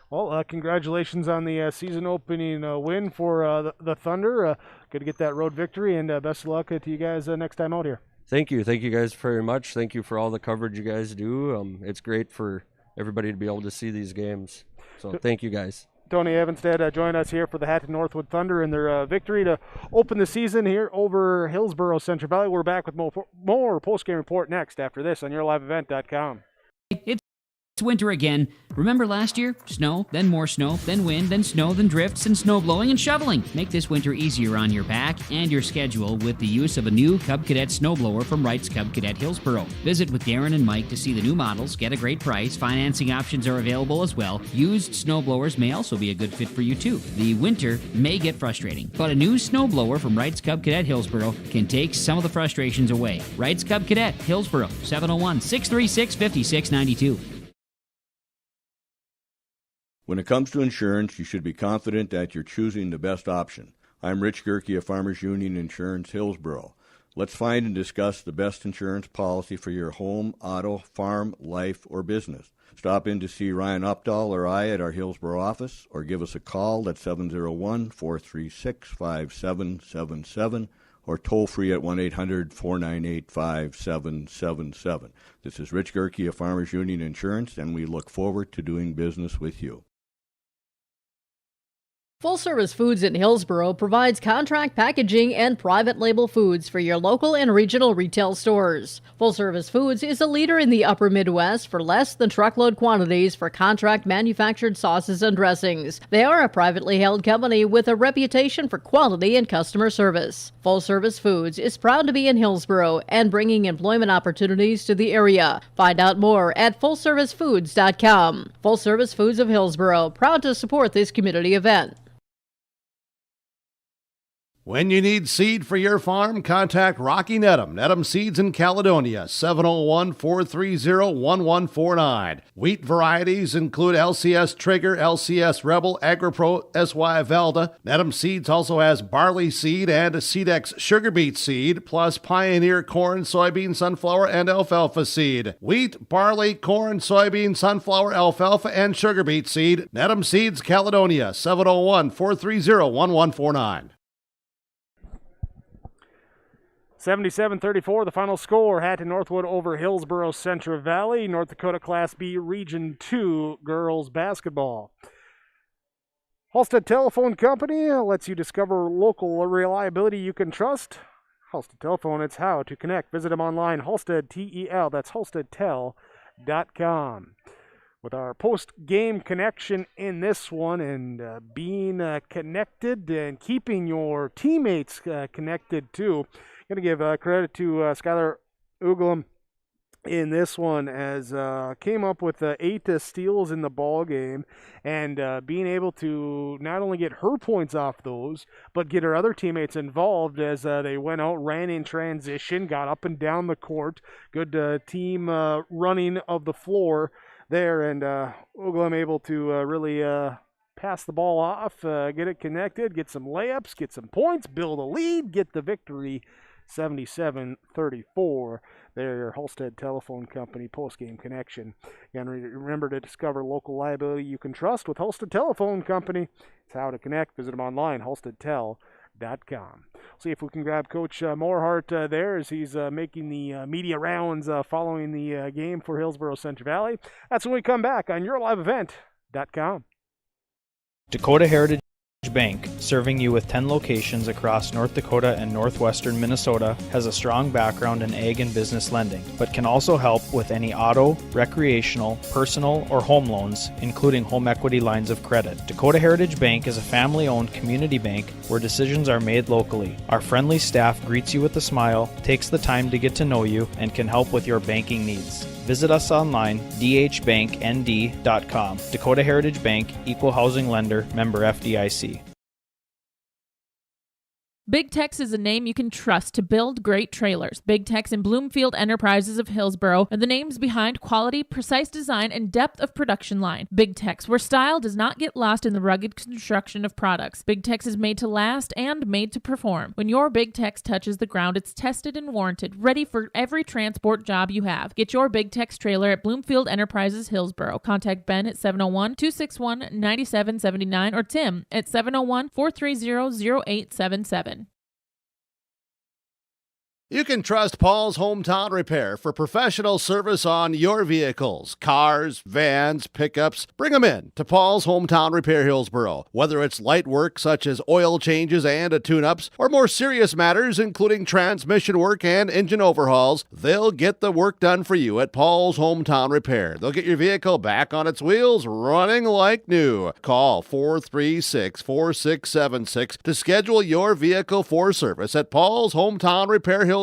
Well, congratulations on the season opening win for the Thunder. Good to get that road victory, and best of luck to you guys next time out here.
Thank you guys very much. Thank you for all the coverage you guys do. It's great for everybody to be able to see these games. So thank you guys.
Tony Evanstead joined us here for the Hatton-Northwood Thunder and their victory to open the season here over Hillsboro-Central Valley. We're back with more post-game report next after this on YourLiveEvent.com.
It's winter again. Remember last year? Snow, then more snow, then wind, then snow, then drifts, and snow blowing and shoveling. Make this winter easier on your back and your schedule with the use of a new Cub Cadet snowblower from Wright's Cub Cadet Hillsboro. Visit with Darren and Mike to see the new models, get a great price. Financing options are available as well. Used snowblowers may also be a good fit for you too. The winter may get frustrating, but a new snowblower from Wright's Cub Cadet Hillsboro can take some of the frustrations away. Wright's Cub Cadet Hillsboro, 701-636-5692.
When it comes to insurance, you should be confident that you're choosing the best option. I'm Rich Gerke of Farmers Union Insurance, Hillsboro. Let's find and discuss the best insurance policy for your home, auto, farm, life, or business. Stop in to see Ryan Updahl or I at our Hillsboro office, or give us a call at 701-436-5777, or toll free at 1-800-498-5777. This is Rich Gerke of Farmers Union Insurance, and we look forward to doing business with you.
Full Service Foods in Hillsboro provides contract packaging and private label foods for your local and regional retail stores. Full Service Foods is a leader in the upper Midwest for less than truckload quantities for contract manufactured sauces and dressings. They are a privately held company with a reputation for quality and customer service. Full Service Foods is proud to be in Hillsboro and bringing employment opportunities to the area. Find out more at fullservicefoods.com. Full Service Foods of Hillsboro, proud to support this community event.
When you need seed for your farm, contact Rocky Nedham. Nedham Seeds in Caledonia, 701-430-1149. Wheat varieties include LCS Trigger, LCS Rebel, AgriPro, SY Velda. Nedham Seeds also has barley seed and Seedex sugar beet seed, plus Pioneer corn, soybean, sunflower, and alfalfa seed. Wheat, barley, corn, soybean, sunflower, alfalfa, and sugar beet seed. Nedham Seeds, Caledonia, 701-430-1149.
77-34, the final score. Hatton-Northwood over Hillsboro-Central Valley. North Dakota Class B Region 2 girls basketball. Halstead Telephone Company lets you discover local reliability you can trust. Halstead Telephone, it's how to connect. Visit them online, Halstead, T-E-L, that's halsteadtel.com. With our post-game connection in this one and being connected and keeping your teammates connected too. Going to give credit to Skylar Uglum in this one as came up with 8 steals in the ball game and being able to not only get her points off those, but get her other teammates involved as they went out, ran in transition, got up and down the court. Good team running of the floor there, and Uglum able to really pass the ball off, get it connected, get some layups, get some points, build a lead, get the victory. 77-34. They're your Halstead Telephone Company postgame connection. Again, remember to discover local liability you can trust with Halstead Telephone Company. It's how to connect. Visit them online, halsteadtel.com. See if we can grab Coach Morehart there as he's making the media rounds following the game for Hillsboro-Central Valley. That's when we come back on yourliveevent.com.
Dakota Heritage Bank, serving you with 10 locations across North Dakota and northwestern Minnesota, has a strong background in ag and business lending, but can also help with any auto, recreational, personal, or home loans, including home equity lines of credit. Dakota Heritage Bank is a family-owned community bank where decisions are made locally. Our friendly staff greets you with a smile, takes the time to get to know you, and can help with your banking needs. Visit us online, dhbanknd.com. Dakota Heritage Bank, Equal Housing Lender, member FDIC.
Big Tex is a name you can trust to build great trailers. Big Tex and Bloomfield Enterprises of Hillsboro are the names behind quality, precise design, and depth of production line. Big Tex, where style does not get lost in the rugged construction of products. Big Tex is made to last and made to perform. When your Big Tex touches the ground, it's tested and warranted, ready for every transport job you have. Get your Big Tex trailer at Bloomfield Enterprises Hillsboro. Contact Ben at 701-261-9779 or Tim at 701-430-0877.
You can trust Paul's Hometown Repair for professional service on your vehicles, cars, vans, pickups. Bring them in to Paul's Hometown Repair Hillsboro. Whether it's light work such as oil changes and tune-ups, or more serious matters including transmission work and engine overhauls, they'll get the work done for you at Paul's Hometown Repair. They'll get your vehicle back on its wheels, running like new. Call 436-4676 to schedule your vehicle for service at Paul's Hometown Repair Hillsboro.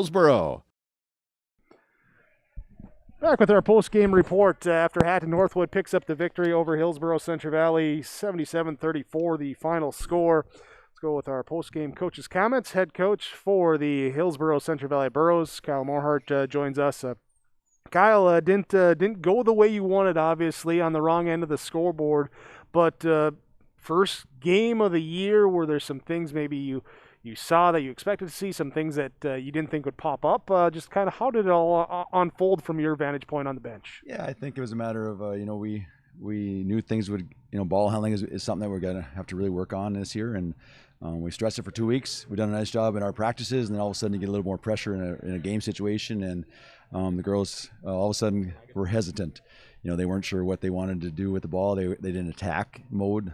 Back with our post-game report after Hatton-Northwood picks up the victory over Hillsboro-Central Valley, 77-34, the final score. Let's go with our post-game coach's comments. Head coach for the Hillsboro-Central Valley Burros, Kyle Morehart, joins us. Kyle, didn't go the way you wanted, obviously, on the wrong end of the scoreboard, but first game of the year, were there some things maybe you saw that you expected to see, some things that you didn't think would pop up? Just kind of how did it all unfold from your vantage point on the bench?
Yeah, I think it was a matter of, we knew things would, ball handling is something that we're going to have to really work on this year. And we stressed it for 2 weeks. We've done a nice job in our practices, and then all of a sudden you get a little more pressure in a game situation. And the girls all of a sudden were hesitant. They weren't sure what they wanted to do with the ball. They didn't attack mode.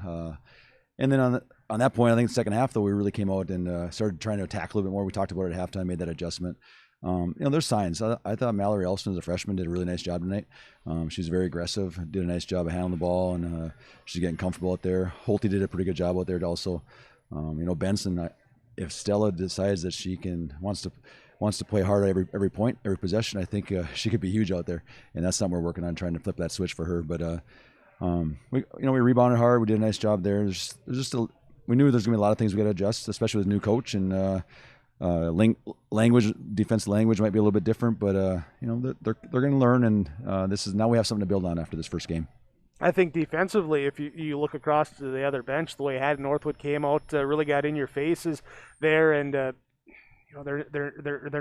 And then on that point, I think the second half, though, we really came out and started trying to attack a little bit more. We talked about it at halftime, made that adjustment. There's signs. I thought Mallory Elson as a freshman did a really nice job tonight. She's very aggressive, did a nice job of handling the ball, and she's getting comfortable out there. Holte did a pretty good job out there also. Benson, if Stella decides that she wants to play hard every point, every possession, I think she could be huge out there, and that's something we're working on, trying to flip that switch for her. But we rebounded hard. We did a nice job there. We knew there's gonna be a lot of things we got to adjust, especially with a new coach, and defensive language might be a little bit different, but they're going to learn, and now we have something to build on after this first game.
I think defensively, if you look across to the other bench, the way Hatton-Northwood came out, really got in your faces there, and they're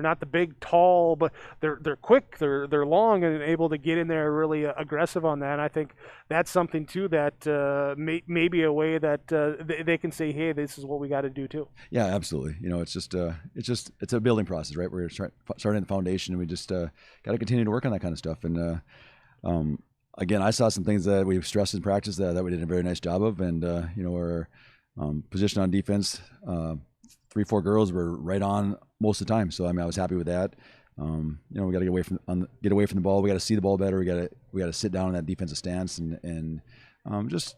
not the big, tall, but they're quick, they're long, and able to get in there really aggressive on that. And I think that's something too that may be a way that they can say, hey, this is what we got to do too.
Yeah, absolutely. It's a building process, right? We're starting the foundation, and we just got to continue to work on that kind of stuff. And again, I saw some things that we've stressed in practice that we did a very nice job of, and our position on defense. 3-4 girls were right on most of the time, so I was happy with that. We got to get away from the ball. We got to see the ball better. We got to sit down in that defensive stance and just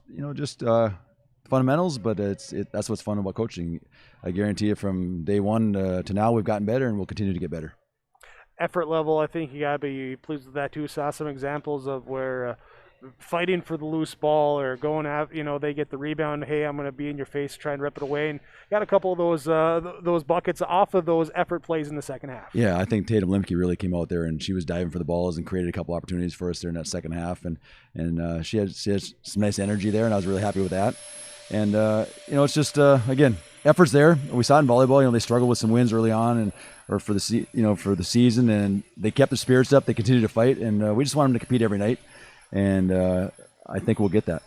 fundamentals. But that's what's fun about coaching. I guarantee you, from day one to now, we've gotten better, and we'll continue to get better.
Effort level, I think you got to be pleased with that too. Saw some examples of where fighting for the loose ball or going out, they get the rebound. Hey, I'm going to be in your face, try and rip it away. And got a couple of those buckets off of those effort plays in the second half.
Yeah, I think Tatum Limke really came out there, and she was diving for the balls and created a couple opportunities for us there in that second half. And she had some nice energy there, and I was really happy with that. And it's just again, effort's there. We saw it in volleyball. They struggled with some wins early on, for the season, and they kept the spirits up. They continued to fight, and we just want them to compete every night. And I think we'll get that.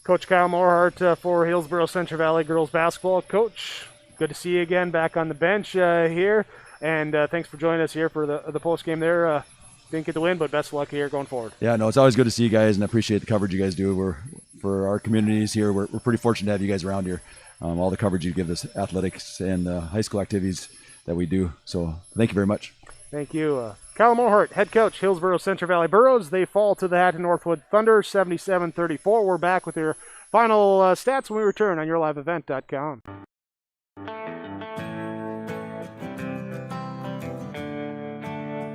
Coach Kyle Morhart for Hillsboro-Central Valley girls basketball. Coach, good to see you again back on the bench here. And thanks for joining us here for the post game there. Didn't get the win, but best of luck here going forward.
Yeah, no, it's always good to see you guys, and I appreciate the coverage you guys do. For our communities here, we're pretty fortunate to have you guys around here. All the coverage you give us, athletics and high school activities that we do. So thank you very much.
Thank you. Kyle Morhart, head coach, Hillsboro-Central Valley Burros. They fall to the Hatton-Northwood Thunder, 77-34. We're back with your final stats when we return on YourLiveEvent.com.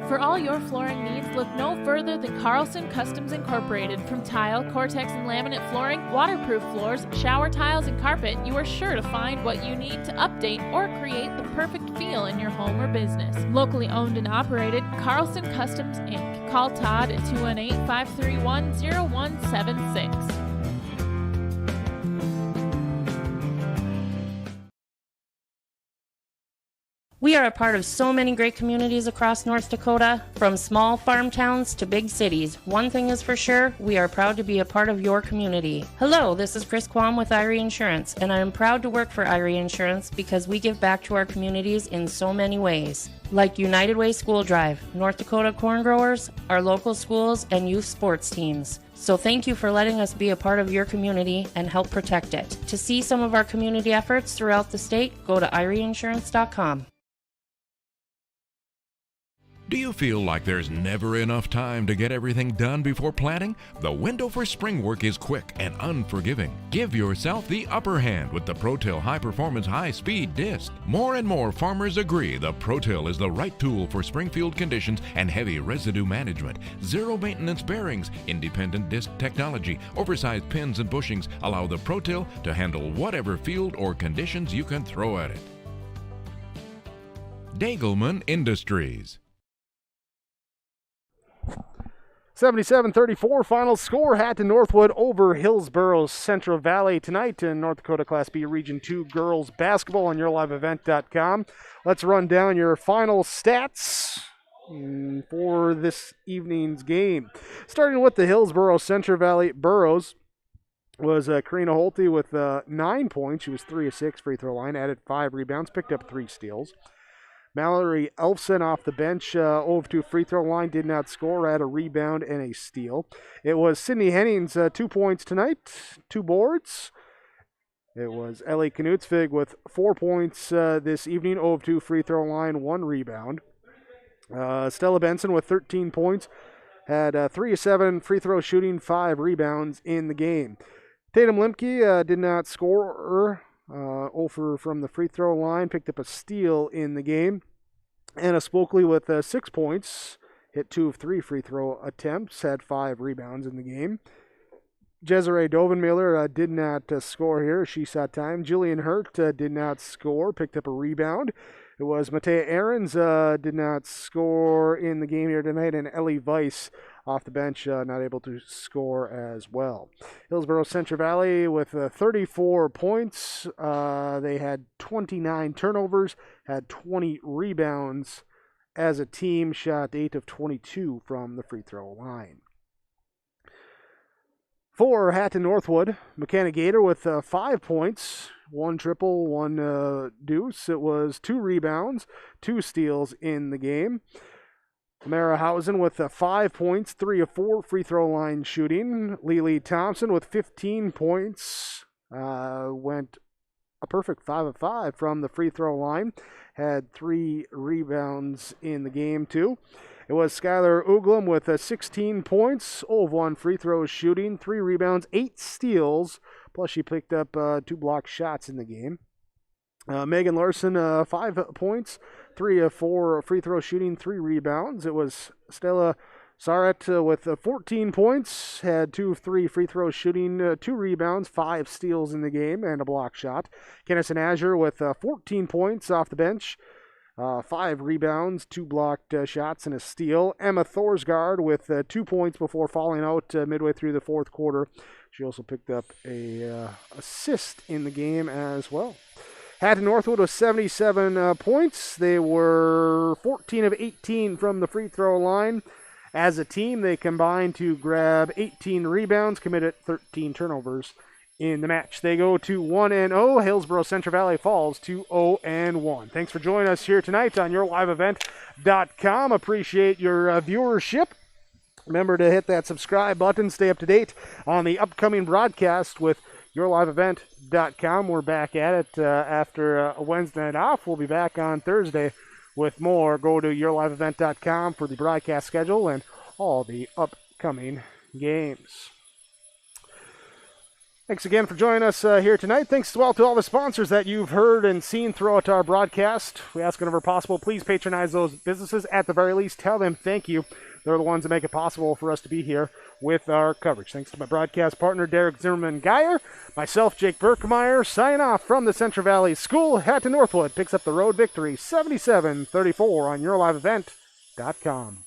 For all your flooring needs, look no further than Carlson Customs Incorporated. From tile, Cortex and laminate flooring, waterproof floors, shower tiles, and carpet, you are sure to find what you need to update or create the perfect feel in your home or business. Locally owned and operated, Carlson Customs Inc. Call Todd at 218-531-0176.
We are a part of so many great communities across North Dakota, from small farm towns to big cities. One thing is for sure, we are proud to be a part of your community. Hello, this is Chris Quam with Irie Insurance, and I am proud to work for Irie Insurance because we give back to our communities in so many ways. Like United Way School Drive, North Dakota Corn Growers, our local schools, and youth sports teams. So thank you for letting us be a part of your community and help protect it. To see some of our community efforts throughout the state, go to IrieInsurance.com.
Do you feel like there's never enough time to get everything done before planting? The window for spring work is quick and unforgiving. Give yourself the upper hand with the ProTill High Performance High Speed Disc. More and more farmers agree the ProTill is the right tool for springfield conditions and heavy residue management. Zero maintenance bearings, independent disc technology, oversized pins and bushings allow the ProTill to handle whatever field or conditions you can throw at it. Dagelman Industries.
77-34 final score. Hatton-Northwood over Hillsboro-Central Valley tonight in North Dakota Class B Region 2 girls basketball on YourLiveEvent.com. Let's run down your final stats for this evening's game. Starting with the Hillsboro-Central Valley Burros was Karina Holte with 9 points. She was 3 of 6 free throw line, added 5 rebounds, picked up 3 steals. Mallory Elfson off the bench, 0 of 2 free throw line, did not score, had a rebound and a steal. It was Sydney Hennings, 2 points tonight, 2 boards. It was Ellie Knutsvig with 4 points this evening, 0 of 2 free throw line, 1 rebound. Stella Benson with 13 points, had 3 of 7 free throw shooting, 5 rebounds in the game. Tatum Limke did not score, 0 from the free throw line, picked up a steal in the game. Anna Spokley with 6 points, hit 2 of 3 free throw attempts, had 5 rebounds in the game. Desiree Dovenmiller did not score here. She saw time. Jillian Hurt did not score, picked up a rebound. It was Matea Ahrens did not score in the game here tonight, and Ellie Weiss off the bench not able to score as well. Hillsboro-Central Valley with 34 points. They had 29 turnovers, had 20 rebounds as a team, shot 8 of 22 from the free throw line. For Hatton-Northwood, McKenna Gator with 5 points, 1 triple, 1 deuce. It was 2 rebounds, 2 steals in the game. Mara Hausen with 5 points, 3 of 4 free throw line shooting. Lily Thompson with 15 points, went a perfect 5 of 5 from the free throw line. Had 3 rebounds in the game too. It was Skylar Uglum with 16 points, 0 of 1 free throws shooting, 3 rebounds, 8 steals, plus she picked up 2 blocked shots in the game. Megan Larson, 5 points, 3 of 4 free throw shooting, 3 rebounds. It was Stella Saret with 14 points, had 2 of 3 free throws shooting, 2 rebounds, 5 steals in the game, and a block shot. Kennison Azure with 14 points off the bench. 5 rebounds, 2 blocked shots, and a steal. Emma Thorsgaard with 2 points before falling out midway through the fourth quarter. She also picked up a assist in the game as well. Hatton-Northwood with 77 points. They were 14 of 18 from the free throw line. As a team, they combined to grab 18 rebounds, committed 13 turnovers in the match. They go to 1-0. Hillsboro-Central Valley falls to 0-1. Thanks for joining us here tonight on YourLiveEvent.com. Appreciate your viewership. Remember to hit that subscribe button. Stay up to date on the upcoming broadcast with YourLiveEvent.com. We're back at it after a Wednesday night off. We'll be back on Thursday with more. Go to YourLiveEvent.com for the broadcast schedule and all the upcoming games. Thanks again for joining us here tonight. Thanks as well to all the sponsors that you've heard and seen throughout our broadcast. We ask whenever possible, please patronize those businesses. At the very least, tell them thank you. They're the ones that make it possible for us to be here with our coverage. Thanks to my broadcast partner, Derek Zimmerman-Geyer. Myself, Jake Berkmeyer, sign off from the Central Valley School. Hatton-Northwood picks up the road victory, 77-34 on YourLiveEvent.com.